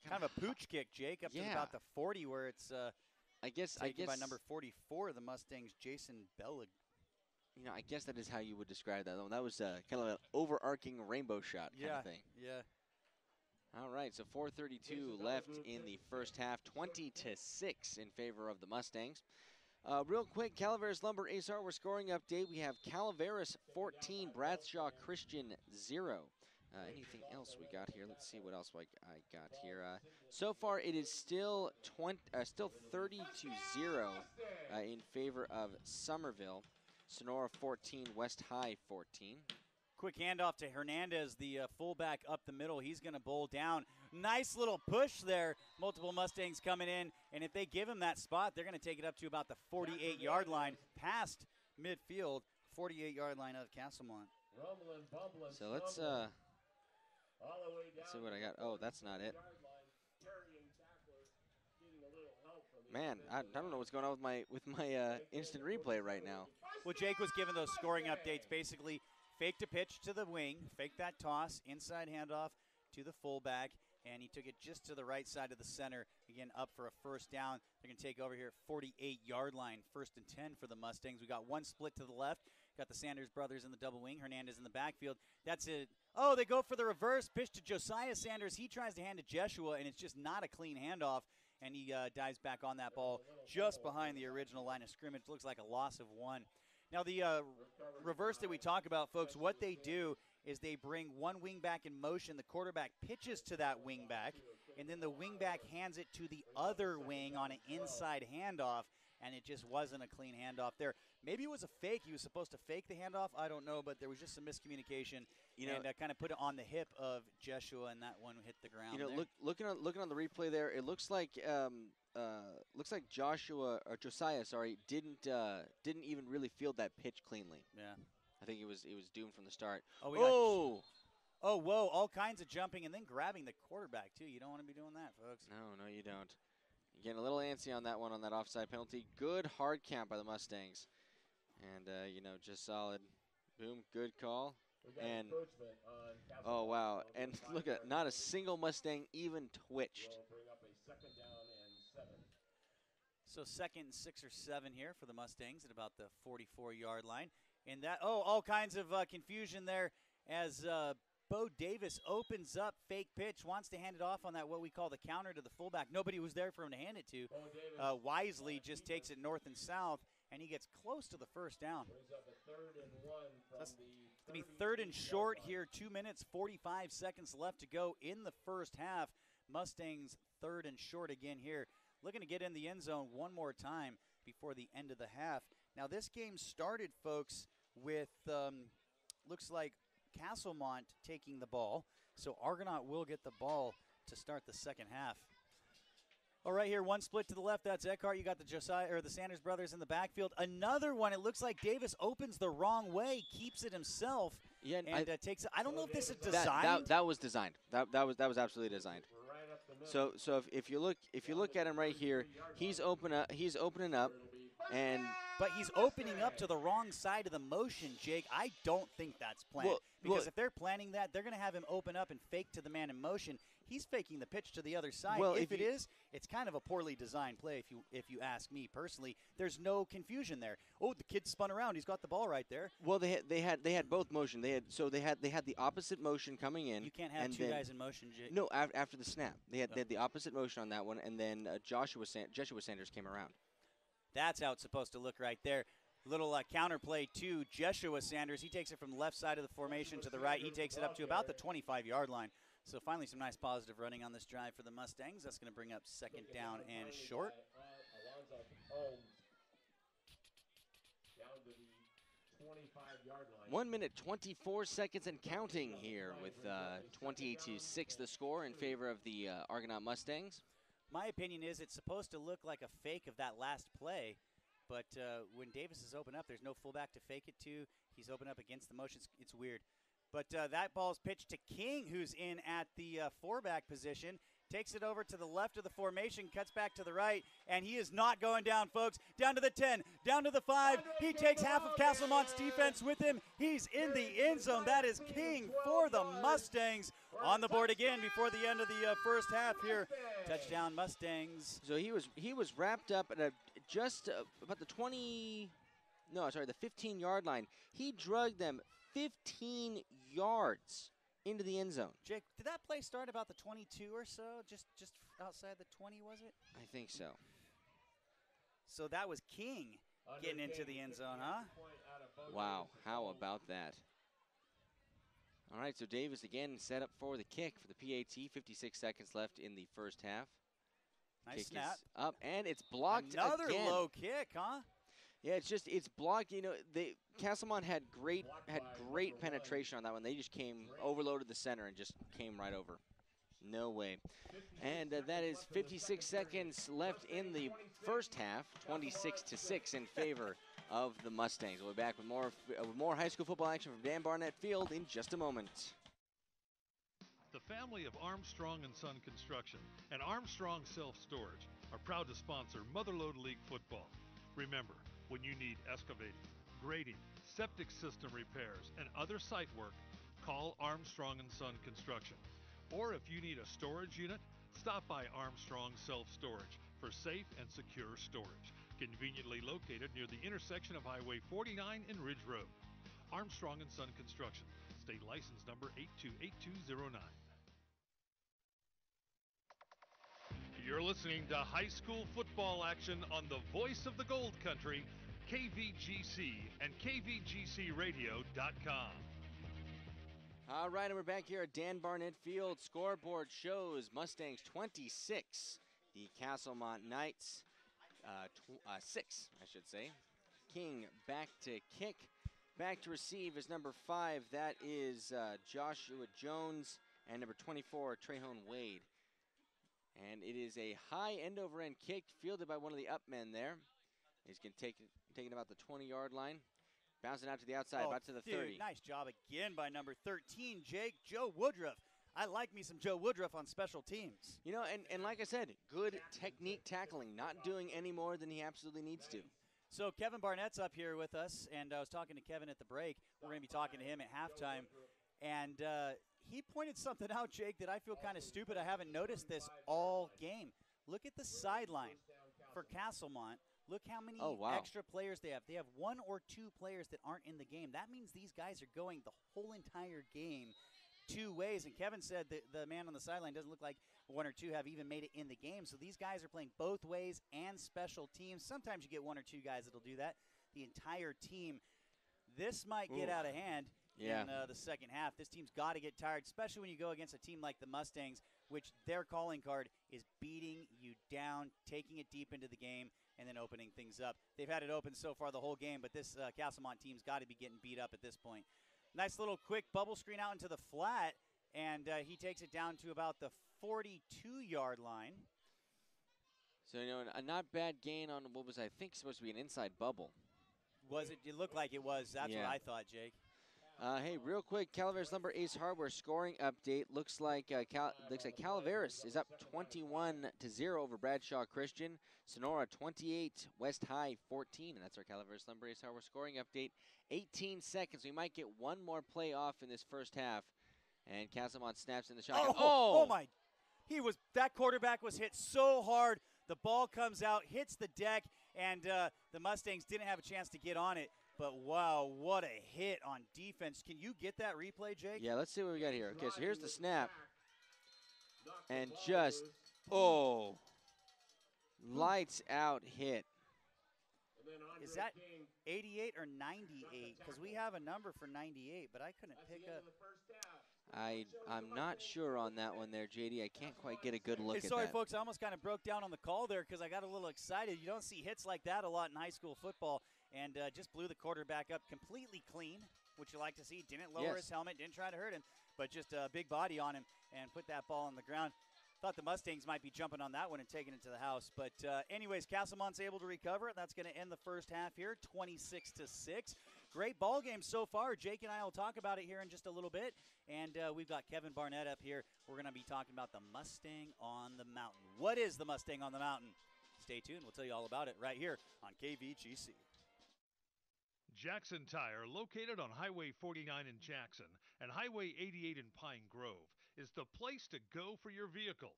kind of a pooch kick, Jake, up to about the 40, where it's I guess by number 44, the Mustangs, Jason Bellig. You know, I guess that is how you would describe that. That was kind of an overarching rainbow shot kind of thing. Yeah. All right, so 4:32 left in the first half, 20-6 in favor of the Mustangs. Real quick, Calaveras Lumber Ace Hardware scoring update. We have Calaveras 14, Bradshaw Christian 0. Anything else we got here? Let's see what else I got here. So far, it is still 30-0 in favor of Somerville. Sonora 14, West High 14. Quick handoff to Hernandez, the fullback up the middle. He's going to bowl down. Nice little push there. Multiple Mustangs coming in, and if they give him that spot, they're going to take it up to about the 48-yard line, past midfield, 48-yard line of Castlemont. So let's see what I got. Oh, that's not it. Man, I don't know what's going on with my instant replay right now. Well, Jake was given those scoring updates. Basically, faked a pitch to the wing, faked that toss, inside handoff to the fullback, and he took it just to the right side of the center. Again, up for a first down. They're going to take over here at 48-yard line, 1st and 10 for the Mustangs. We got one split to the left. Got the Sanders brothers in the double wing. Hernandez in the backfield. That's it. Oh, they go for the reverse pitch to Josiah Sanders. He tries to hand to Jeshua, and it's just not a clean handoff, and he dives back on that ball just behind the original line of scrimmage. Looks like a loss of 1. Now, the reverse that we talk about, folks, what they do is they bring one wingback in motion. The quarterback pitches to that wingback, and then the wingback hands it to the other wing on an inside handoff, and it just wasn't a clean handoff there. Maybe it was a fake. He was supposed to fake the handoff. I don't know, but there was just some miscommunication, and kind of put it on the hip of Jeshua, and that one hit the ground. Looking on the replay there, it looks like Josiah, didn't even really field that pitch cleanly. Yeah, I think it was doomed from the start. Oh, whoa! All kinds of jumping and then grabbing the quarterback too. You don't want to be doing that, folks. No, you don't. You're getting a little antsy on that one, on that offside penalty. Good hard count by the Mustangs. And, just solid. Boom, good call. And, oh, wow. And look at, not a single Mustang even twitched. So 2nd and 6 or 7 here for the Mustangs at about the 44-yard line. And that, all kinds of confusion there as Bo Davis opens up, fake pitch, wants to hand it off on that what we call the counter to the fullback. Nobody was there for him to hand it to. Wisely just takes it north and south, and he gets close to the first down. That's going to be 3rd and short here, 2 minutes, 45 seconds left to go in the first half. Mustangs 3rd and short again here. Looking to get in the end zone one more time before the end of the half. Now this game started, folks, with looks like Castlemont taking the ball. So Argonaut will get the ball to start the second half. All right, here, one split to the left. That's Eckhart. You got the Sanders brothers in the backfield. Another one. It looks like Davis opens the wrong way, keeps it himself, and takes it. I don't know if this is designed. That was designed. That was absolutely designed. So if you look at him right here, he's opening up, but he's opening up to the wrong side of the motion, Jake. I don't think that's planned. Because if they're planning that, they're going to have him open up and fake to the man in motion. He's faking the pitch to the other side. Well, if it is, it's kind of a poorly designed play if you ask me personally. There's no confusion there. Oh, the kid spun around. He's got the ball right there. Well, they had both motion. They had the opposite motion coming in. You can't have two guys in motion, Jake. No, after the snap. They had the opposite motion on that one, and then Jeshua Sanders came around. That's how it's supposed to look right there. Little counterplay to Jeshua Sanders. He takes it from the left side of the formation to the right. He takes it up to about the 25-yard line. So finally some nice positive running on this drive for the Mustangs. That's going to bring up 2nd down and short. 1 minute, 24 seconds and counting here with 28-6 the score in favor of the Argonaut Mustangs. My opinion is it's supposed to look like a fake of that last play. But when Davis is open up, there's no fullback to fake it to. He's open up against the motion. It's weird. But that ball's pitched to King, who's in at the 4-back position. Takes it over to the left of the formation, cuts back to the right, and he is not going down, folks. Down to the 10, down to the 5. He takes half of Castlemont's defense with him. He's in the end zone. That is King for the Mustangs. On the board again before the end of the first half here. Touchdown Mustangs. So he was wrapped up at just about the 15-yard line. He drugged them 15 yards into the end zone. Jake, did that play start about the 22 or so? Just outside the 20, was it? I think so. So that was King getting into the end zone, huh? Wow, how about that? All right, so Davis again set up for the kick for the PAT. 56 seconds left in the first half. Nice kick snap. Is up, and it's blocked Another again. Low kick, huh? Yeah, it's blocked. You know, Castlemont had great penetration on that one. They just overloaded the center and just came right over. No way. And that is 56 seconds left in the first half. 26-6 in favor of the Mustangs. We'll be back with more high school football action from Dan Barnett Field in just a moment. The family of Armstrong & Son Construction and Armstrong Self-Storage are proud to sponsor Motherlode League football. Remember, when you need excavating, grading, septic system repairs, and other site work, call Armstrong & Son Construction. Or if you need a storage unit, stop by Armstrong Self-Storage for safe and secure storage, conveniently located near the intersection of Highway 49 and Ridge Road. Armstrong & Son Construction, state license number 828209. You're listening to high school football action on the voice of the Gold Country, KVGC and KVGCradio.com. All right, and we're back here at Dan Barnett Field. Scoreboard shows Mustangs 26, the Castlemont Knights 6, I should say. King back to kick. Back to receive is number 5. That is Joshua Jones, and number 24, Trayvon Wade. And it is a high end-over-end kick fielded by one of the up men there. He's going to take it about the 20-yard line. Bouncing out to the outside, about to the 30. Nice job again by number 13, Jake, Joe Woodruff. I like me some Joe Woodruff on special teams. You know, and like I said, good technique tackling, not doing any more than he absolutely needs to. So Kevin Barnett's up here with us, and I was talking to Kevin at the break. We're going to be talking to him at halftime. And he pointed something out, Jake, that I feel kind of stupid. I haven't noticed this all game. Look at the sideline for Castlemont. Look how many extra players they have. They have 1 or 2 players that aren't in the game. That means these guys are going the whole entire game 2 ways. And Kevin said that the man on the sideline doesn't look like 1 or 2 have even made it in the game. So these guys are playing both ways and special teams. Sometimes you get 1 or 2 guys that'll do that. The entire team. This might get out of hand in the second half. This team's got to get tired, especially when you go against a team like the Mustangs, which their calling card is beating you down, taking it deep into the game, and then opening things up. They've had it open so far the whole game, but this Castlemont team's got to be getting beat up at this point. Nice little quick bubble screen out into the flat, and he takes it down to about the 42-yard line. So, you know, a not bad gain on what was, I think, supposed to be an inside bubble. Was it? It looked like it was. That's what I thought, Jake. Hey, real quick, Calaveras Lumber Ace Hardware scoring update. Looks like Calaveras is up 21-0 over Bradshaw Christian. Sonora 28, West High 14, and that's our Calaveras Lumber Ace Hardware scoring update. 18 seconds. We might get one more play off in this first half, and Castlemont snaps in the shotgun. Oh my! That quarterback was hit so hard. The ball comes out, hits the deck, and the Mustangs didn't have a chance to get on it. But, wow, what a hit on defense. Can you get that replay, Jake? Yeah, let's see what we got here. Okay, so here's the snap. And just, lights out hit. Is that 88 or 98? Because we have a number for 98, but I couldn't pick up. I'm not sure on that one there, JD. I can't quite get a good look at that. Sorry, folks. I almost kind of broke down on the call there because I got a little excited. You don't see hits like that a lot in high school football. And just blew the quarterback up completely clean, which you like to see. Didn't lower his helmet, didn't try to hurt him, but just a big body on him and put that ball on the ground. Thought the Mustangs might be jumping on that one and taking it to the house. But anyways, Castlemont's able to recover it. That's going to end the first half here, 26-6. Great ball game so far. Jake and I will talk about it here in just a little bit. And we've got Kevin Barnett up here. We're going to be talking about the Mustang on the Mountain. What is the Mustang on the Mountain? Stay tuned. We'll tell you all about it right here on KVGC. Jackson Tire, located on Highway 49 in Jackson and Highway 88 in Pine Grove, is the place to go for your vehicle.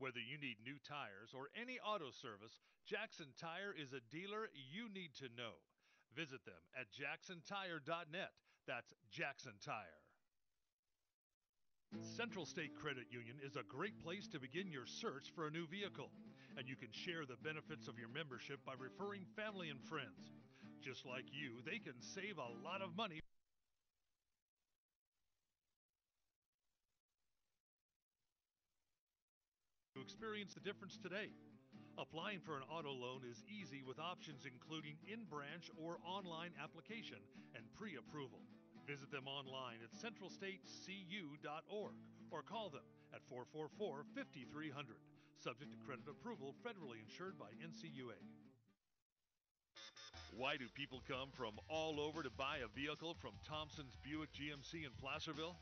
Whether you need new tires or any auto service, Jackson Tire is a dealer you need to know. Visit them at jacksontire.net. That's Jackson Tire. Central State Credit Union is a great place to begin your search for a new vehicle, and you can share the benefits of your membership by referring family and friends. Just like you, they can save a lot of money. To experience the difference today. Applying for an auto loan is easy with options including in-branch or online application and pre-approval. Visit them online at centralstatecu.org or call them at 444-5300. Subject to credit approval, federally insured by NCUA. Why do people come from all over to buy a vehicle from Thompson's Buick GMC in Placerville?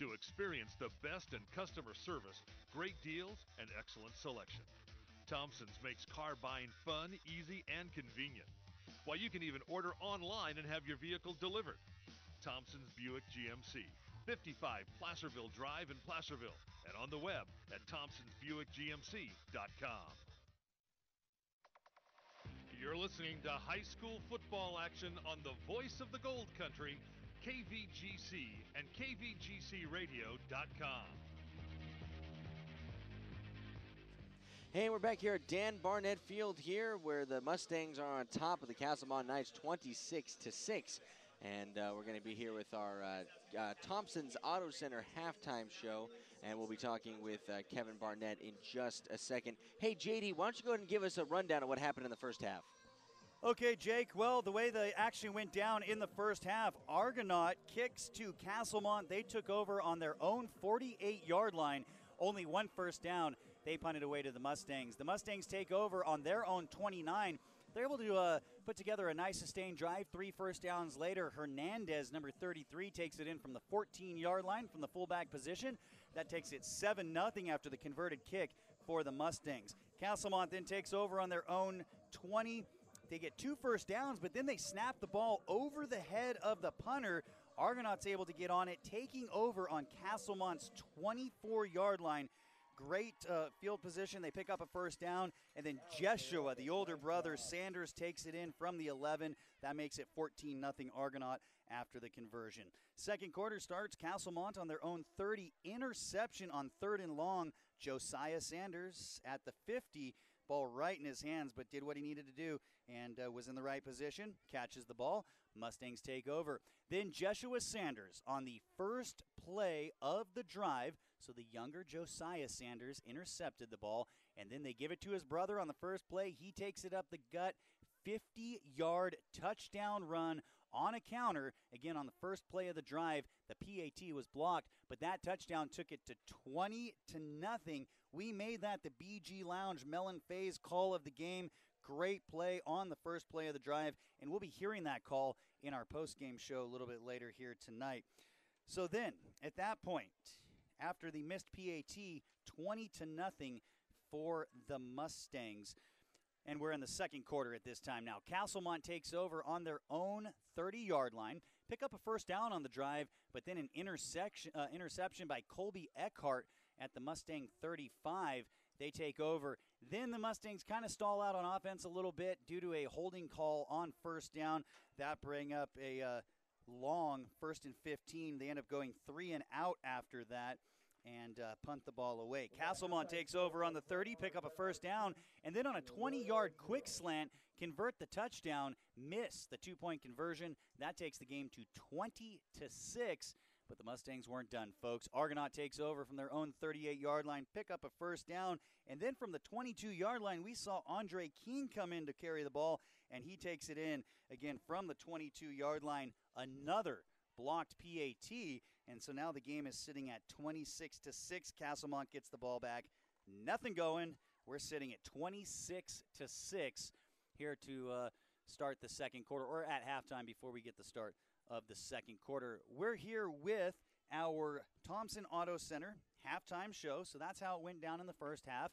To experience the best in customer service, great deals, and excellent selection. Thompson's makes car buying fun, easy, and convenient. Why, you can even order online and have your vehicle delivered. Thompson's Buick GMC, 55 Placerville Drive in Placerville, and on the web at thompsonsbuickgmc.com. You're listening to high school football action on the voice of the Gold Country, KVGC and KVGCradio.com. Hey, we're back here at Dan Barnett Field here, where the Mustangs are on top of the Castlemont Knights 26-6. And we're going to be here with our Thompson's Auto Center halftime show, and we'll be talking with Kevin Barnett in just a second. Hey, JD, why don't you go ahead and give us a rundown of what happened in the first half? Okay, Jake. Well, the way the action went down in the first half, Argonaut kicks to Castlemont. They took over on their own 48-yard line, only one first down. They punted away to the Mustangs. The Mustangs take over on their own 29. They're able to put together a nice sustained drive. 3 first downs later, Hernandez, number 33, takes it in from the 14-yard line from the fullback position. That takes it 7-0 after the converted kick for the Mustangs. Castlemont then takes over on their own 20. They get 2 first downs, but then they snap the ball over the head of the punter. Argonaut's able to get on it, taking over on Castlemont's 24-yard line. Great field position. They pick up a first down, and then Jeshua, the older brother, Sanders, takes it in from the 11. That makes it 14-0 Argonaut after the conversion. Second quarter starts. Castlemont on their own 30. Interception on 3rd and long. Josiah Sanders at the 50. Ball right in his hands, but did what he needed to do and was in the right position. Catches the ball. Mustangs take over. Then Jeshua Sanders on the first play of the drive. So the younger Josiah Sanders intercepted the ball, and then they give it to his brother on the first play. He takes it up the gut. 50-yard touchdown run on a counter. Again, on the first play of the drive, the PAT was blocked, but that touchdown took it to 20-0. We made that the BG Lounge Mellon Phase call of the game. Great play on the first play of the drive, and we'll be hearing that call in our postgame show a little bit later here tonight. So then, at that point, after the missed PAT, 20-0 for the Mustangs. And we're in the second quarter at this time now. Castlemont takes over on their own 30-yard line, pick up a first down on the drive, but then an interception by Colby Eckhart at the Mustang 35. They take over. Then the Mustangs kind of stall out on offense a little bit due to a holding call on first down. That bring up a long 1st and 15. They end up going 3 and out after that and punt the ball away. Castlemont takes over on the 30, pick up a first down, and then on a 20-yard quick slant, convert the touchdown, miss the 2-point conversion. That takes the game to 20-6, but the Mustangs weren't done, folks. Argonaut takes over from their own 38-yard line, pick up a first down, and then from the 22-yard line, we saw Andre King come in to carry the ball, and he takes it in, again, from the 22-yard line, another blocked PAT, and so now the game is sitting at 26-6. Castlemont gets the ball back. Nothing going. We're sitting at 26-6 here to start the second quarter, or at halftime before we get the start of the second quarter. We're here with our Thompson Auto Center halftime show, so that's how it went down in the first half.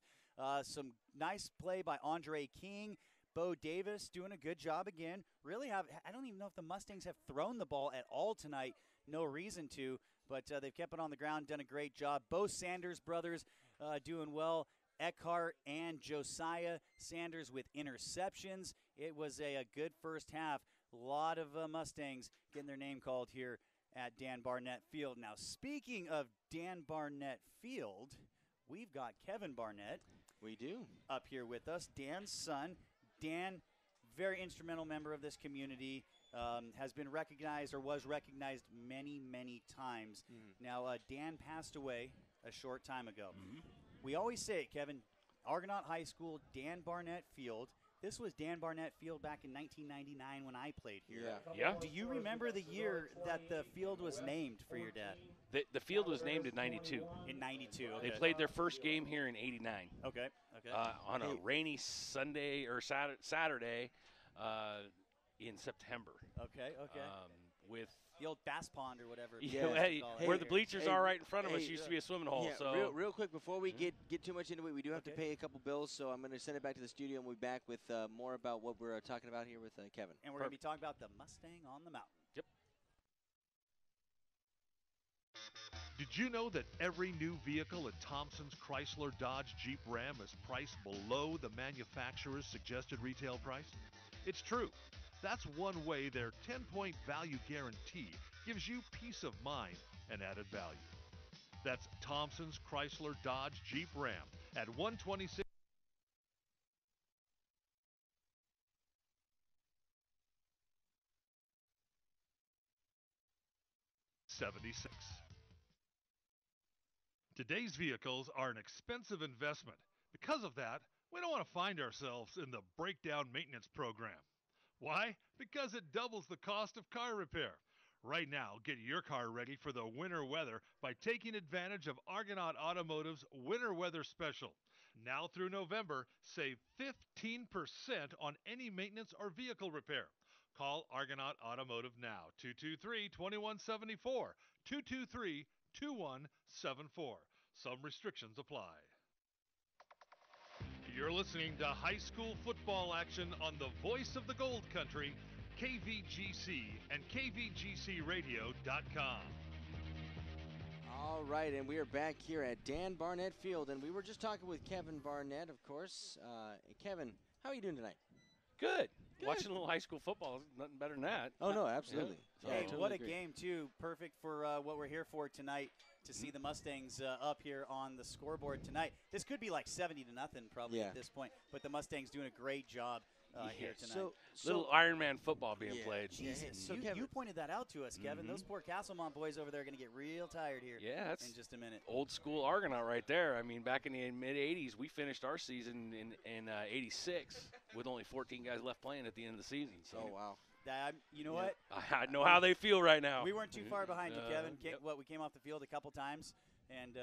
Some nice play by Andre King. Bo Davis doing a good job again. I don't even know if the Mustangs have thrown the ball at all tonight. No reason to, but they've kept it on the ground, done a great job. Bo Sanders brothers doing well. Eckhart and Josiah Sanders with interceptions. It was a good first half. A lot of Mustangs getting their name called here at Dan Barnett Field. Now, speaking of Dan Barnett Field, we've got Kevin Barnett. We do. Up here with us, Dan's son. Dan, very instrumental member of this community, has been recognized or was recognized many, many times. Now, Dan passed away a short time ago. We always say it, Kevin, Argonaut High School, Dan Barnett Field. This was Dan Barnett Field back in 1999 when I played here. Yeah. Do you remember the year that the field was named for your dad? The field was named in 92. In 92, okay. They played their first game here in 89. Okay. On a rainy Sunday or Saturday. in September. Okay. With the old bass pond or whatever. Where the bleachers are right in front of us used to be a swimming hole. Yeah, so real quick before we get too much into it, we do have to pay a couple bills, so I'm going to send it back to the studio, and we'll be back with more about what we're talking about here with Kevin. And we're going to be talking about the Mustang on the mountain. Yep. Did you know that every new vehicle at Thompson's Chrysler Dodge Jeep Ram is priced below the manufacturer's suggested retail price? It's true. That's one way their 10-point value guarantee gives you peace of mind and added value. That's Thompson's Chrysler Dodge Jeep Ram at 126. $76. Today's vehicles are an expensive investment. Because of that, we don't want to find ourselves in the breakdown maintenance program. Why? Because it doubles the cost of car repair. Right now, get your car ready for the winter weather by taking advantage of Argonaut Automotive's Winter Weather Special. Now through November, save 15% on any maintenance or vehicle repair. Call Argonaut Automotive now, 223-2174, 223-2174. Some restrictions apply. You're listening to high school football action on the voice of the Gold Country, KVGC and KVGCradio.com. All right, and we are back here at Dan Barnett Field, and we were just talking with Kevin Barnett, of course. Kevin, how are you doing tonight? Good. Watching a little high school football, nothing better than that. Oh, no, absolutely. Yeah. Hey, totally what a agree. game, too. Perfect for what we're here for tonight, to see the Mustangs up here on the scoreboard tonight. This could be like 70-0 probably at this point, but the Mustangs doing a great job here tonight. Little Iron Man football being played. Jesus, so you pointed that out to us, Kevin. Those poor Castlemont boys over there are going to get real tired here in just a minute. Old school Argonaut right there. I mean, back in the mid-'80s, we finished our season in '86 with only 14 guys left playing at the end of the season. So. Oh, wow. You know what? I know how they feel right now. We weren't too far behind you, Kevin. We came off the field a couple times, and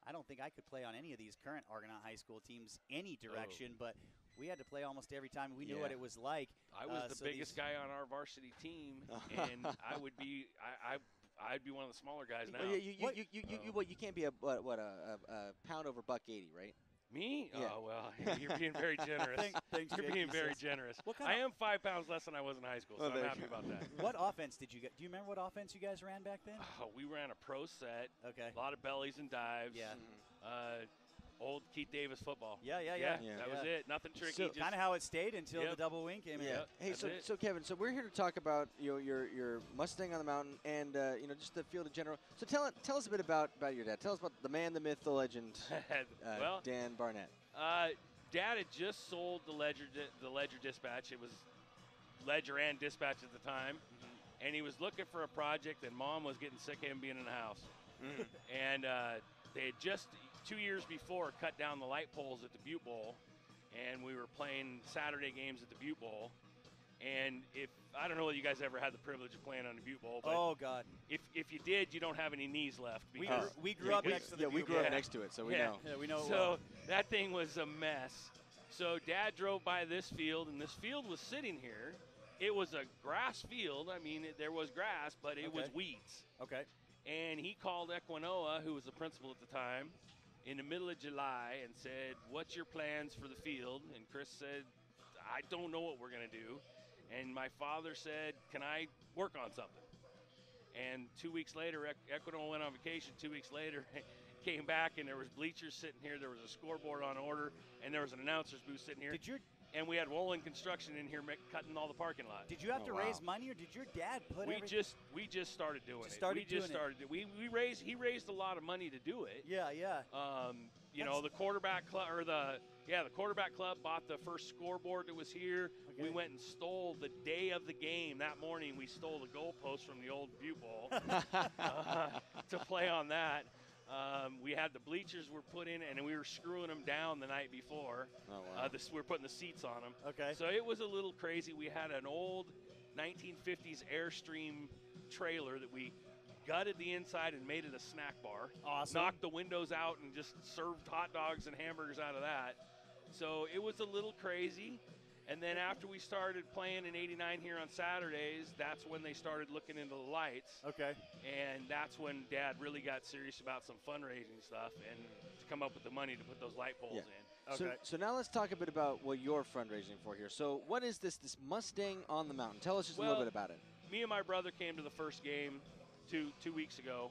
I don't think I could play on any of these current Argonaut High School teams any direction, but we had to play almost every time. We knew what it was like. I was the biggest guy on our varsity team, and I'd be one of the smaller guys now. Well, you can't be a pound over $180, right? Me? Yeah. Oh, well, you're being very generous. Thanks, you're being very generous. I am 5 pounds less than I was in high school, so I'm happy about that. What offense did you get? Do you remember what offense you guys ran back then? Oh, we ran a pro set. Okay. A lot of bellies and dives. Yeah. Old Keith Davis football. Yeah. That was it. Nothing tricky. So kind of how it stayed until the double wing came in. Hey, so Kevin, so we're here to talk about your Mustang on the mountain and just the field in general. So tell us a bit about your dad. Tell us about the man, the myth, the legend, Dan Barnett. Dad had just sold the Ledger Dispatch. It was Ledger and Dispatch at the time, and he was looking for a project. And Mom was getting sick of him being in the house, and they had just 2 years before cut down the light poles at the Butte Bowl, and we were playing Saturday games at the Butte Bowl. And I don't know if you guys ever had the privilege of playing on the Butte Bowl, but oh God, if you did, you don't have any knees left. We grew up next to the Butte we grew up next to it, so we know. Yeah, we know. So that thing was a mess. So Dad drove by this field, and this field was sitting here. It was a grass field. I mean, there was grass, but it was weeds. Okay. And he called Equinoa, who was the principal at the time, in the middle of July and said, "What's your plans for the field?" And Chris said, "I don't know what we're going to do." And my father said, "Can I work on something?" And 2 weeks later, Equinoa went on vacation. 2 weeks later, came back, and there was bleachers sitting here. There was a scoreboard on order, and there was an announcer's booth sitting here. And we had Wolin Construction in here cutting all the parking lot. Did you have to raise money, or did your dad put We just started doing it. He raised a lot of money to do it. Yeah. The quarterback club the quarterback club bought the first scoreboard that was here. Okay. We went and stole the day of the game. That morning we stole the goalpost from the old Butte Bowl to play on that. We had the bleachers were put in, and we were screwing them down the night before. Oh, wow. We were putting the seats on them. Okay. So it was a little crazy. We had an old 1950s Airstream trailer that we gutted the inside and made it a snack bar. Awesome. Knocked the windows out and just served hot dogs and hamburgers out of that. So it was a little crazy. And then after we started playing in '89 here on Saturdays, that's when they started looking into the lights. Okay. And that's when Dad really got serious about some fundraising stuff and to come up with the money to put those light poles in. Okay. So now let's talk a bit about what you're fundraising for here. So what is this Mustang on the mountain? Tell us just a little bit about it. Me and my brother came to the first game two weeks ago,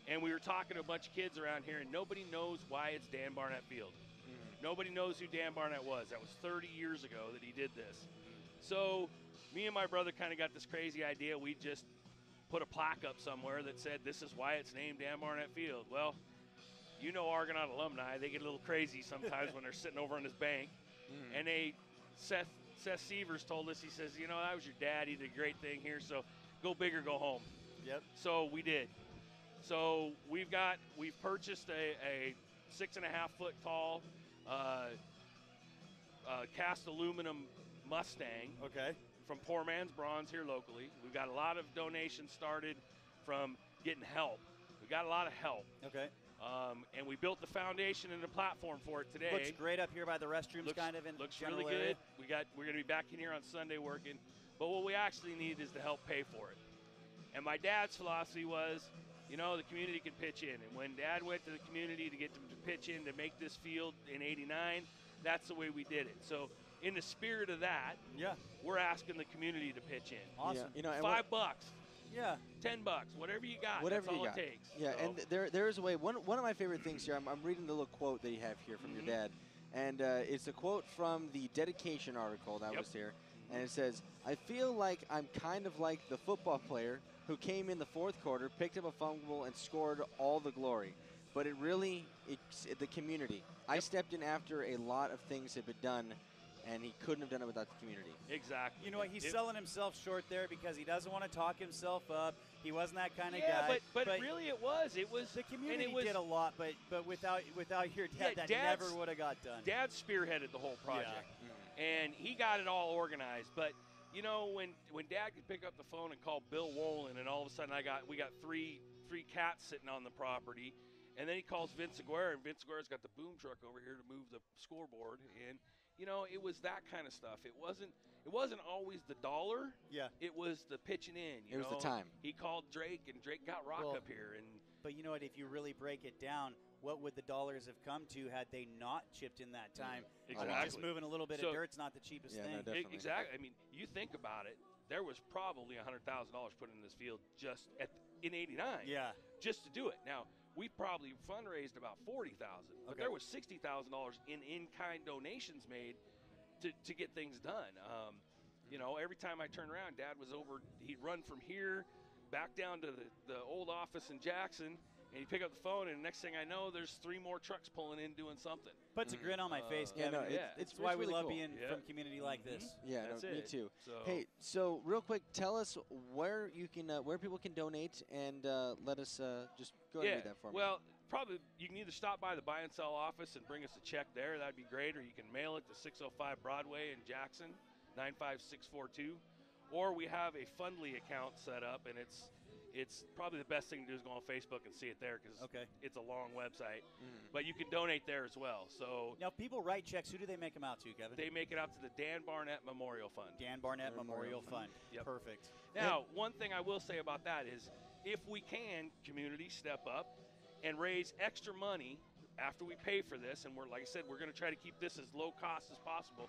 and we were talking to a bunch of kids around here, and nobody knows why it's Dan Barnett Field. Nobody knows who Dan Barnett was. That was 30 years ago that he did this. So me and my brother kind of got this crazy idea. We just put a plaque up somewhere that said, this is why it's named Dan Barnett Field. Well, you know Argonaut alumni, they get a little crazy sometimes when they're sitting over on his bank. And Seth Severs told us, he says, you know, that was your dad. He did a great thing here, so go big or go home. Yep. So we did. So we've purchased a 6.5-foot tall cast aluminum Mustang. Okay. From Poor Man's Bronze here locally. We've got a lot of donations started from getting help. We got a lot of help. Okay. And we built the foundation and the platform for it today. Looks great up here by the restrooms, kind of in looks general really area. good. We're going to be back in here on Sunday working. But what we actually need is the help pay for it. And my dad's philosophy was, you know, the community can pitch in. And when Dad went to the community to get them to pitch in to make this field in '89, that's the way we did it. So in the spirit of that, we're asking the community to pitch in. Awesome. Yeah, you know, $5. Yeah. $10, whatever you got. Whatever that's you all got. it takes. Yeah, so. and there is a way. One of my favorite things here, I'm reading the little quote that you have here from your dad. And it's a quote from the dedication article that was here. And it says, I feel like I'm kind of like the football player who came in the fourth quarter, picked up a fumble, and scored all the glory. But it's the community. I stepped in after a lot of things had been done, and he couldn't have done it without the community. Exactly. You know what? He's selling himself short there because he doesn't want to talk himself up. He wasn't that kind of guy. But really it was. It was the community did a lot, but without your dad, that never would have got done. Dad spearheaded the whole project, and he got it all organized. But you know, when Dad could pick up the phone and call Bill Wolin, and all of a sudden we got three cats sitting on the property, and then he calls Vince Aguirre, and Vince Aguirre's got the boom truck over here to move the scoreboard, and you know, it was that kind of stuff. It wasn't always the dollar. Yeah. It was the pitching in. It was the time. He called Drake, and Drake got Rock up here, and. But you know what? If you really break it down, what would the dollars have come to had they not chipped in that time? Exactly. I mean, just moving a little bit of dirt's not the cheapest thing. No, definitely. Exactly. I mean, you think about it. There was probably $100,000 put in this field just in '89. Yeah. Just to do it. Now we probably fundraised about $40,000, but there was $60,000 in-kind donations made to get things done. You know, every time I turned around, Dad was over. He'd run from here back down to the old office in Jackson, and he'd pick up the phone, and the next thing I know, there's 3 more trucks pulling in doing something. Puts a grin on my face, Kevin. It's why we really love cool. being from community like this. Yeah, That's me it. too. So. Hey, so real quick, tell us where you can, where people can donate, and let us just go ahead and read that for me. Well, probably you can either stop by the buy and sell office and bring us a check there. That'd be great. Or you can mail it to 605 Broadway in Jackson, 95642. Or we have a Fundly account set up, and it's probably the best thing to do is go on Facebook and see it there because it's a long website. But you can donate there as well. So now, people write checks. Who do they make them out to, Kevin? They make it out to the Dan Barnett Memorial Fund. Dan Barnett Memorial Fund. Yep. Perfect. Now, one thing I will say about that is if we can, community, step up and raise extra money after we pay for this, and like I said, we're going to try to keep this as low cost as possible.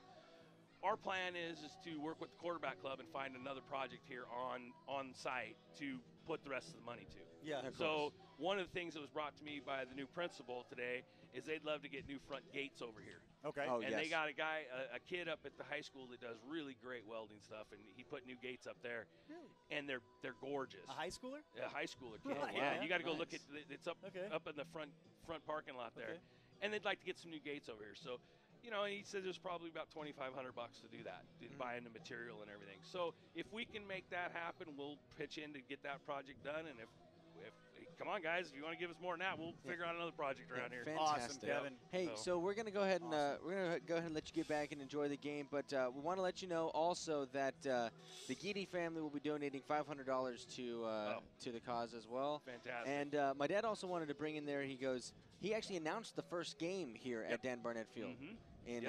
Our plan is to work with the quarterback club and find another project here on site to put the rest of the money to. Yeah. So one of the things that was brought to me by the new principal today is they'd love to get new front gates over here. Okay. Oh, and they got a kid up at the high school that does really great welding stuff, and he put new gates up there. Really? And they're gorgeous. A high schooler? A high schooler kid. Right. Yeah, you got to go Nice. look at it's up in the front parking lot there, and they'd like to get some new gates over here. So, you know, he said there's probably about $2,500 to do that, buying the material and everything. So if we can make that happen, we'll pitch in to get that project done. And if come on, guys, if you want to give us more than that, we'll figure out another project around here. Fantastic. Awesome, Kevin. Hey, so we're gonna go ahead and let you get back and enjoy the game. But we want to let you know also that the Geedy family will be donating $500 to the cause as well. Fantastic. And my dad also wanted to bring in there. He actually announced the first game here at Dan Barnett Field in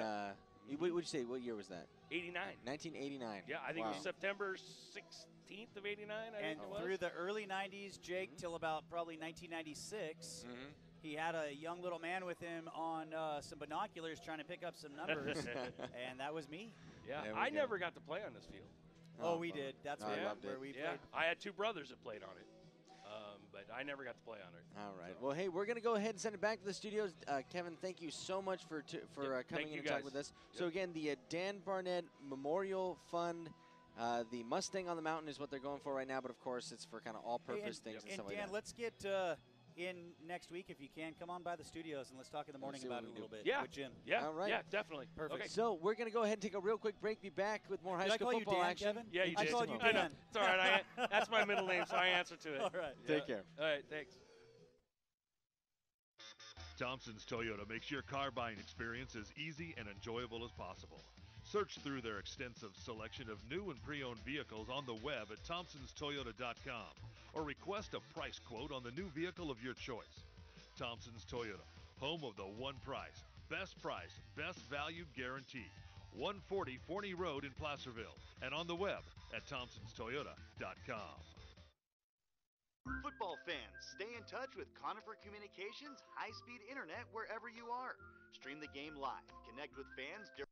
What would you say? What year was that? 89. 1989. Yeah, I think Wow. it was September 16th of 89, I And think it was. through the early 90s, Jake, till about probably 1996, he had a young little man with him on some binoculars trying to pick up some numbers, and that was me. Yeah, There we I go. never got to play on this field. Oh, we did. That's I where, loved it. where we Yeah, played. I had 2 brothers that played on it, but I never got to play on it. All right. Well, hey, we're going to go ahead and send it back to the studios. Kevin, thank you so much for Yep, coming thank in you and talking guys. with us. Yep. So, again, the Dan Barnett Memorial Fund, the Mustang on the Mountain is what they're going for right now, but, of course, it's for kind of all-purpose things and And stuff Dan, like that. let's get in next week if you can. Come on by the studios and let's talk in the morning see what about it we a can little bit Yeah. with Jim. Yeah, All right. yeah, definitely. Perfect. Okay. So, we're going to go ahead and take a real quick break. Be back with more high Did I school call you football Dan, action. Kevin? Yeah, you I did. called you I know. Dan. It's all right. That's my middle name, so I answer to it. All right. Take care. All right, thanks. Thompson's Toyota makes your car buying experience as easy and enjoyable as possible. Search through their extensive selection of new and pre-owned vehicles on the web at thompsonstoyota.com or request a price quote on the new vehicle of your choice. Thompson's Toyota, home of the one price, best value guarantee. 140 Forney Road in Placerville and on the web at thompsonstoyota.com. Football fans, stay in touch with Conifer Communications high-speed internet wherever you are. Stream the game live. Connect with fans during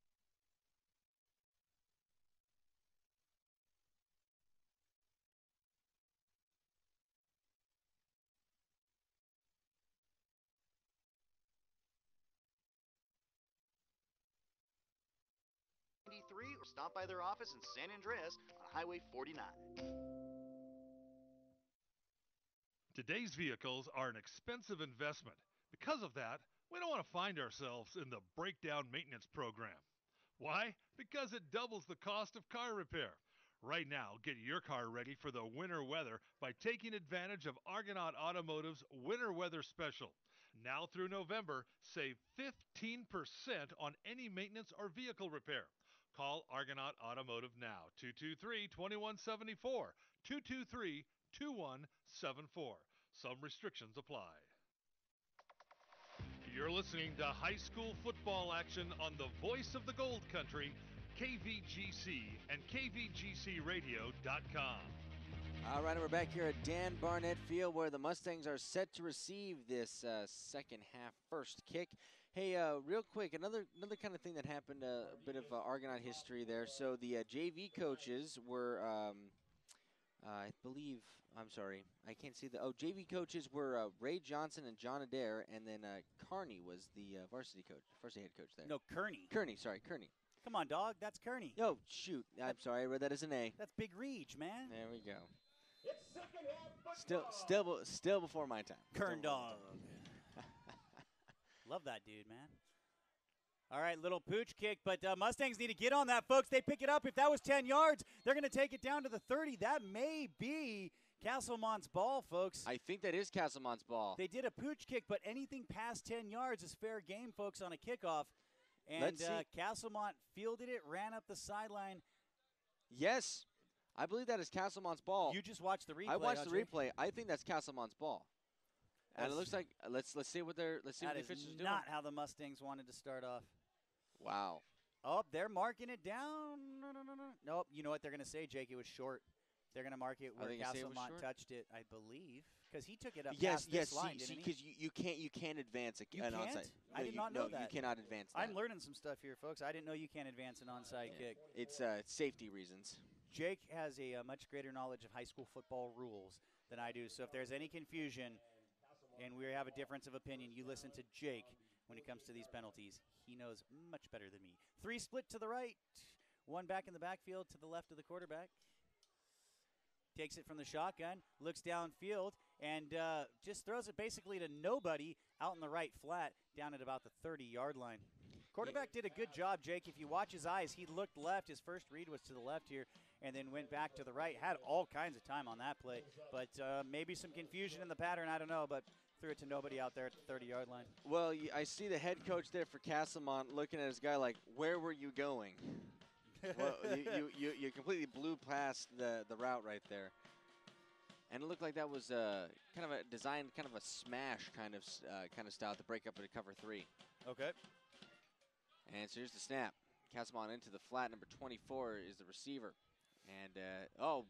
or stop by their office in San Andreas on Highway 49. Today's vehicles are an expensive investment. Because of that, we don't want to find ourselves in the breakdown maintenance program. Why? Because it doubles the cost of car repair. Right now, get your car ready for the winter weather by taking advantage of Argonaut Automotive's Winter Weather Special. Now through November, save 15% on any maintenance or vehicle repair. Call Argonaut Automotive now, 223-2174, 223-2174. Some restrictions apply. You're listening to high school football action on the voice of the Gold Country, KVGC and KVGCradio.com. All right, and we're back here at Dan Barnett Field where the Mustangs are set to receive this second half first kick. Hey, real quick, another kind of thing that happened, a bit of Argonaut history there. So the JV coaches were, I believe, I'm sorry, I can't see the, JV coaches were Ray Johnson and John Adair, and then Carney was the varsity head coach there. No, Kearney. Kearney. Come on, dog. That's Kearney. No, shoot, I'm sorry, I read that as an A. That's Big Reach, man. There we go. It's second half football. Still before my time. Kern dog. Love that dude, man. All right, little pooch kick, but Mustangs need to get on that, folks. They pick it up. If that was 10 yards, they're going to take it down to the 30. That may be Castlemont's ball, folks. I think that is Castlemont's ball. They did a pooch kick, but anything past 10 yards is fair game, folks, on a kickoff. And Let's see. Castlemont fielded it, ran up the sideline. Yes, I believe that is Castlemont's ball. You just watched the replay. I watched huh, the Jake? replay. I think that's Castlemont's ball. And it That's- looks like let's see what the officials is doing. not how the Mustangs wanted to start off. Wow. Oh, they're marking it down. No. Nope. You know what they're going to say, Jake? It was short. They're going to mark it where they gonna say it was Castlemont short? touched it, I believe, because he took it up Yes, past this see, line, didn't he? because you can't advance You an can't? onside. I did not know No, you that. cannot advance that. I'm learning some stuff here, folks. I didn't know you can't advance an onside kick. It's safety reasons. Jake has a much greater knowledge of high school football rules than I do. So if there's any confusion and we have a difference of opinion, you listen to Jake when it comes to these penalties. He knows much better than me. 3 split to the right, 1 back in the backfield to the left of the quarterback. Takes it from the shotgun, looks downfield, and just throws it basically to nobody out in the right flat down at about the 30-yard line. Quarterback did a good job, Jake. If you watch his eyes, he looked left. His first read was to the left here and then went back to the right. Had all kinds of time on that play, but maybe some confusion in the pattern. I don't know, but threw it to nobody out there at the 30-yard line. Well, I see the head coach there for Castlemont looking at his guy like, where were you going? Well, you completely blew past the route right there. And it looked like that was kind of a design, kind of a smash kind of style to break up into cover 3. Okay. And so here's the snap. Castlemont into the flat. Number 24 is the receiver. And,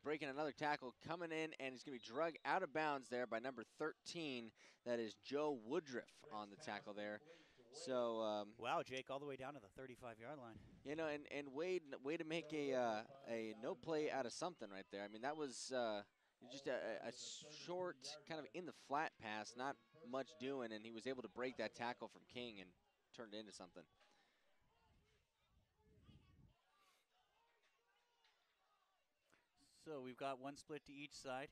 breaking another tackle, coming in, and he's going to be drugged out of bounds there by number 13. That is Joe Woodruff on the tackle there. So wow, Jake, all the way down to the 35-yard line. You know, and Wade, way to make a no play out of something right there. I mean, that was just a short, kind of in the flat pass, not much doing, and he was able to break that tackle from King and turn it into something. So we've got one split to each side.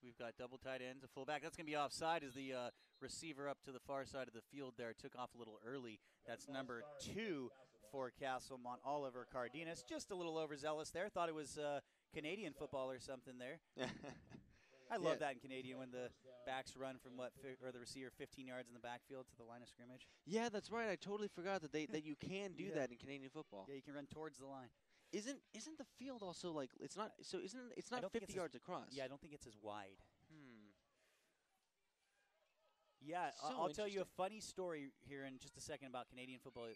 We've got double tight ends, a fullback. That's going to be offside as the receiver up to the far side of the field there took off a little early. That's number 2 for Castlemont, Oliver Cardenas. Just a little overzealous there. Thought it was Canadian football or something there. I love that in Canadian when the backs run from or the receiver 15 yards in the backfield to the line of scrimmage. Yeah, that's right. I totally forgot that that you can do that in Canadian football. Yeah, you can run towards the line. Isn't the field also like it's not 50 yards across? Yeah, I don't think it's as wide. Yeah, so I'll tell you a funny story here in just a second about Canadian football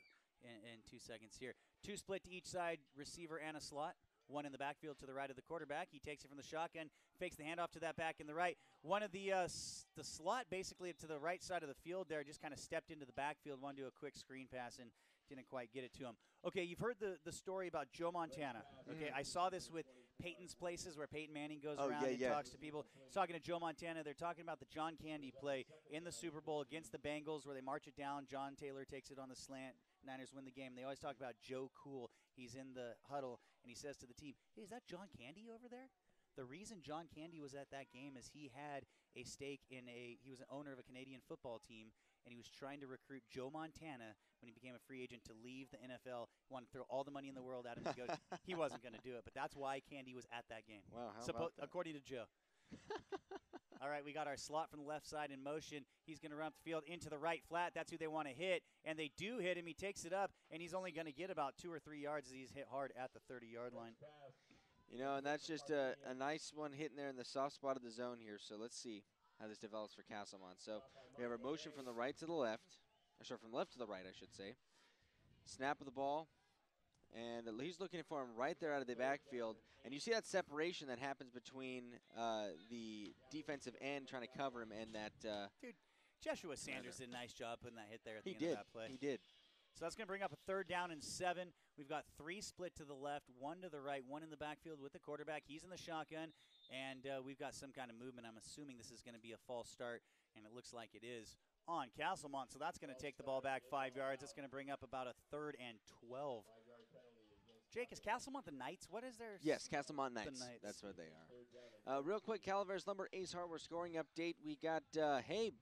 in 2 seconds here. 2 split to each side, receiver and a slot. One in the backfield to the right of the quarterback. He takes it from the shotgun, fakes the handoff to that back in the right. One of the slot basically to the right side of the field there just kind of stepped into the backfield, wanted to do a quick screen pass and didn't quite get it to him. Okay, you've heard the story about Joe Montana. Okay, I saw this with Peyton's Places where Peyton Manning goes around and talks to people. He's talking to Joe Montana. They're talking about the John Candy play in the Super Bowl against the Bengals where they march it down. John Taylor takes it on the slant. Niners win the game. They always talk about Joe Cool. He's in the huddle, and he says to the team, hey, is that John Candy over there? The reason John Candy was at that game is he had a stake he was an owner of a Canadian football team, and he was trying to recruit Joe Montana when he became a free agent to leave the NFL. He wanted to throw all the money in the world at him to go. He wasn't going to do it, but that's why Candy was at that game. Wow, how about that? According to Joe. All right, we got our slot from the left side in motion. He's going to run up the field into the right flat. That's who they want to hit, and they do hit him. He takes it up, and he's only going to get about 2 or 3 yards as he's hit hard at the 30-yard line. You know, and that's just a nice one hitting there in the soft spot of the zone here. So let's see how this develops for Castlemont. So we have a motion from the right to the left. Or sorry, from left to the right, I should say. Snap of the ball. And he's looking for him right there out of the backfield. And you see that separation that happens between the defensive end trying to cover him and that. Dude, Joshua Sanders did a nice job putting that hit there at the end of that play. He did. So that's going to bring up a 3rd down and 7. We've got 3 split to the left, 1 to the right, 1 in the backfield with the quarterback. He's in the shotgun, and we've got some kind of movement. I'm assuming this is going to be a false start, and it looks like it is on Castlemont. So that's going to take the ball back 5 yards. It's going to bring up about a 3rd and 12. Jake, is Castlemont the Knights? What is their? Yes, Castlemont Knights. The Knights. That's what they are. Real quick, Calaveras Lumber Ace Hardware scoring update. We got,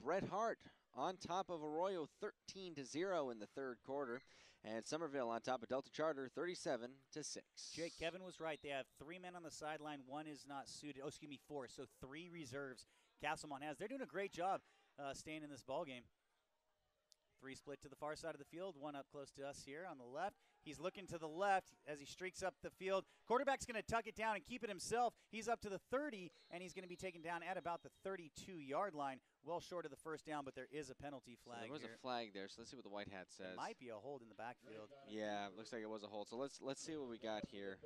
Bret Hart on top of Arroyo 13-0 in the 3rd quarter. And Somerville on top of Delta Charter 37-6. Jake, Kevin was right. They have 3 men on the sideline. 1 is not suited. 4. So 3 reserves Castlemont has. They're doing a great job staying in this ball game. 3 split to the far side of the field. 1 up close to us here on the left. He's looking to the left as he streaks up the field. Quarterback's going to tuck it down and keep it himself. He's up to the 30, and he's going to be taken down at about the 32-yard line. Well short of the 1st down, but there is a penalty flag. So there was a flag there, so let's see what the white hat says. It might be a hold in the backfield. Yeah, looks like it was a hold. So let's see what we got here.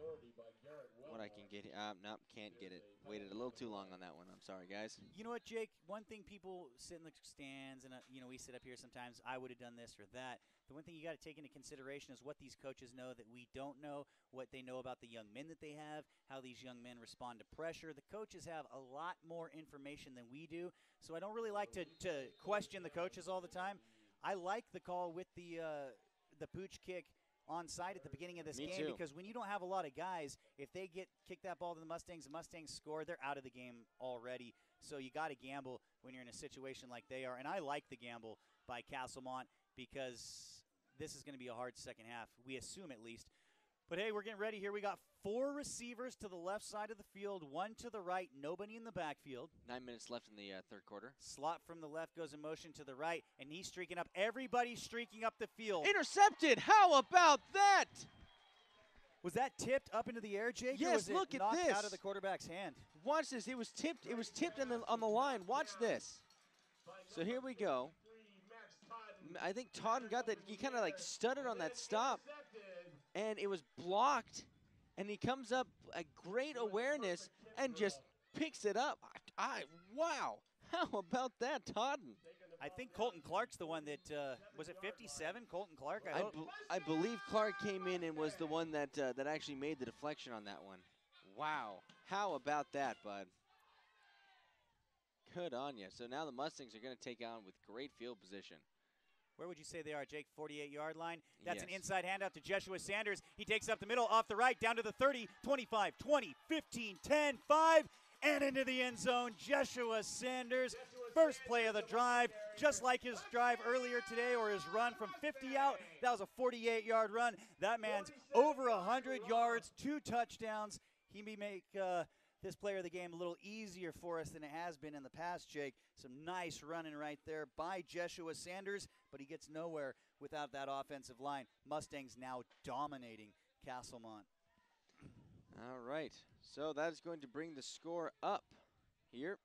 What I can get here. Nope, can't get it. Waited a little too long on that one. I'm sorry, guys. You know what, Jake? One thing people sit in the stands, and we sit up here sometimes, I would have done this or that. The one thing you got to take into consideration is what these coaches know that we don't know, what they know about the young men that they have, how these young men respond to pressure. The coaches have a lot more information than we do, so I don't really like to question the coaches all the time. I like the call with the pooch kick onside at the beginning of this Me game too. Because when you don't have a lot of guys, if they kick that ball to the Mustangs score, they're out of the game already. So you got to gamble when you're in a situation like they are. And I like the gamble by Castlemont because this is going to be a hard second half, we assume at least. But, hey, we're getting ready here. We got 4 receivers to the left side of the field, 1 to the right, nobody in the backfield. 9 minutes left in the 3rd quarter. Slot from the left goes in motion to the right, and he's streaking up. Everybody's streaking up the field. Intercepted! How about that? Was that tipped up into the air, Jake? Yes, or was look it at knocked this. out of the quarterback's hand? Watch this. It was tipped. It was tipped on the line. Watch this. So here we go. I think Todd got that. He kind of like stuttered on that stop. and it was blocked, and he comes up a great awareness and just picks it up. Wow, how about that, Totten? I think Colton Clark's the one that, was it 57, Colton Clark? I believe Clark came in and was the one that that actually made the deflection on that one. Wow, how about that, bud? Good on you. So now the Mustangs are going to take on with great field position. Where would you say they are, Jake? 48-yard line? That's an Yes. inside handout to Jeshua Sanders. He takes up the middle, off the right, down to the 30, 25, 20, 15, 10, 5, and into the end zone. Jeshua Sanders, first play of the drive, just like his drive earlier today or his run from 50 out. That was a 48-yard run. That man's over 100 yards, 2 touchdowns. He may make this player of the game a little easier for us than it has been in the past, Jake. Some nice running right there by Jeshua Sanders, but he gets nowhere without that offensive line. Mustangs now dominating Castlemont. All right, so that is going to bring the score up here,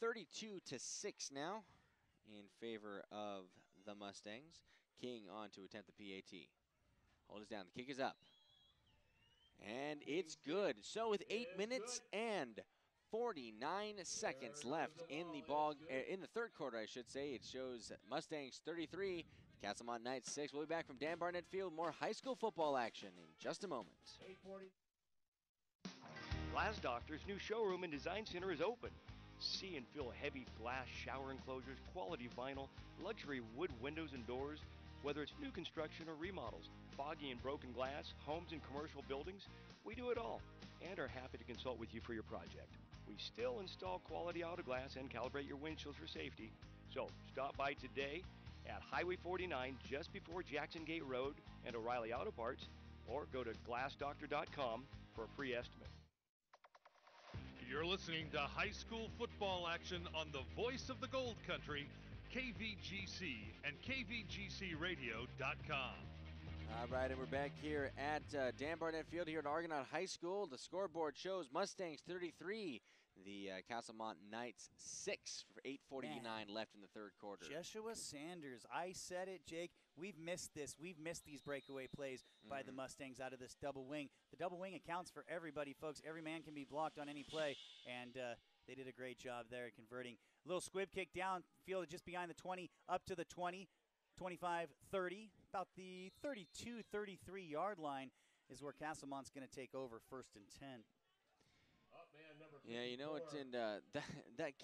32-6 now in favor of the Mustangs. King on to attempt the PAT. Hold us down. The kick is up. And it's good. So with 8 minutes and 49 seconds left in the ball, in the third quarter, I should say, it shows Mustangs 33, Castlemont Knights 6. We'll be back from Dan Barnett Field. More high school football action in just a moment. Glass Doctor's new showroom and design center is open. See and feel heavy glass shower enclosures, quality vinyl, luxury wood windows and doors. Whether it's new construction or remodels, foggy and broken glass, homes and commercial buildings, we do it all and are happy to consult with you for your project. We still install quality auto glass and calibrate your windshields for safety. So stop by today at Highway 49 just before Jackson Gate Road and O'Reilly Auto Parts, or go to glassdoctor.com for a free estimate. You're listening to high school football action on the voice of the Gold Country, KVGC and KVGCradio.com. All right, and we're back here at Dan Barnett Field here at Argonaut High School. The scoreboard shows Mustangs 33, the Castlemont Knights 6 for 8:49 left in the third quarter. Jeshua Sanders, I said it, Jake. We've missed this. We've missed these breakaway plays by the Mustangs out of this double wing. The double wing accounts for everybody, folks. Every man can be blocked on any play, and they did a great job there converting. Little squib kick down field just behind the 20, up to the 20, 25, 30. About the 32, 33-yard line is where Castlemont's going to take over, 1st and 10. Yeah, you know, it's in that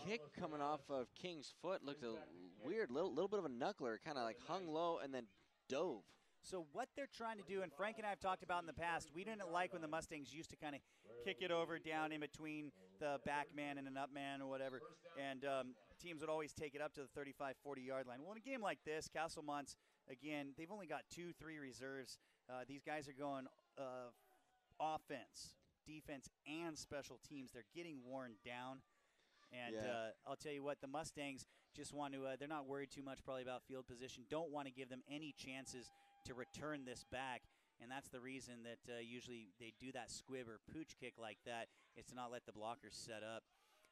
kick coming off of King's foot looked a weird, little bit of a knuckler, kind of like hung low and then dove. So what they're trying to do, and Frank and I have talked about in the past, we didn't like when the Mustangs used to kind of kick it over down in between the back man and an up man or whatever, and teams would always take it up to the 35, 40-yard line. Well, in a game like this, Castlemont's, again, they've only got 2, 3 reserves. These guys are going offense, defense, and special teams. They're getting worn down. And I'll tell you what, the Mustangs just want to, they're not worried too much probably about field position, don't want to give them any chances to return this back. And that's the reason that usually they do that squib or pooch kick like that, is to not let the blockers set up.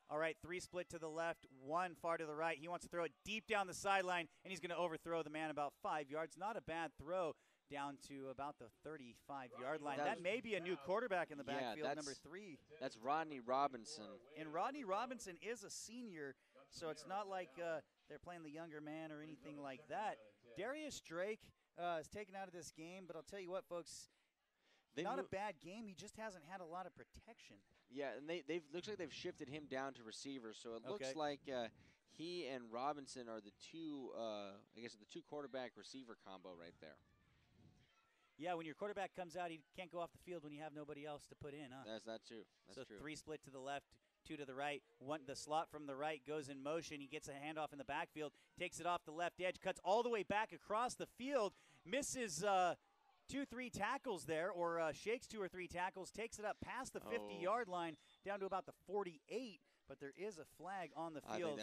All right, 3 split to the left, 1 far to the right. He wants to throw it deep down the sideline, and he's going to overthrow the man about 5 yards. Not a bad throw down to about the 35-yard line. That may be a new quarterback in the backfield, number 3. That's Rodney Robinson. And Rodney Robinson is a senior, so it's not like they're playing the younger man or anything like that. Darius Drake is taken out of this game, but I'll tell you what, folks, not a bad game. He just hasn't had a lot of protection. Yeah, and they've looks like they've shifted him down to receiver, so it looks like he and Robinson are the two, I guess, the 2 quarterback receiver combo right there. Yeah, when your quarterback comes out, he can't go off the field when you have nobody else to put in, huh? That's true. That's true. 3 split to the left, 2 to the right. The slot from the right goes in motion. He gets a handoff in the backfield, takes it off the left edge, cuts all the way back across the field, misses 2-3 tackles there, or shakes 2 or 3 tackles, takes it up past the 50-yard line down to about the 48. But there is a flag on the field.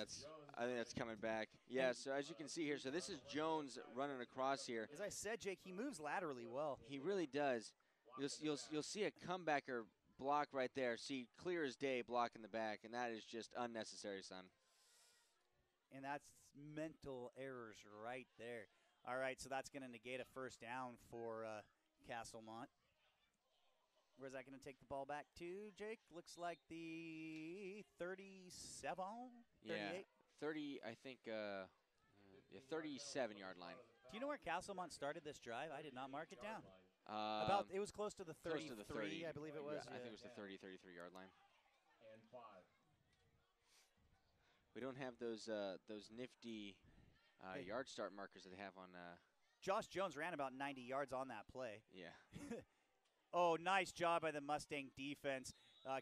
I think that's coming back. Yeah, so as you can see here, so this is Jones running across here. As I said, Jake, he moves laterally well. He really does. You'll see a comebacker block right there. See, clear as day block in the back, and that is just unnecessary, son. And that's mental errors right there. All right, so that's going to negate a 1st down for Castlemont. Where's that going to take the ball back to, Jake? Looks like the 37, 38? Yeah, 30, I think, 37-yard line. Do you know where Castlemont started this drive? I did not mark it down. It was close to the 33, close to the 30. I believe it was. Yeah, I think it was the 30, 33-yard line. And 5. We don't have those nifty yard start markers that they have on. Josh Jones ran about 90 yards on that play. Yeah. Oh, nice job by the Mustang defense.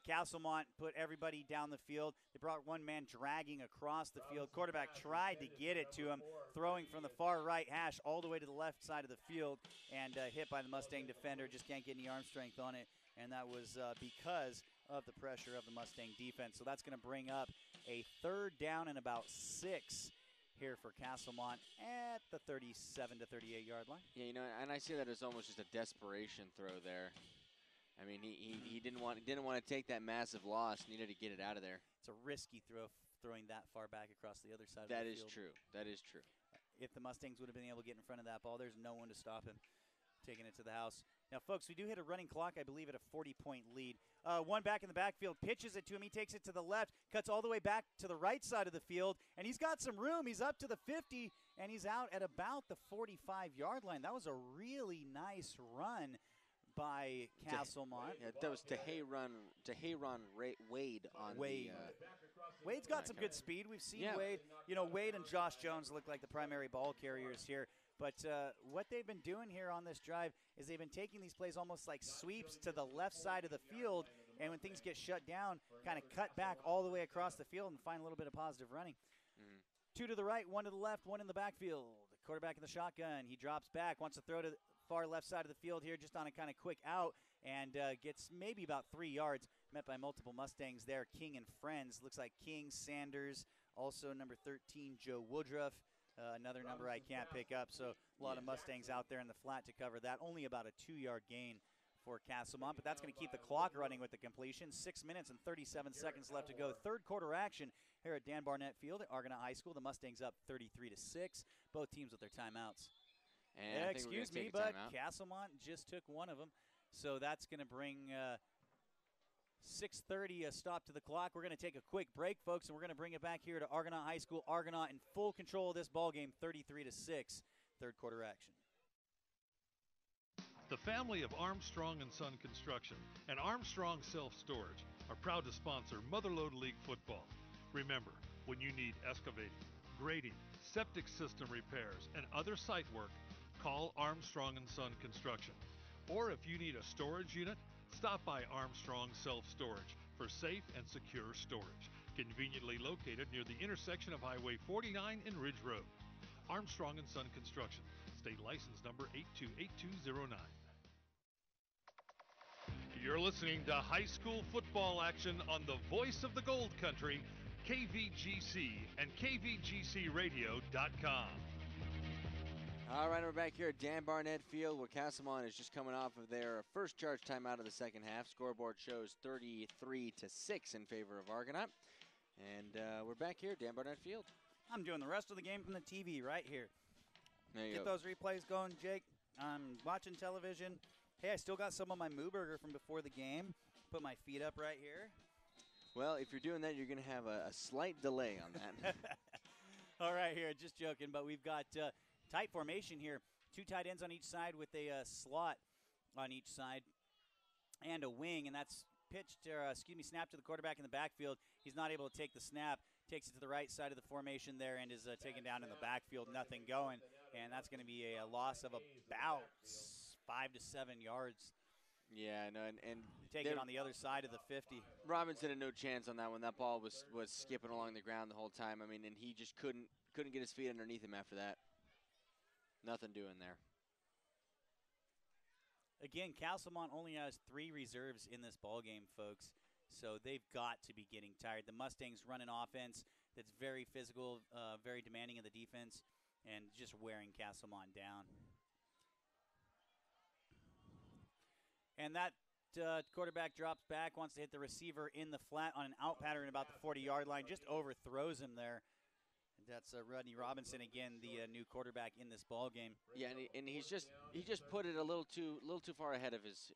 Castlemont put everybody down the field. They brought one man dragging across the field. Quarterback tried to get it to him, throwing from the far right hash all the way to the left side of the field, and hit by the Mustang defender. Just can't get any arm strength on it, and that was because of the pressure of the Mustang defense. So that's going to bring up a 3rd down and about 6 here for Castlemont at the 37 to 38-yard line. Yeah, you know, and I see that as almost just a desperation throw there. I mean, he didn't want to take that massive loss. Needed to get it out of there. It's a risky throw, throwing that far back across the other side of That the is field. true. That is true. If the Mustangs would have been able to get in front of that ball, there's no one to stop him taking it to the house. Now, folks, we do hit a running clock, I believe, at a 40-point lead. One back in the backfield, pitches it to him. He takes it to the left, cuts all the way back to the right side of the field, and he's got some room. He's up to the 50, and he's out at about the 45-yard line. That was a really nice run by Castlemont. Yeah, that was Tehran Wade on Wade. Wade's got some good speed. We've seen Wade. You know, Wade and Josh Jones look like the primary ball carriers here. But what they've been doing here on this drive is they've been taking these plays almost like sweeps to the left side of the field, and when things get shut down, kind of cut back all the way across the field and find a little bit of positive running. 2 to the right, 1 to the left, 1 in the backfield. The quarterback in the shotgun. He drops back, wants to throw to the far left side of the field here just on a kind of quick out, and gets maybe about 3 yards, met by multiple Mustangs there. King and friends. Looks like King, Sanders, also number 13, Joe Woodruff. Another number I can't pick up, so a lot of Mustangs out there in the flat to cover that. Only about a 2-yard gain for Castlemont, but that's going to keep the clock running with the completion. 6 minutes and 37 seconds left to go. Third quarter action here at Dan Barnett Field at Argonaut High School. The Mustangs up 33-6. Both teams with their timeouts. And Excuse me, but Castlemont just took one of them, so that's going to bring 6:30 a stop to the clock. We're going to take a quick break, folks, and we're going to bring it back here to Argonaut High School. Argonaut in full control of this ball game, 33-6, third quarter action. The family of Armstrong & Son Construction and Armstrong Self-Storage are proud to sponsor Motherlode League football. Remember, when you need excavating, grading, septic system repairs, and other site work, call Armstrong & Son Construction. Or if you need a storage unit, stop by Armstrong Self-Storage for safe and secure storage, conveniently located near the intersection of Highway 49 and Ridge Road. Armstrong & Son Construction, state license number 828209. You're listening to high school football action on the voice of the Gold Country, KVGC and KVGCradio.com. All right, we're back here at Dan Barnett Field, where Castlemont is just coming off of their first charge timeout of the second half. Scoreboard shows 33-6 in favor of Argonaut. And we're back here at Dan Barnett Field. I'm doing the rest of the game from the TV right here. There you Get go. those replays going, Jake. I'm watching television. Hey, I still got some of my Moo Burger from before the game. Put my feet up right here. Well, if you're doing that, you're going to have a slight delay on that. All right, here, just joking, but we've got tight formation here. 2 tight ends on each side with a slot on each side and a wing, and that's snapped to the quarterback in the backfield. He's not able to take the snap, takes it to the right side of the formation there, and is taken down in the backfield, nothing going, and that's going to be a loss of about 5 to 7 yards. Yeah, no, and take it on the other side of the 50. Robinson had no chance on that one. That ball was skipping along the ground the whole time. I mean, and he just couldn't get his feet underneath him after that. Nothing doing there. Again, Castlemont only has 3 reserves in this ball game, folks. So they've got to be getting tired. The Mustangs run an offense that's very physical, very demanding of the defense, and just wearing Castlemont down. And that quarterback drops back, wants to hit the receiver in the flat on an out pattern about the 40-yard line, just overthrows him there. That's Rodney Robinson again, the new quarterback in this ball game. Yeah, and he just put it a little too far ahead of his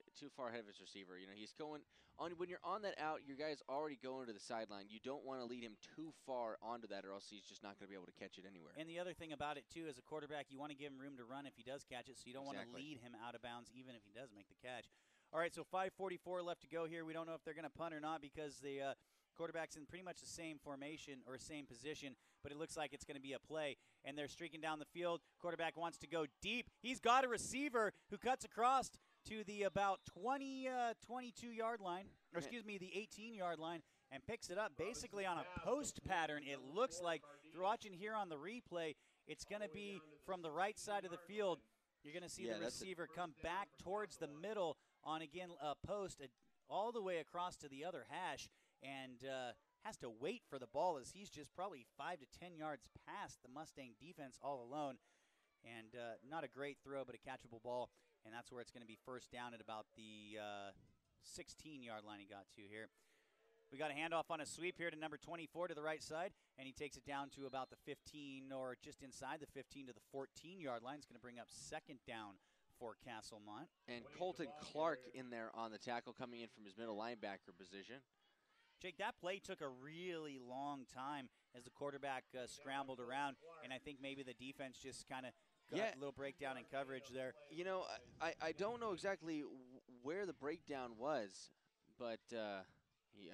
receiver. You know, he's going on when you're on that out. Your guy's already going to the sideline. You don't want to lead him too far onto that, or else he's just not going to be able to catch it anywhere. And the other thing about it too, as a quarterback, you want to give him room to run if he does catch it, so you don't want to lead him out of bounds even if he does make the catch. All right, so 5:44 left to go here. We don't know if they're going to punt or not because the quarterback's in pretty much the same formation or same position, but it looks like it's going to be a play. And they're streaking down the field. Quarterback wants to go deep. He's got a receiver who cuts across to the about 22-yard line, or excuse me, the 18-yard line, and picks it up basically on a post pattern. It looks like, if you're watching here on the replay, it's going to be from the right side of the field. You're going to see the receiver come back towards the middle on, again, a post all the way across to the other hash, and has to wait for the ball as he's just probably 5 to 10 yards past the Mustang defense all alone. And not a great throw, but a catchable ball, and that's where it's going to be first down at about the 16-yard line he got to here. We got a handoff on a sweep here to number 24 to the right side, and he takes it down to about the 15, or just inside the 15 to the 14-yard line. It's going to bring up second down for Castlemont. And Colton Clark in there on the tackle, coming in from his middle linebacker position. Jake, that play took a really long time as the quarterback scrambled around, and I think maybe the defense just kind of got a little breakdown in coverage there. You know, I don't know exactly where the breakdown was, but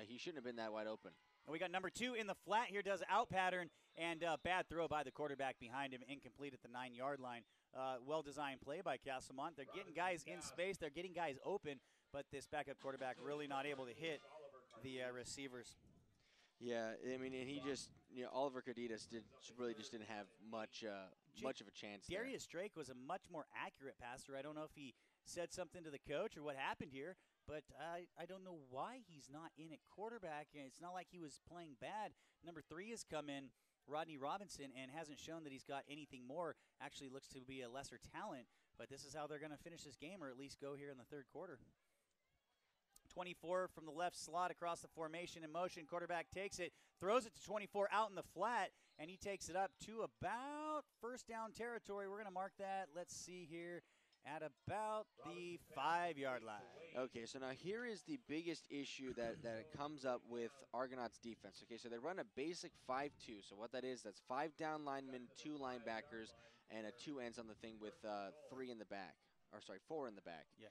he shouldn't have been that wide open. And we got number 2 in the flat here, does out pattern, and bad throw by the quarterback behind him, incomplete at the 9-yard line. Well-designed play by Castlemont. They're getting guys in space. They're getting guys open, but this backup quarterback really not able to hit the receivers. Yeah, I mean, and he just, you know, Oliver Cardenas really just didn't have much of a chance there. Darius Drake was a much more accurate passer. I don't know if he said something to the coach or what happened here, but I don't know why he's not in at quarterback. It's not like he was playing bad. Number 3 has come in, Rodney Robinson, and hasn't shown that he's got anything more. Actually looks to be a lesser talent, but this is how they're going to finish this game, or at least go here in the third quarter. 24 from the left slot across the formation in motion. Quarterback takes it, throws it to 24 out in the flat, and he takes it up to about first down territory. We're going to mark that, let's see here, at about the 5-yard line. Okay, so now here is the biggest issue that comes up with Argonaut's defense. Okay, so they run a basic 5-2. So what that is, that's 5 down linemen, 2 linebackers, and 2 ends on the thing with 3 in the back. Or sorry, 4 in the back. Yeah.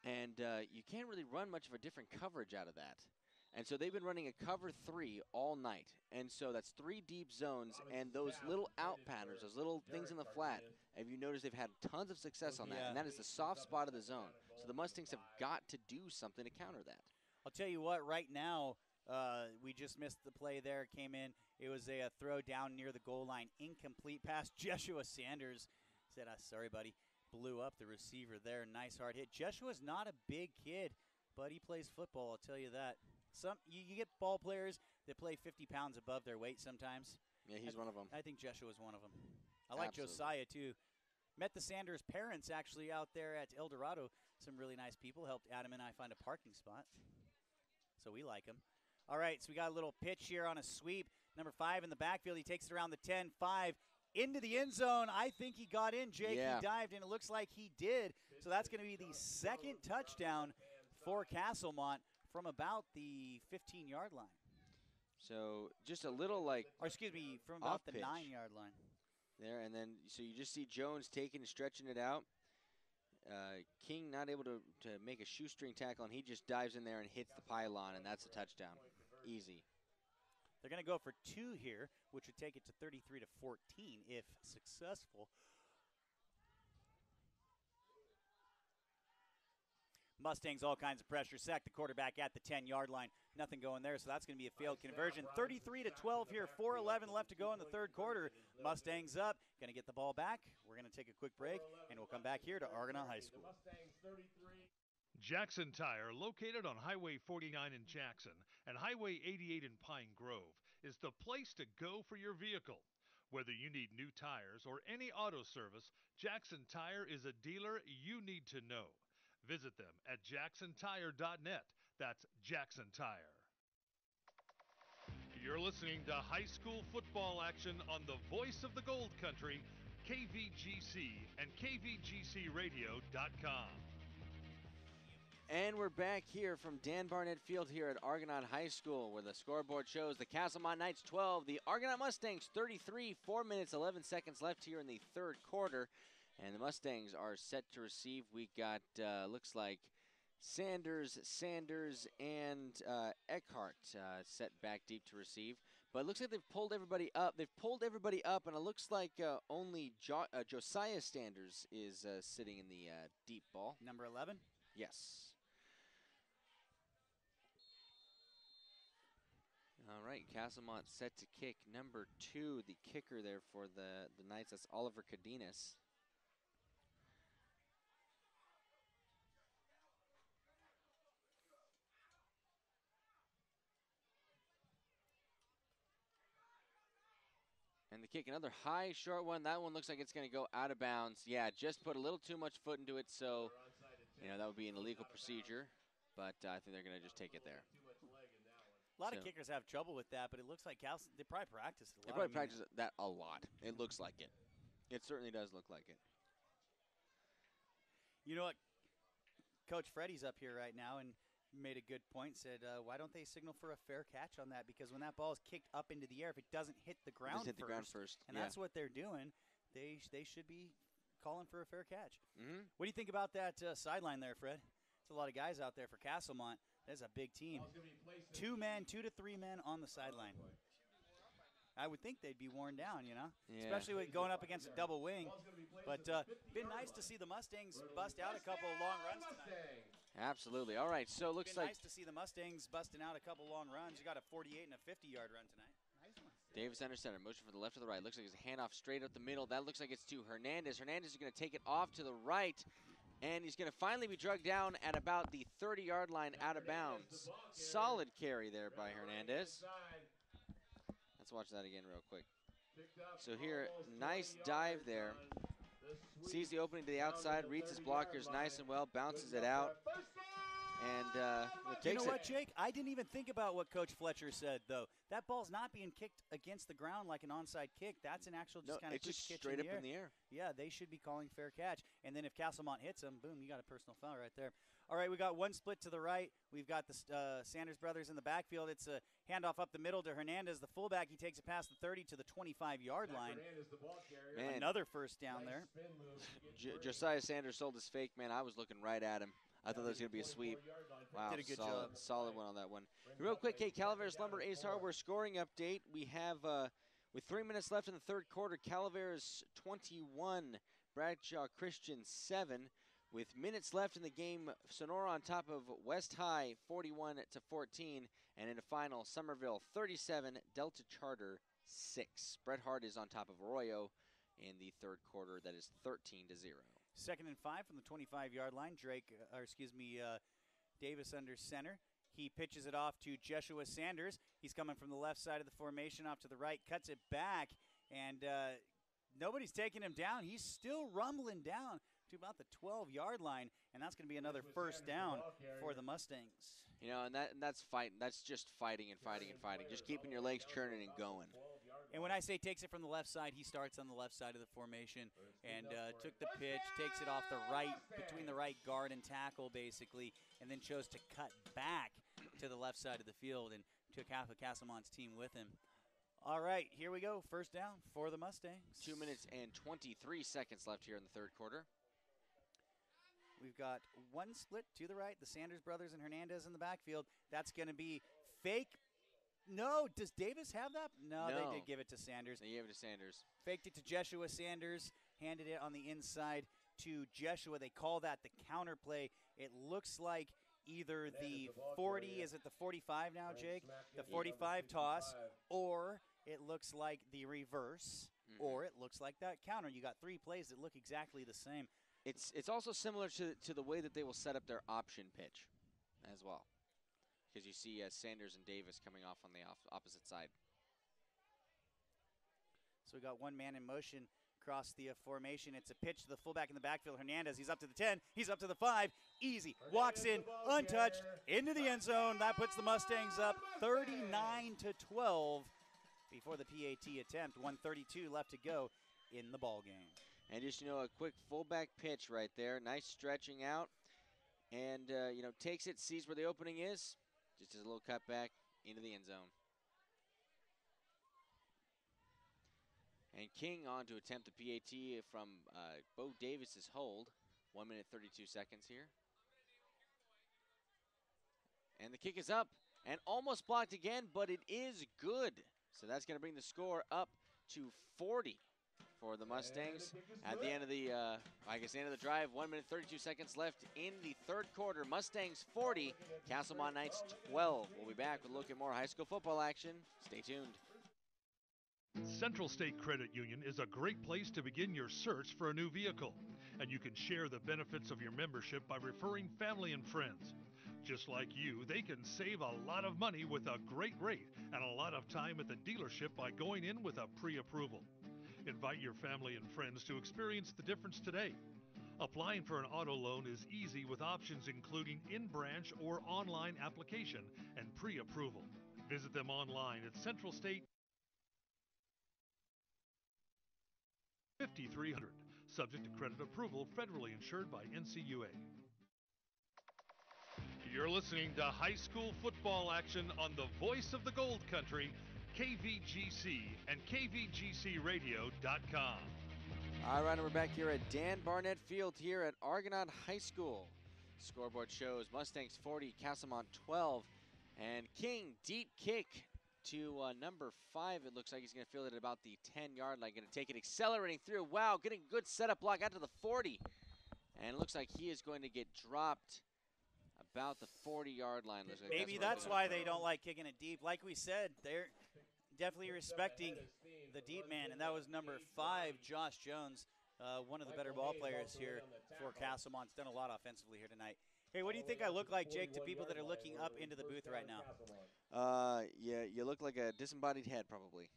And you can't really run much of a different coverage out of that. And so they've been running a cover 3 all night. And so that's 3 deep zones, and those little out patterns, those little things in the flat, have you noticed they've had tons of success on that, and that is the soft spot of the zone. So the Mustangs have got to do something to counter that. I'll tell you what, right now, we just missed the play there. Came in, it was a throw down near the goal line, incomplete pass. Joshua Sanders said, sorry, buddy. Blew up the receiver there. Nice hard hit. Joshua's not a big kid, but he plays football, I'll tell you that. You get ball players that play 50 pounds above their weight sometimes. Yeah, he's one of them. I think Joshua's one of them. I like Josiah, too. Met the Sanders parents, actually, out there at El Dorado. Some really nice people. Helped Adam and I find a parking spot. So we like him. All right, so we got a little pitch here on a sweep. Number 5 in the backfield. He takes it around the 10-5. Into the end zone. I think he got in, Jake. Yeah. He dived in. It looks like he did. So that's going to be the second touchdown for Castlemont from about the 15-yard line. So just a little or excuse me, from about the 9-yard line. There, and then so you just see Jones taking and stretching it out. King not able to make a shoestring tackle, and he just dives in there and hits the pylon, and that's a touchdown. Easy. They're going to go for 2 here, which would take it to 33 to 14 if successful. Mustangs all kinds of pressure. Sack the quarterback at the 10-yard line. Nothing going there, so that's going to be a failed conversion. 33 to 12 here. 4:11 left to go in the third quarter. Mustangs up. Going to get the ball back. We're going to take a quick break, and we'll come back here to Argonaut High School. Jackson Tire, located on Highway 49 in Jackson and Highway 88 in Pine Grove, is the place to go for your vehicle. Whether you need new tires or any auto service, Jackson Tire is a dealer you need to know. Visit them at jacksontire.net. That's Jackson Tire. You're listening to high school football action on the voice of the Gold Country, KVGC and KVGCradio.com. And we're back here from Dan Barnett Field here at Argonaut High School, where the scoreboard shows the Castlemont Knights 12, the Argonaut Mustangs 33, 4 minutes, 11 seconds left here in the third quarter. And the Mustangs are set to receive. We got, looks like, Sanders, and Eckhart set back deep to receive. But it looks like they've pulled everybody up. And it looks like only Josiah Sanders is sitting in the deep ball. Number 11? Yes. All right, Castlemont set to kick number 2, the kicker there for the Knights. That's Oliver Cardenas. And the kick, another high, short one. That one looks like it's going to go out of bounds. Yeah, just put a little too much foot into it, so, that would be an illegal procedure. But I think they're going to just take it there. A lot of kickers have trouble with that, but it looks like they probably practice it a lot. They probably practice that a lot. It looks like it. It certainly does look like it. You know what? Coach Freddie's up here right now and made a good point, said, why don't they signal for a fair catch on that? Because when that ball is kicked up into the air, if it doesn't hit the ground first, and that's what they're doing, they should be calling for a fair catch. Mm-hmm. What do you think about that sideline there, Fred? There's a lot of guys out there for Castlemont. That's a big team. 2 to 3 men on the sideline. I would think they'd be worn down, especially with going up against a double wing. But been nice to see the Mustangs bust out a couple of long runs tonight. Absolutely. All right, so it looks like nice to see the Mustangs busting out a couple long runs. You got a 48 and a 50-yard run tonight. Nice one. Davis under center, motion from the left to the right. Looks like it's a handoff straight up the middle. That looks like it's to Hernandez. Hernandez is going to take it off to the right, and he's going to finally be drugged down at about the 30-yard line out of bounds. Solid carry there by Hernandez. Let's watch that again real quick. So here, nice dive there. Sees the opening to the outside, reads his blockers nice and well, bounces it out, and takes it. You know what, Jake? I didn't even think about what Coach Fletcher said, though. That ball's not being kicked against the ground like an onside kick. That's an actual just kind of it's just straight up in the air. Yeah, they should be calling fair catch. And then if Castlemont hits them, boom, you got a personal foul right there. All right, we got one split to the right. We've got the Sanders brothers in the backfield. It's a handoff up the middle to Hernandez, the fullback. He takes it past the 30 to the 25-yard line. Man. Another first down there. Josiah Sanders sold his fake, man. I was looking right at him. I thought that was going to be a sweep. Wow, did a good job. Solid one on that one. Real quick, Calaveras Lumber Ace Hardware scoring update. We have, with 3 minutes left in the third quarter, Calaveras 21, Bradshaw Christian 7. With minutes left in the game, Sonora on top of West High 41 to 14, and in the final, Somerville 37, Delta Charter 6. Bret Hart is on top of Arroyo in the third quarter. That is 13 to 0. 2nd and 5 from the 25-yard line. Davis under center. He pitches it off to Jeshua Sanders. He's coming from the left side of the formation off to the right, cuts it back, and nobody's taking him down. He's still rumbling down to about the 12-yard line, and that's going to be another first down for the Mustangs. And that's fighting. That's just fighting and fighting and fighting. Just keeping your legs churning and going. And when I say takes it from the left side, he starts on the left side of the formation and took the pitch, takes it off the right, between the right guard and tackle, basically, and then chose to cut back to the left side of the field and took half of Castlemont's team with him. All right, here we go. First down for the Mustangs. 2 minutes and 23 seconds left here in the third quarter. We've got one split to the right, the Sanders brothers and Hernandez in the backfield. That's going to be fake. No, does Davis have that? No, they did give it to Sanders. They gave it to Sanders. Faked it to Jeshua Sanders, handed it on the inside to Jeshua. They call that the counter play. It looks like either the 40, is it the 45 now, Jake? The 45 toss, or it looks like the reverse, or it looks like that counter. You got 3 plays that look exactly the same. It's also similar to the way that they will set up their option pitch as well, because you see Sanders and Davis coming off on the opposite side. So we got one man in motion across the formation. It's a pitch to the fullback in the backfield. Hernandez, he's up to the 10. He's up to the 5. Easy. Walks in, untouched, into the end zone. That puts the Mustangs up 39-12 before the PAT attempt. 1:32 left to go in the ball game. And just, a quick fullback pitch right there. Nice stretching out. And, takes it, sees where the opening is. Just as a little cut back into the end zone. And King on to attempt the PAT from Bo Davis's hold. 1 minute 32 seconds here. And the kick is up and almost blocked again, but it is good. So that's going to bring the score up to 40 for the Mustangs at the end of the, the end of the drive. 1 minute 32 seconds left in the third quarter. Mustangs 40, Castlemont Knights 12. We'll be back with a look at more high school football action. Stay tuned. Central State Credit Union is a great place to begin your search for a new vehicle, and you can share the benefits of your membership by referring family and friends. Just like you, they can save a lot of money with a great rate and a lot of time at the dealership by going in with a pre-approval. Invite your family and friends to experience the difference today. Applying for an auto loan is easy with options including in-branch or online application and pre-approval. Visit them online at Central State 5300, subject to credit approval, federally insured by NCUA. You're listening to high school football action on the voice of the Gold Country, KVGC and KVGCradio.com. All right, and we're back here at Dan Barnett Field here at Argonaut High School. Scoreboard shows Mustangs 40, Castlemont 12, and King deep kick to number 5. It looks like he's going to field it at about the 10-yard line. Going to take it, accelerating through. Wow, getting a good setup block out to the 40. And it looks like he is going to get dropped about the 40-yard line. Like maybe that's why they don't like kicking it deep. Like we said, they're definitely respecting the deep man, and that was number 5, Josh Jones, one of the better ball players here for Castlemont. He's done a lot offensively here tonight. Hey, what do you think I look like, Jake, to people that are looking up into the booth right now? Yeah, you look like a disembodied head, probably.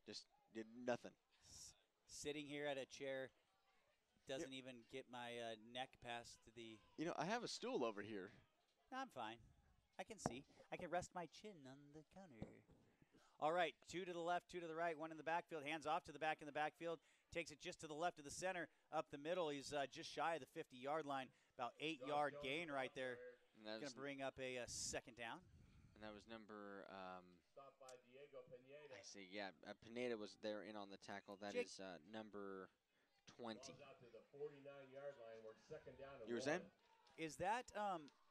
Just did nothing. Sitting here at a chair, doesn't even get my neck past the... I have a stool over here. I'm fine. I can see. I can rest my chin on the counter. All right, 2 to the left, 2 to the right, 1 in the backfield. Hands off to the back in the backfield. Takes it just to the left of the center. Up the middle, he's just shy of the 50-yard line. About 8-yard gain right there. Going to bring up a second down. And that was number, Pineda was there in on the tackle. That is number 20. You were saying? Is that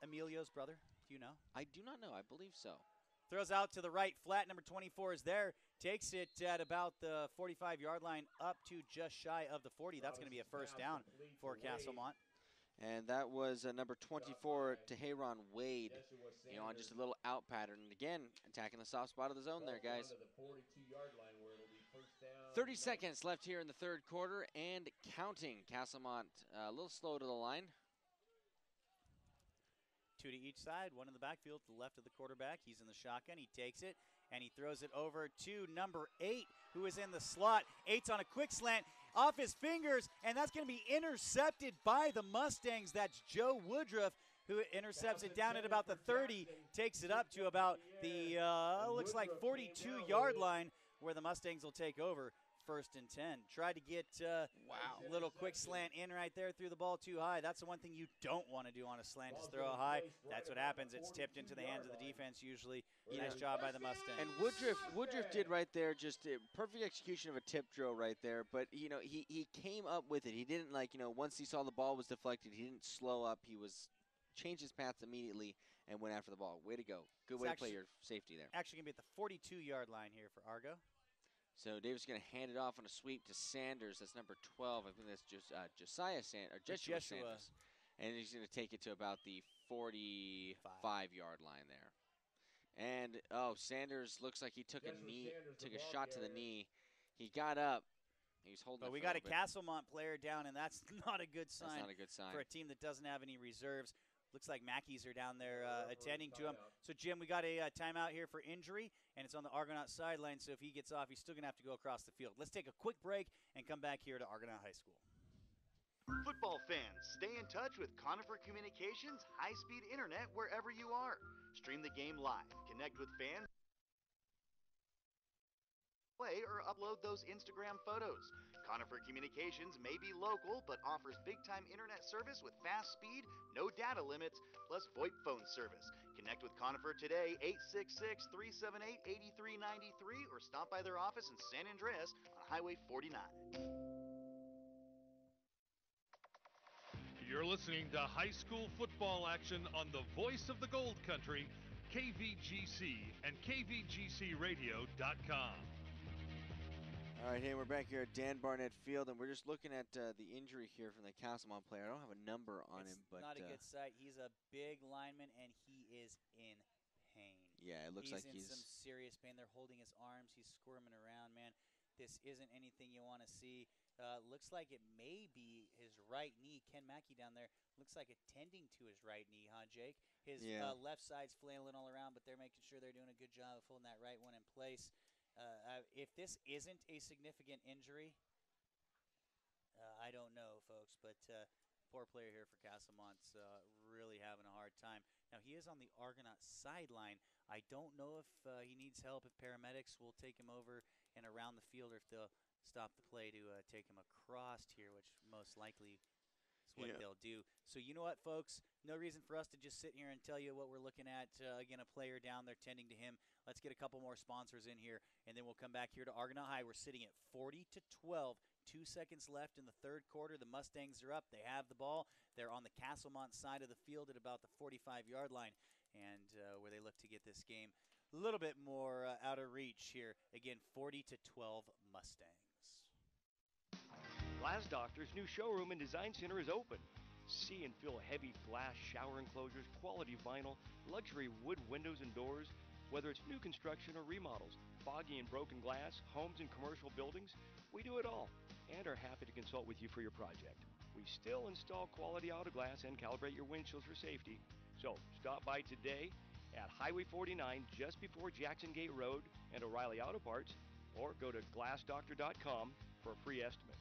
Emilio's brother? Do you know? I do not know. I believe so. Throws out to the right, flat. Number 24 is there. Takes it at about the 45-yard line up to just shy of the 40. That's going to be a first down for Castlemont. And that was number 24, Teheran Wade, on just a little out pattern. And again, attacking the soft spot of the zone there, guys. 30 seconds left here in the third quarter and counting. Castlemont a little slow to the line. 2 to each side, 1 in the backfield to the left of the quarterback. He's in the shotgun. He takes it, and he throws it over to number 8, who is in the slot. 8's on a quick slant off his fingers, and that's going to be intercepted by the Mustangs. That's Joe Woodruff, who intercepts it down at about the 30, takes it up to about the, looks like 42-yard line, where the Mustangs will take over. 1st and 10. Tried to get a little quick slant in right there, threw the ball too high. That's the one thing you don't want to do on a slant, is throw it high. That's what happens. It's tipped into the hands of the defense usually. Nice job by the Mustangs. And Woodruff did right there, just a perfect execution of a tip drill right there. But, he came up with it. He didn't, once he saw the ball was deflected, he didn't slow up. He changed his path immediately and went after the ball. Way to go. Good way to play your safety there. Actually going to be at the 42-yard line here for Argo. So Davis is going to hand it off on a sweep to Sanders. That's number 12. I think that's just Josiah Sanders, or Joshua Sanders. And he's going to take it to about the 45-yard line there. And, Sanders looks like he took a shot to the knee. He got up. He was holding it. But we got a Castlemont player down, and that's not a good sign. That's not a good sign for a team that doesn't have any reserves. Looks like Mackies are down there attending to him. So, Jim, we got a timeout here for injury, and it's on the Argonaut sideline, so if he gets off, he's still going to have to go across the field. Let's take a quick break and come back here to Argonaut High School. Football fans, stay in touch with Conifer Communications high-speed internet wherever you are. Stream the game live, connect with fans, play or upload those Instagram photos. Conifer Communications may be local, but offers big-time internet service with fast speed, no data limits, plus VoIP phone service. Connect with Conifer today, 866-378-8393, or stop by their office in San Andreas on Highway 49. You're listening to high school football action on the voice of the Gold Country, KVGC and KVGCradio.com. All right, hey, we're back here at Dan Barnett Field, and we're just looking at the injury here from the Castlemont player. I don't have a number on him, but not a good sight. He's a big lineman, and he is in pain. Yeah, it looks like he's in some serious pain. They're holding his arms. He's squirming around, man. This isn't anything you want to see. Looks like it may be his right knee. Ken Mackey down there looks like attending to his right knee, huh, Jake? His left side's flailing all around, but they're making sure they're doing a good job of holding that right one in place. If this isn't a significant injury, I don't know, folks, but poor player here for Castlemont's really having a hard time. Now, he is on the Argonaut sideline. I don't know if he needs help, if paramedics will take him over and around the field, or if they'll stop the play to take him across here, which most likely is what they'll do. So you know what, folks? No reason for us to just sit here and tell you what we're looking at. Again, a player down there tending to him. Let's get a couple more sponsors in here, and then we'll come back here to Argonaut High. We're sitting at 40-12. 2 seconds left in the third quarter. The Mustangs are up. They have the ball. They're on the Castlemont side of the field at about the 45-yard line, and where they look to get this game a little bit more out of reach here. Again, 40-12 Mustangs. Glass Doctor's new showroom and design center is open. See and feel heavy glass shower enclosures, quality vinyl, luxury wood windows and doors. Whether it's new construction or remodels, foggy and broken glass, homes and commercial buildings, we do it all and are happy to consult with you for your project. We still install quality auto glass and calibrate your windshields for safety. So stop by today at Highway 49 just before Jackson Gate Road and O'Reilly Auto Parts, or go to glassdoctor.com for a free estimate.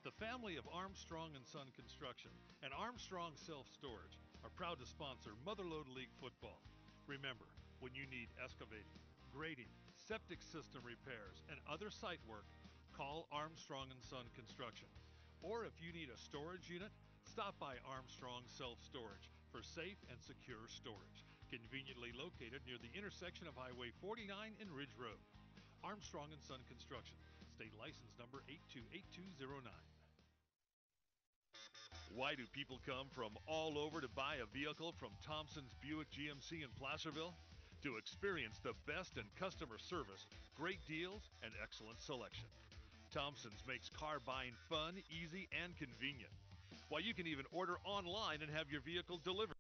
The family of Armstrong & Son Construction and Armstrong Self-Storage are proud to sponsor Motherlode League football. Remember, when you need excavating, grading, septic system repairs, and other site work, call Armstrong & Son Construction. Or if you need a storage unit, stop by Armstrong Self-Storage for safe and secure storage, conveniently located near the intersection of Highway 49 and Ridge Road. Armstrong & Son Construction, state license number 828209. Why do people come from all over to buy a vehicle from Thompson's Buick GMC in Placerville? To experience the best in customer service, great deals, and excellent selection. Thompson's makes car buying fun, easy, and convenient. Why, you can even order online and have your vehicle delivered.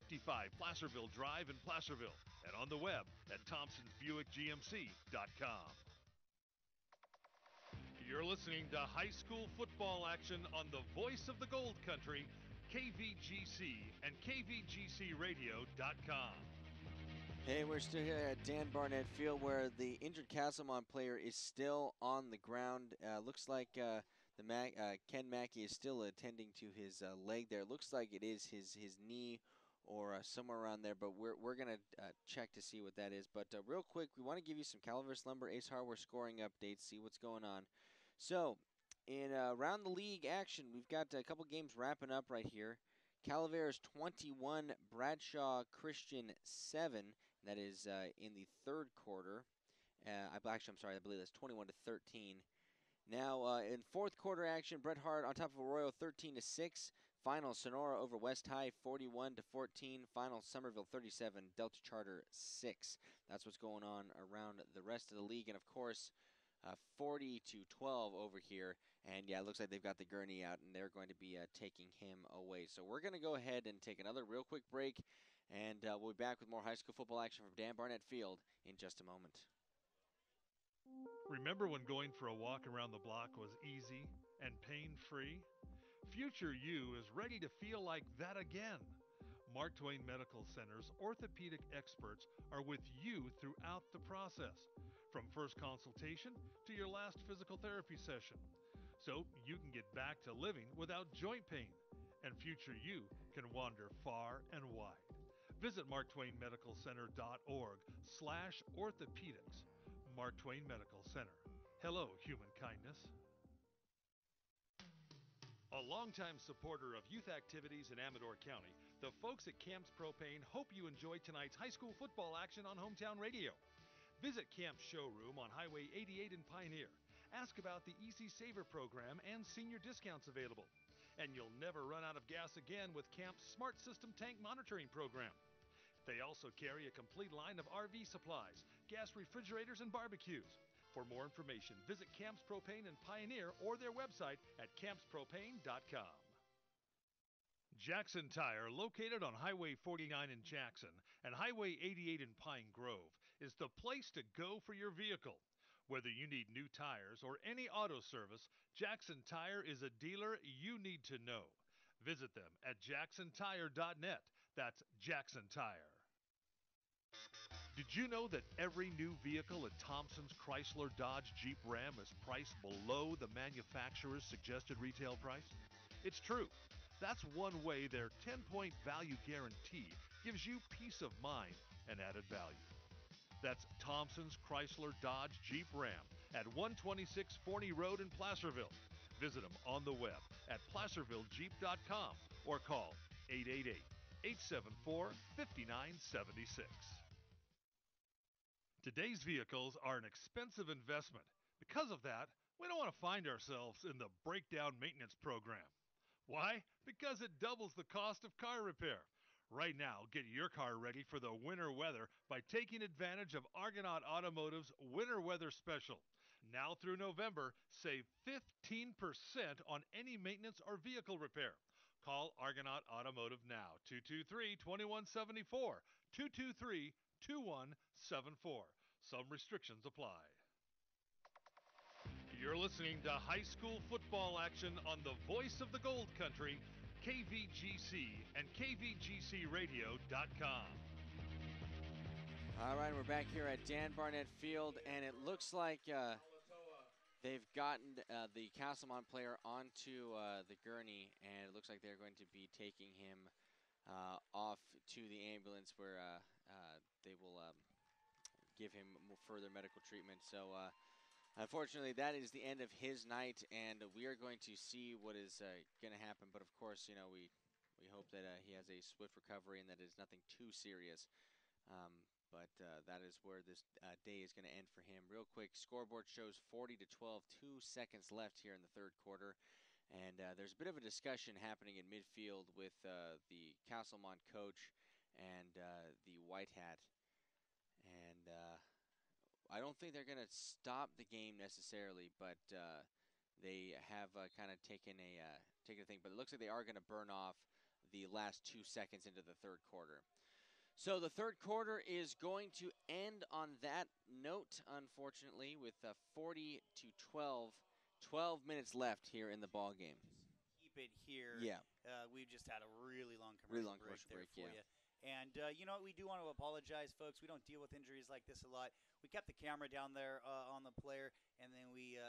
55 Placerville Drive in Placerville, and on the web at thompsonsbuickgmc.com. You're listening to high school football action on the voice of the Gold Country, KVGC and KVGCradio.com. Hey, we're still here at Dan Barnett Field, where the injured Castlemont player is still on the ground. Looks like Ken Mackey is still attending to his leg there. Looks like it is his knee or somewhere around there, but we're going to check to see what that is. But real quick, we want to give you some Calaveras Lumber Ace Hardware scoring updates, see what's going on. So, in around the league action, we've got a couple games wrapping up right here. Calaveras 21, Bradshaw Christian 7. That is in the third quarter. I believe that's 21-13. Now, in fourth quarter action, Bret Hart on top of Arroyo 13-6. Final Sonora over West High 41-14. Final Somerville 37, Delta Charter 6. That's what's going on around the rest of the league, and of course, 40-12 over here. And yeah, it looks like they've got the gurney out, and they're going to be taking him away. So we're going to go ahead and take another real quick break, and we'll be back with more high school football action from Dan Barnett Field in just a moment. Remember when going for a walk around the block was easy and pain-free? Future you is ready to feel like that again. Mark Twain Medical Center's orthopedic experts are with you throughout the process, from first consultation to your last physical therapy session. So you can get back to living without joint pain, and future you can wander far and wide. Visit marktwainmedicalcenter.org/orthopedics. Mark Twain Medical Center. Hello, human kindness. A longtime supporter of youth activities in Amador County, the folks at Camps Propane hope you enjoyed tonight's high school football action on Hometown Radio. Visit Camp's showroom on Highway 88 in Pioneer. Ask about the Easy Saver program and senior discounts available. And you'll never run out of gas again with Camp's Smart System Tank Monitoring program. They also carry a complete line of RV supplies, gas refrigerators, and barbecues. For more information, visit Camps Propane in Pioneer or their website at campspropane.com. Jackson Tire, located on Highway 49 in Jackson and Highway 88 in Pine Grove, is the place to go for your vehicle. Whether you need new tires or any auto service, Jackson Tire is a dealer you need to know. Visit them at jacksontire.net. That's Jackson Tire. Did you know that every new vehicle at Thompson's Chrysler Dodge Jeep Ram is priced below the manufacturer's suggested retail price? It's true. That's one way their 10-point value guarantee gives you peace of mind and added value. That's Thompson's Chrysler Dodge Jeep Ram at 126 Forney Road in Placerville. Visit them on the web at placervillejeep.com or call 888-874-5976. Today's vehicles are an expensive investment. Because of that, we don't want to find ourselves in the breakdown maintenance program. Why? Because it doubles the cost of car repair. Right now, get your car ready for the winter weather by taking advantage of Argonaut Automotive's Winter Weather Special. Now through November, save 15% on any maintenance or vehicle repair. Call Argonaut Automotive now, 223-2174, 223-2174. Some restrictions apply. You're listening to high school football action on the voice of the Gold Country, KVGC and KVGCradio.com. All right, we're back here at Dan Barnett Field, and it looks like they've gotten the Castlemont player onto the gurney, and it looks like they're going to be taking him off to the ambulance where they will give him further medical treatment. So unfortunately, that is the end of his night, and we are going to see what is going to happen. But of course, you know, we hope that he has a swift recovery and that it's nothing too serious. But that is where this day is going to end for him. Real quick, scoreboard shows 40-12, 2 seconds left here in the third quarter. And there's a bit of a discussion happening in midfield with the Castlemont coach and the White Hat. And I don't think they're going to stop the game necessarily, but they have kind of taken a thing. But it looks like they are going to burn off the last 2 seconds into the third quarter. So the third quarter is going to end on that note, unfortunately, with 40-12, 12 minutes left here in the ball game. Keep it here. Yeah. We've just had a really long commercial break for you. And you know what? We do want to apologize, folks. We don't deal with injuries like this a lot. We kept the camera down there on the player, and then we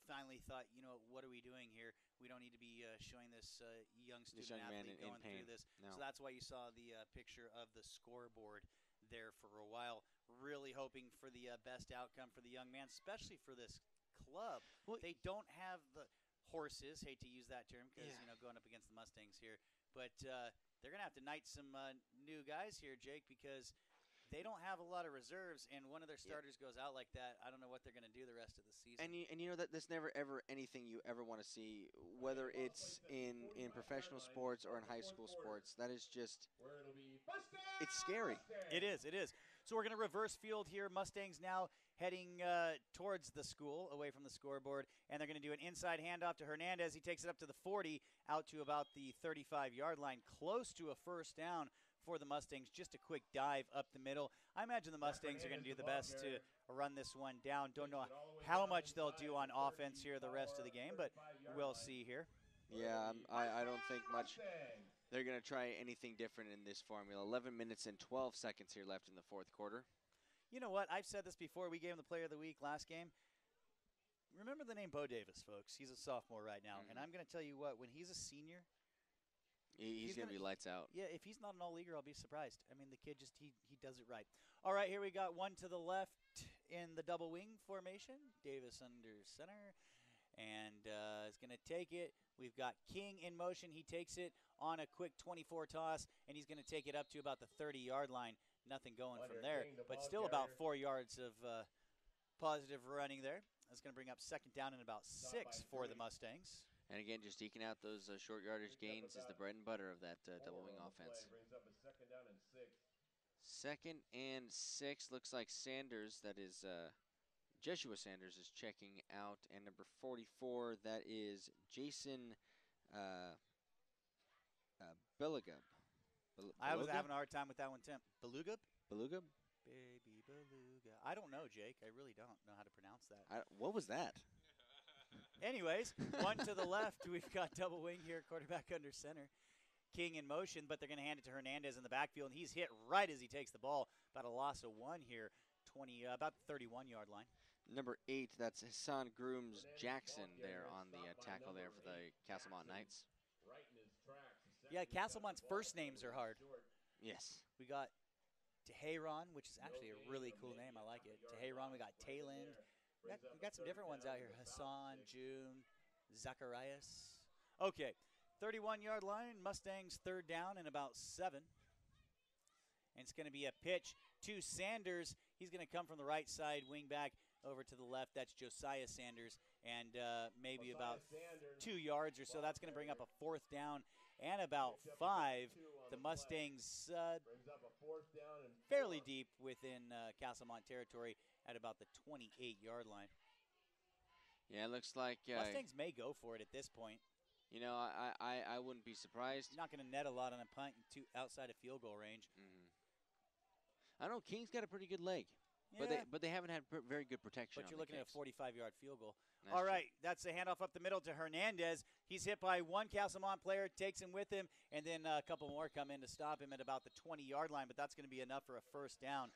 finally thought, you know, what are we doing here? We don't need to be showing this young student athlete going through this. No. So that's why you saw the picture of the scoreboard there for a while. Really hoping for the best outcome for the young man, especially for this club. Well, they don't have the horses, hate to use that term because, you know, going up against the Mustangs here. But they're going to have to knight some new guys here, Jake, because they don't have a lot of reserves, and one of their starters goes out like that. I don't know what they're going to do the rest of the season. And you know that that's never ever anything you ever want to see, whether it's in professional sports or in high school sports. That is just, it's scary. It is. So we're going to reverse field here. Mustangs now heading towards the school, away from the scoreboard, and they're going to do an inside handoff to Hernandez. He takes it up to the 40, out to about the 35-yard line, close to a first down for the Mustangs. Just a quick dive up the middle. I imagine the Mustangs are going to do the best to run this one down. Don't know how much they'll do on offense here the rest of the game, but we'll see here. Yeah, I don't think much. They're going to try anything different in this formula. 11 minutes and 12 seconds here left in the fourth quarter. You know what? I've said this before. We gave him the player of the week last game. Remember the name Bo Davis, folks. He's a sophomore right now. And I'm going to tell you what, when he's a senior, he's going to be lights out. Yeah, if he's not an all-leaguer, I'll be surprised. I mean, the kid just, he does it right. All right, here we got one to the left in the double wing formation. Davis under center. And is going to take it. We've got King in motion. He takes it on a quick 24 toss, and he's going to take it up to about the 30-yard line. Nothing going from there, but still about 4 yards of positive running there. That's going to bring up second down and about 6 for the Mustangs. And again, just eking out those short yardage gains is the bread and butter of that double wing offense. Second and 6 looks like Sanders, that is Jeshua Sanders, is checking out, and number 44, that is Jason Belugub. I was having a hard time with that one, Tim. Belugub? Belugub? Baby Beluga. I don't know, Jake. I really don't know how to pronounce that. What was that? Anyways, one to the left. We've got double wing here, quarterback under center. King in motion, but they're going to hand it to Hernandez in the backfield, and he's hit right as he takes the ball. About a loss of 1 here, about the 31-yard line. Number 8, that's Hassan Grooms Jackson there on the tackle there for the Castlemont Knights. Yeah, Castlemont's first names are hard. Yes. We got Tehran, which is actually a really cool name. I like it. Tehran. We got Tayland. We got some different ones out here. Hassan, June, Zacharias. Okay, 31-yard line. Mustangs third down and about 7. And it's going to be a pitch to Sanders. He's going to come from the right side, wing back over to the left. That's Josiah Sanders. And maybe about 2 yards or so. That's going to bring up a fourth down and about 5. The Mustangs fairly deep within Castlemont territory at about the 28-yard line. Yeah, it looks like Mustangs may go for it at this point. You know, I wouldn't be surprised. Not going to net a lot on a punt outside of field goal range. I don't know. King's got a pretty good leg, yeah. but they haven't had very good protection. But you're looking at a 45-yard field goal. That's All right, that's the handoff up the middle to Hernandez. He's hit by one Castlemont player, takes him with him, and then a couple more come in to stop him at about the 20-yard line, but that's going to be enough for a first down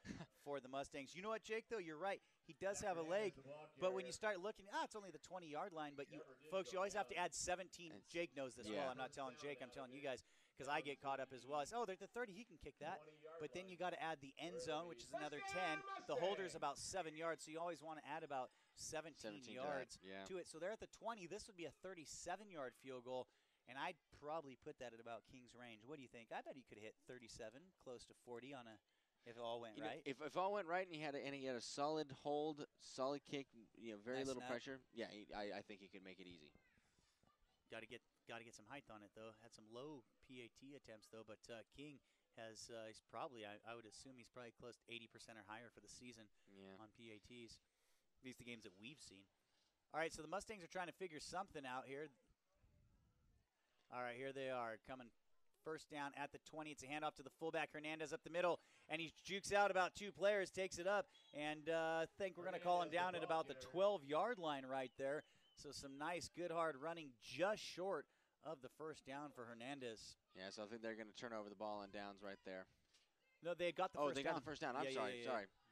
for the Mustangs. You know what, Jake, though? You're right. He does have a leg, but when you start looking, it's only the 20-yard line, but folks, you always have to add 17. Jake knows this well. I'm not telling Jake. I'm telling you guys because I get caught up as well. They're at the 30. He can kick that. But then you got to add the end zone, which is another 10. The holder's about 7 yards, so you always want to add about 17 yards to it. So they're at the 20. This would be a 37-yard field goal, and I'd probably put that at about King's range. What do you think? I bet he could hit 37, close to 40 on a if it all went right. If all went right and he had a solid hold, solid kick, very nice little snap. pressure. Yeah, I think he could make it easy. Got to get some height on it though. Had some low PAT attempts though, but King has he's probably I would assume he's probably close to 80% or higher for the season on PATs. At least the games that we've seen. All right, so the Mustangs are trying to figure something out here. All right, here they are coming first down at the 20. It's a handoff to the fullback Hernandez up the middle, and he jukes out about 2 players, takes it up, and I think we're going to call him down at about the 12-yard line right there. So some nice, good, hard running just short of the first down for Hernandez. Yeah, so I think they're going to turn over the ball on downs right there. No, they got the first down. Oh, they got the first down. I'm sorry.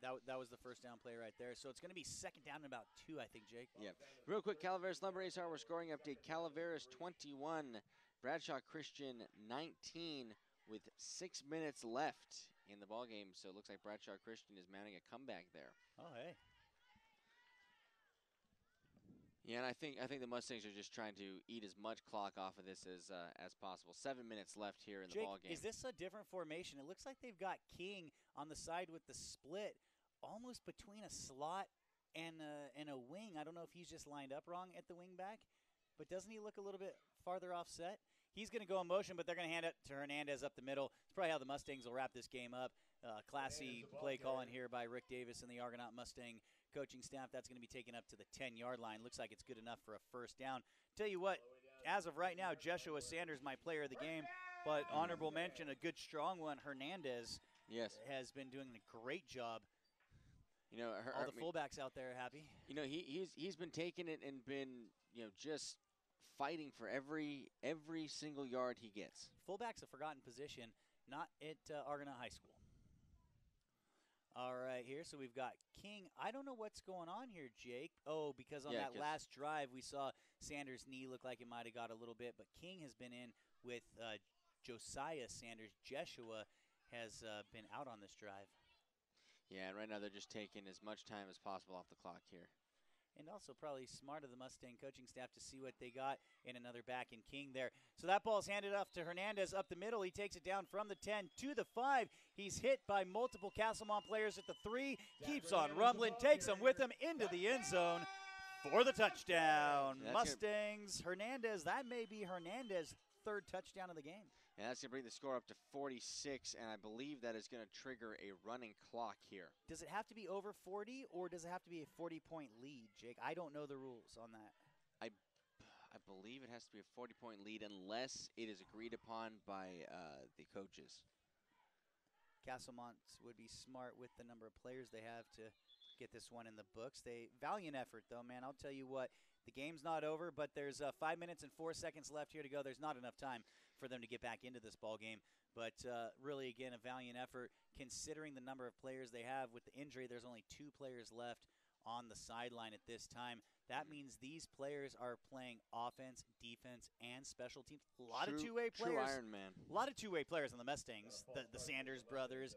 That was the first down play right there. So it's going to be second down and about 2, I think, Jake. Yeah. Real quick, Calaveras Lumber Ace Hardware scoring update. Calaveras 21, Bradshaw Christian 19 with 6 minutes left in the ball game. So it looks like Bradshaw Christian is mounting a comeback there. Oh, hey. Yeah, and I think the Mustangs are just trying to eat as much clock off of this as possible. 7 minutes left here in the ball game. Is this a different formation? It looks like they've got King on the side with the split, almost between a slot and a wing. I don't know if he's just lined up wrong at the wing back, but doesn't he look a little bit farther offset? He's going to go in motion, but they're going to hand it to Hernandez up the middle. It's probably how the Mustangs will wrap this game up. Classy play calling here by Rick Davis and the Argonaut Mustang coaching staff. That's going to be taken up to the 10-yard line. Looks like it's good enough for a first down. Tell you what, as of right now, Jeshua Sanders, my player of the game, but honorable mention, a good strong one, Hernandez. Yes, has been doing a great job. All the fullbacks out there are happy. He's been taking it and been just fighting for every single yard he gets. Fullback's a forgotten position, not at Argonaut High School. All right, here, so we've got King. I don't know what's going on here, Jake. Oh, because on that last drive, we saw Sanders' knee look like it might have got a little bit, but King has been in with Josiah Sanders. Jeshua has been out on this drive. Yeah, and right now they're just taking as much time as possible off the clock here. And also probably smart of the Mustang coaching staff to see what they got in another back in King there. So that ball's handed off to Hernandez up the middle. He takes it down from the 10 to the 5. He's hit by multiple Castlemont players at the 3. Keeps on rumbling, takes them with him into the end zone for the touchdown. Mustangs, Hernandez, that may be Hernandez's 3rd touchdown of the game. And that's going to bring the score up to 46, and I believe that is going to trigger a running clock here. Does it have to be over 40, or does it have to be a 40-point lead, Jake? I don't know the rules on that. I believe it has to be a 40-point lead unless it is agreed upon by the coaches. Castlemont would be smart with the number of players they have to get this one in the books. Valiant effort, though, man. I'll tell you what. The game's not over, but there's 5 minutes and 4 seconds left here to go. There's not enough time for them to get back into this ball game. But really, again, a valiant effort considering the number of players they have. With the injury, there's only 2 players left on the sideline at this time. That means these players are playing offense, defense, and special teams. A lot of two-way players. True Iron Man. A lot of two-way players on the Mustangs. The Sanders brothers,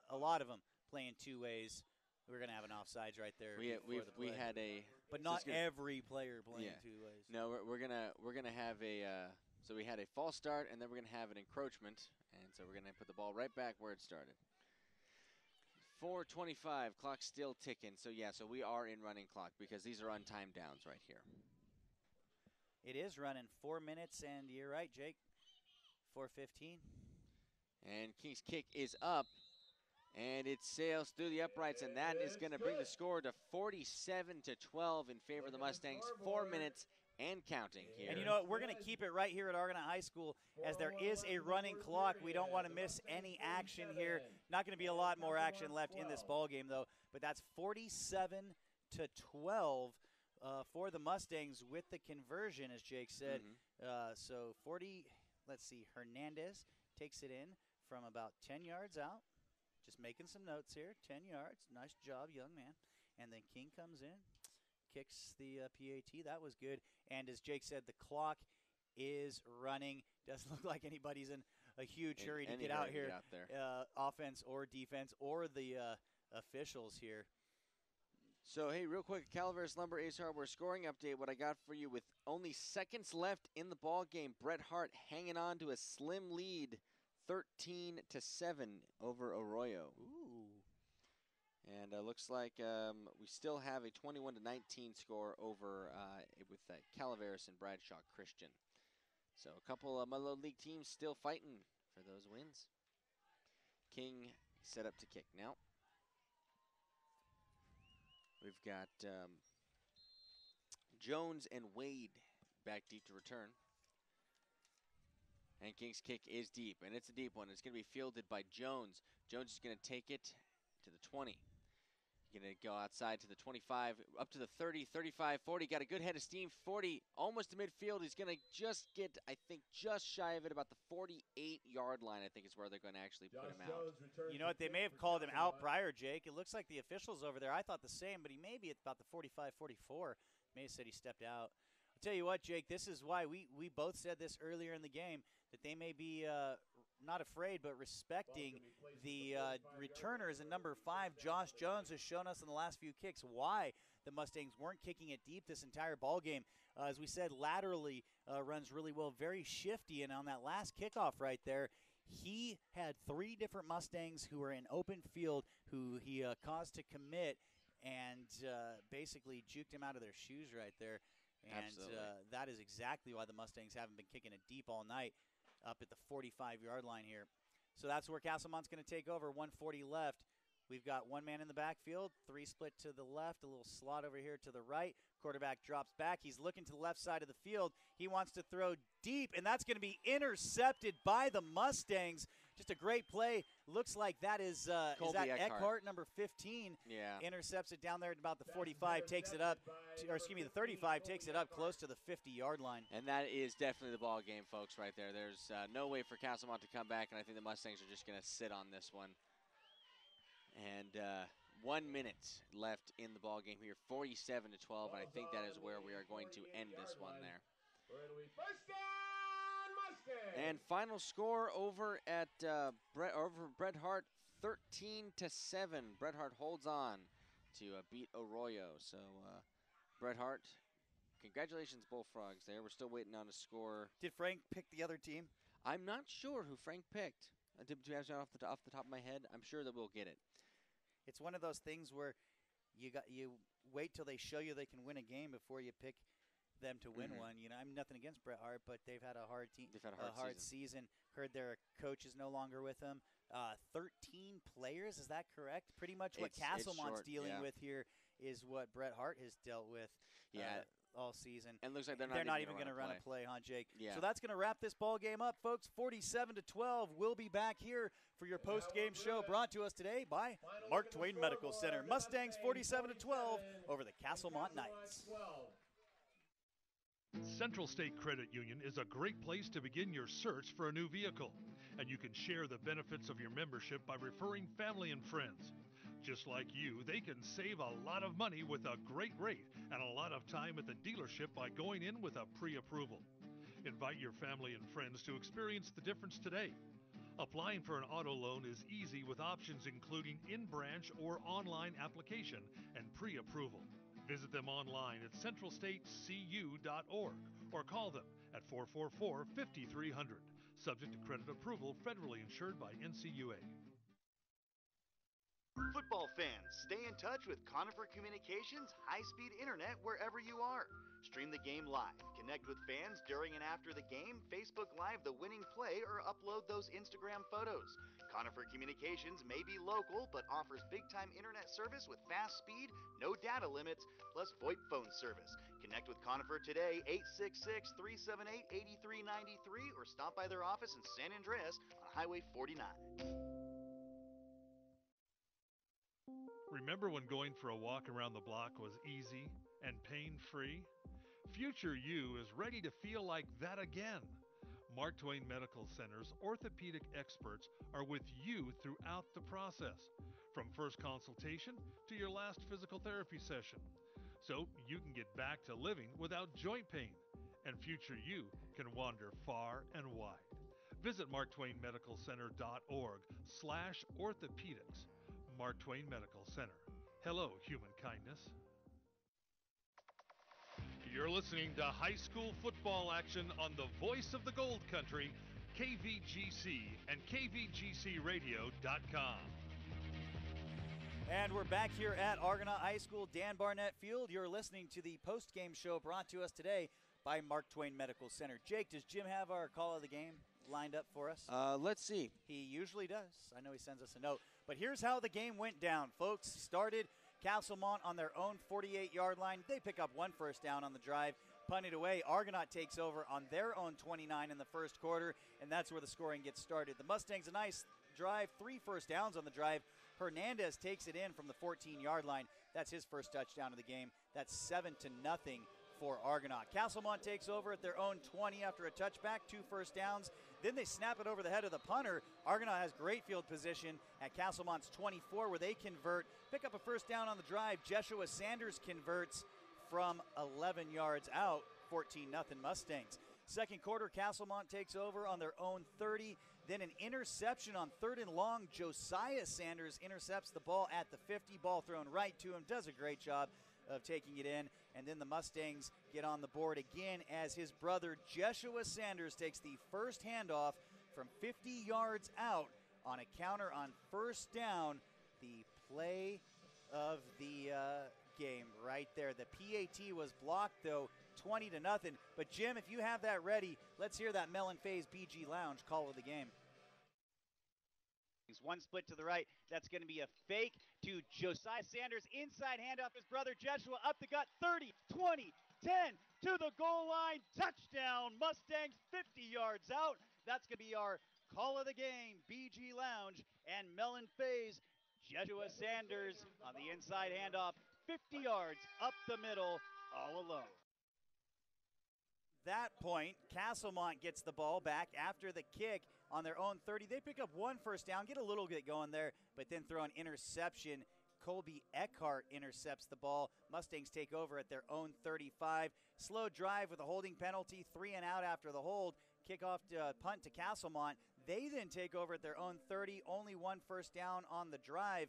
a lot of them playing two ways. We're going to have an offsides right there. We had a, but not every player playing two ways. No, we're gonna have a. So we had a false start, and then we're gonna have an encroachment, and so we're gonna put the ball right back where it started. 4:25, clock still ticking. So so we are in running clock because these are untimed downs right here. It is running 4 minutes, and you're right, Jake. 4:15. And King's kick is up. And it sails through the uprights, and that is going to bring the score to 47-12 in favor of the Mustangs. 4 minutes and counting here. And you know what? We're going to keep it right here at Argonaut High School as there is a running clock. We don't want to miss any action here. Not going to be a lot more action left in this ball game, though. But that's 47-12 for the Mustangs with the conversion, as Jake said. So 40, let's see, Hernandez takes it in from about 10 yards out. Just making some notes here. 10 yards. Nice job, young man. And then King comes in, kicks the PAT. That was good. And as Jake said, the clock is running. Doesn't look like anybody's in a huge hurry to get out here. Offense or defense or the officials here. So, hey, real quick, Calaveras Lumber Ace Hardware scoring update. What I got for you with only seconds left in the ball game. Bret Hart hanging on to a slim lead. 13-7 over Arroyo. Ooh. And looks like we still have a 21-19 score over with Calaveras and Bradshaw Christian. So a couple of Mudload League teams still fighting for those wins. King set up to kick now. We've got Jones and Wade back deep to return. And King's kick is deep, and it's a deep one. It's going to be fielded by Jones. Jones is going to take it to the 20. He's going to go outside to the 25, up to the 30, 35, 40. Got a good head of steam. 40, almost to midfield. He's going to just get, I think, just shy of it, about the 48-yard line, I think is where they're going to actually put him out. You know what? They may have called him out prior, Jake. It looks like the officials over there, I thought the same, but he may be at about the 45, 44. May have said he stepped out. I'll tell you what, Jake, this is why we both said this earlier in the game, that they may be not afraid but respecting the returners. And number 5, Josh Jones, has shown us in the last few kicks why the Mustangs weren't kicking it deep this entire ball game. As we said, laterally runs really well, very shifty. And on that last kickoff right there, he had 3 different Mustangs who were in open field who he caused to commit and basically juked him out of their shoes right there. And that is exactly why the Mustangs haven't been kicking it deep all night up at the 45-yard line here. So that's where Castlemont's going to take over. 1:40 left. We've got 1 man in the backfield, 3 split to the left, a little slot over here to the right. Quarterback drops back. He's looking to the left side of the field. He wants to throw deep, and that's going to be intercepted by the Mustangs. Just a great play. Looks like that is that Eckhart, number 15. Yeah. Intercepts it down there at about the 45, takes it up, or excuse me, the 35, takes it up close to the 50-yard line. And that is definitely the ball game, folks, right there. There's no way for Castlemont to come back, and I think the Mustangs are just going to sit on this one. And 1 minute left in the ball game here, 47-12, and I think that is where we are going to end this one there. And final score over at Bret Hart, 13-7. Bret Hart holds on to beat Arroyo. So Bret Hart, congratulations, Bullfrogs. There, we're still waiting on a score. Did Frank pick the other team? I'm not sure who Frank picked. To be honest, off the top of my head, I'm sure that we'll get it. It's one of those things where you wait till they show you they can win a game before you pick them to win one. You know, I'm nothing against Bret Hart, but they've had a hard team. They've had a hard season. Heard their coach is no longer with them. 13 players, is that correct? Pretty much what Castlemont's dealing with here is what Bret Hart has dealt with. All season. And looks like they're not even going to run a play, huh, Jake? Yeah. So that's going to wrap this ball game up, folks. 47-12. We'll be back here for your post-game show brought to us today by Mark Twain Medical Center. Mustangs 47-12 over the Castlemont Knights. Central State Credit Union is a great place to begin your search for a new vehicle, and you can share the benefits of your membership by referring family and friends. Just like you, they can save a lot of money with a great rate and a lot of time at the dealership by going in with a pre-approval. Invite your family and friends to experience the difference today. Applying for an auto loan is easy with options including in-branch or online application and pre-approval. Visit them online at centralstatecu.org or call them at 444-5300. Subject to credit approval, federally insured by NCUA. Football fans, stay in touch with Conifer Communications high-speed internet wherever you are. Stream the game live, connect with fans during and after the game, Facebook Live the winning play, or upload those Instagram photos. Conifer Communications may be local, but offers big-time internet service with fast speed, no data limits, plus VoIP phone service. Connect with Conifer today, 866-378-8393, or stop by their office in San Andreas on Highway 49. Remember when going for a walk around the block was easy and pain-free? Future you is ready to feel like that again. Mark Twain Medical Center's orthopedic experts are with you throughout the process, from first consultation to your last physical therapy session, so you can get back to living without joint pain, and future you can wander far and wide. Visit marktwainmedicalcenter.org/orthopedics. Mark Twain Medical Center. Hello, human kindness. You're listening to high school football action on the voice of the Gold Country, KVGC and KVGCradio.com. And we're back here at Argonaut High School, Dan Barnett Field. You're listening to the post-game show brought to us today by Mark Twain Medical Center. Jake, does Jim have our call of the game lined up for us? Let's see. He usually does. I know he sends us a note. But here's how the game went down, folks. Started Castlemont on their own 48-yard line. They pick up one first down on the drive. Punted away. Argonaut takes over on their own 29 in the first quarter, and that's where the scoring gets started. The Mustangs, a nice drive, 3 first downs on the drive. Hernandez takes it in from the 14-yard line. That's his first touchdown of the game. That's 7-0 for Argonaut. Castlemont takes over at their own 20 after a touchback, 2 first downs. Then they snap it over the head of the punter. Argonaut has great field position at Castlemont's 24 where they convert, pick up a first down on the drive. Jeshua Sanders converts from 11 yards out, 14-0 Mustangs. Second quarter, Castlemont takes over on their own 30. Then an interception on 3rd and long. Josiah Sanders intercepts the ball at the 50. Ball thrown right to him. Does a great job of taking it in. And then the Mustangs get on the board again as his brother Jeshua Sanders takes the first handoff from 50 yards out on a counter on first down. The play of the game right there. The PAT was blocked, though, 20-0. But, Jim, if you have that ready, let's hear that Mellon Faze BG Lounge call of the game. One split to the right. That's going to be a fake to Josiah Sanders. Inside handoff, his brother Jeshua up the gut. 30, 20, 10 to the goal line. Touchdown, Mustangs 50 yards out. That's going to be our call of the game, BG Lounge and Mellon Faze. Jeshua Sanders on the inside handoff, 50 yards up the middle, all alone. That point, Castlemont gets the ball back after the kick on their own 30. They pick up one first down, get a little bit going there, but then throw an interception. Colby Eckhart intercepts the ball. Mustangs take over at their own 35. Slow drive with a holding penalty, 3 and out after the hold. Kickoff punt to Castlemont. They then take over at their own 30. Only one first down on the drive,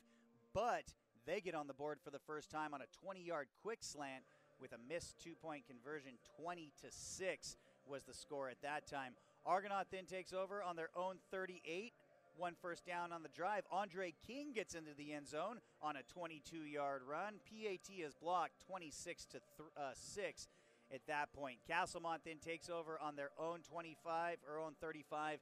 but they get on the board for the first time on a 20-yard quick slant with a missed two-point conversion. 20-6 was the score at that time. Argonaut then takes over on their own 38. One first down on the drive. Andre King gets into the end zone on a 22-yard run. PAT is blocked 26-6 at that point. Castlemont then takes over on their own 25 or own 35.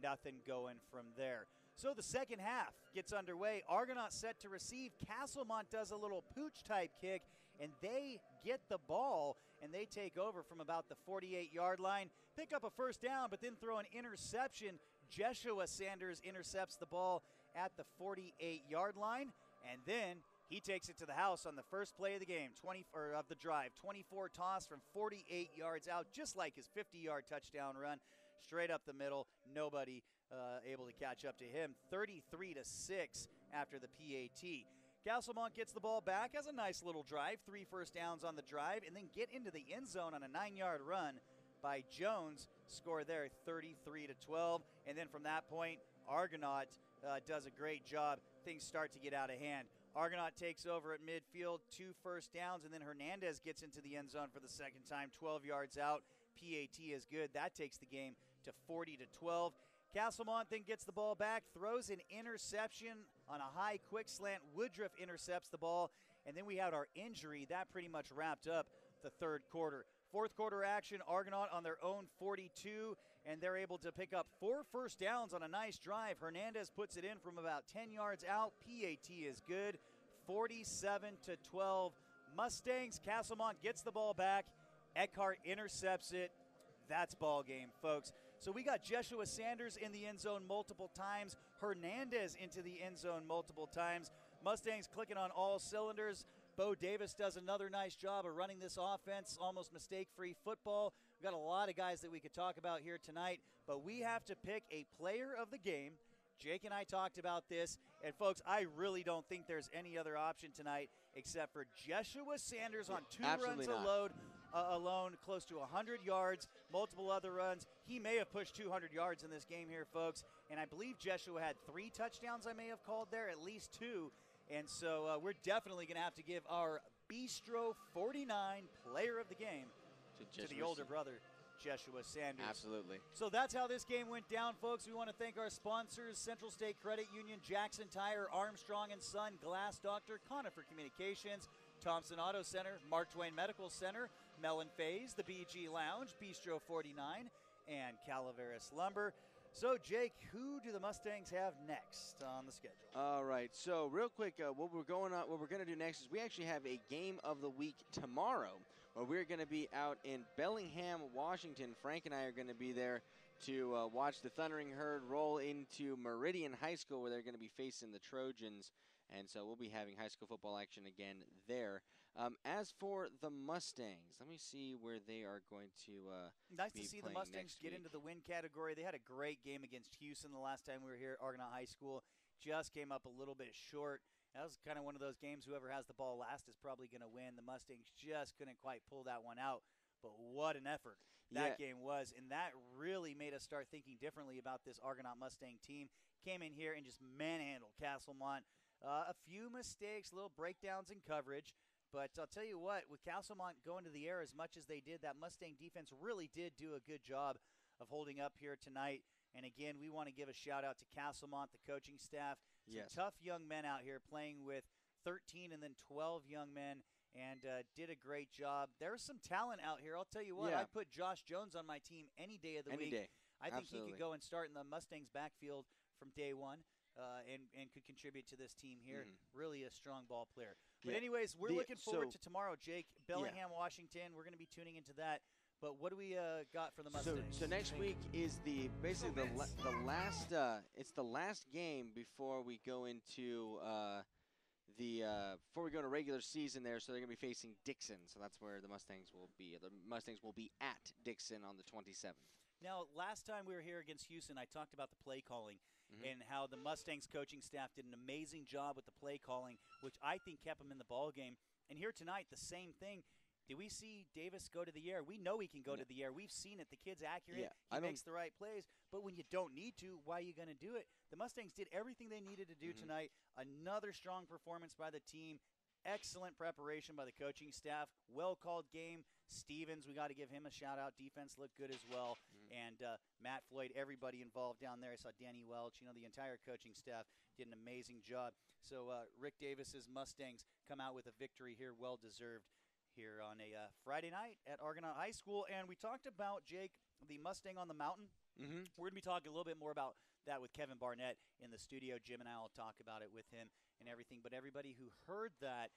Nothing going from there. So the second half gets underway. Argonaut set to receive. Castlemont does a little pooch type kick, and they get the ball, and they take over from about the 48-yard line. Pick up a first down, but then throw an interception. Jeshua Sanders intercepts the ball at the 48-yard line, and then he takes it to the house on the first play of the game, of the drive. 24 toss from 48 yards out, just like his 50-yard touchdown run, straight up the middle. Nobody able to catch up to him. 33-6 after the PAT. Castlemont gets the ball back, has a nice little drive, 3 first downs on the drive, and then get into the end zone on a 9-yard run by Jones. Score there, 33-12. And then from that point, Argonaut does a great job. Things start to get out of hand. Argonaut takes over at midfield, 2 first downs, and then Hernandez gets into the end zone for the second time, 12 yards out. PAT is good. That takes the game to 40-12. Castlemont then gets the ball back, throws an interception on a high quick slant. Woodruff intercepts the ball, and then we had our injury. That pretty much wrapped up the third quarter. Fourth quarter action, Argonaut on their own 42, and they're able to pick up 4 first downs on a nice drive. Hernandez puts it in from about 10 yards out. PAT is good, 47-12. Mustangs, Castlemont gets the ball back. Eckhart intercepts it. That's ball game, folks. So we got Jeshua Sanders in the end zone multiple times. Hernandez into the end zone multiple times. Mustangs clicking on all cylinders. Bo Davis does another nice job of running this offense, almost mistake-free football. We've got a lot of guys that we could talk about here tonight, but we have to pick a player of the game. Jake and I talked about this, and folks, I really don't think there's any other option tonight except for Jeshua Sanders on 2 runs alone, close to 100 yards, multiple other runs. He may have pushed 200 yards in this game here, folks, and I believe Jeshua had 3 touchdowns I may have called there, at least 2. And so we're definitely going to have to give our Bistro 49 player of the game to the older brother, Jeshua Sanders. Absolutely. So that's how this game went down, folks. We want to thank our sponsors, Central State Credit Union, Jackson Tire, Armstrong & Son, Glass Doctor, Conifer Communications, Thompson Auto Center, Mark Twain Medical Center, Mellon Faze, the BG Lounge, Bistro 49, and Calaveras Lumber. So, Jake, who do the Mustangs have next on the schedule? All right. So, real quick, what we're going to do next is we actually have a game of the week tomorrow, where we're going to be out in Bellingham, Washington. Frank and I are going to be there to watch the Thundering Herd roll into Meridian High School, where they're going to be facing the Trojans. And so we'll be having high school football action again there. As for the Mustangs, let me see where they are going to nice to see the Mustangs get into the win category. They had a great game against Houston the last time we were here at Argonaut High School. Just came up a little bit short. That was kind of one of those games, whoever has the ball last is probably going to win. The Mustangs just couldn't quite pull that one out. But what an effort that game was. And that really made us start thinking differently about this Argonaut Mustang team. Came in here and just manhandled Castlemont. A few mistakes, little breakdowns in coverage. But I'll tell you what, with Castlemont going to the air as much as they did, that Mustang defense really did do a good job of holding up here tonight. And again, we want to give a shout-out to Castlemont, the coaching staff. Some tough young men out here playing with 13 and then 12 young men, and did a great job. There's some talent out here. I'll tell you what, I'd put Josh Jones on my team any day of the week. I think he could go and start in the Mustangs backfield from day one. And could contribute to this team here. Really a strong ball player. But anyways, we're looking forward to tomorrow, Jake. Bellingham, Washington. We're going to be tuning into that. But what do we got for the Mustangs? So next week is basically the last it's the last game before we go into before we go to regular season there. So they're gonna be facing Dixon. So that's where the Mustangs will be. The Mustangs will be at Dixon on the 27th. Now, last time we were here against Houston, I talked about the play calling and how the Mustangs coaching staff did an amazing job with the play calling, which I think kept them in the ball game. And here tonight, the same thing. Do we see Davis go to the air? We know he can go to the air. We've seen it. The kid's accurate. He makes the right plays. But when you don't need to, why are you going to do it? The Mustangs did everything they needed to do tonight. Another strong performance by the team. Excellent preparation by the coaching staff. Well-called game. Stevens, we got to give him a shout-out. Defense looked good as well. And Matt Floyd, everybody involved down there. I saw Danny Welch. The entire coaching staff did an amazing job. So Rick Davis's Mustangs come out with a victory here, well-deserved, here on a Friday night at Argonaut High School. And we talked about, Jake, the Mustang on the Mountain. We're going to be talking a little bit more about that with Kevin Barnett in the studio. Jim and I will talk about it with him and everything. But everybody who heard that,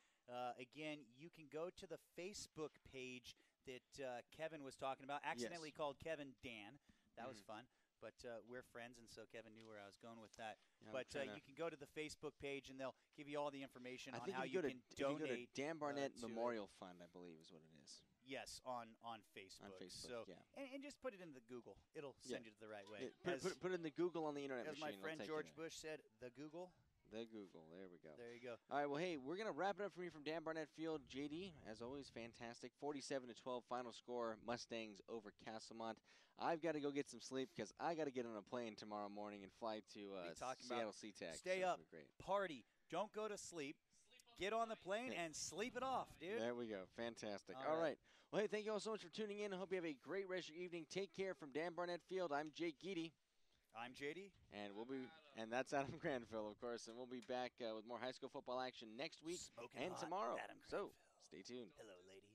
again, you can go to the Facebook page that Kevin was talking about, accidentally called Kevin Dan. That was fun. But we're friends, and so Kevin knew where I was going with that. Yeah, but you can go to the Facebook page, and they'll give you all the information on how you can donate. If you go to Dan Barnett Memorial Fund, I believe is what it is. Yes, on Facebook. On Facebook, so, and just put it in the Google. It'll send you to the right way. Put it in the Google on the internet as machine. As my friend George Bush said, the Google. The Google. There we go. There you go. All right, well, hey, we're going to wrap it up from here from Dan Barnett Field. JD, as always, fantastic. 47-12 final score, Mustangs over Castlemont. I've got to go get some sleep because I got to get on a plane tomorrow morning and fly to Seattle SeaTac. Stay up, great. party, don't go to sleep. Get on the plane and sleep it off, dude. There we go. Fantastic. All right. Well, hey, thank you all so much for tuning in. I hope you have a great rest of your evening. Take care from Dan Barnett Field. I'm Jake Geedy. I'm JD. And that's Adam Granville, of course. And we'll be back with more high school football action next week and tomorrow. Adam so stay tuned. Hello, ladies.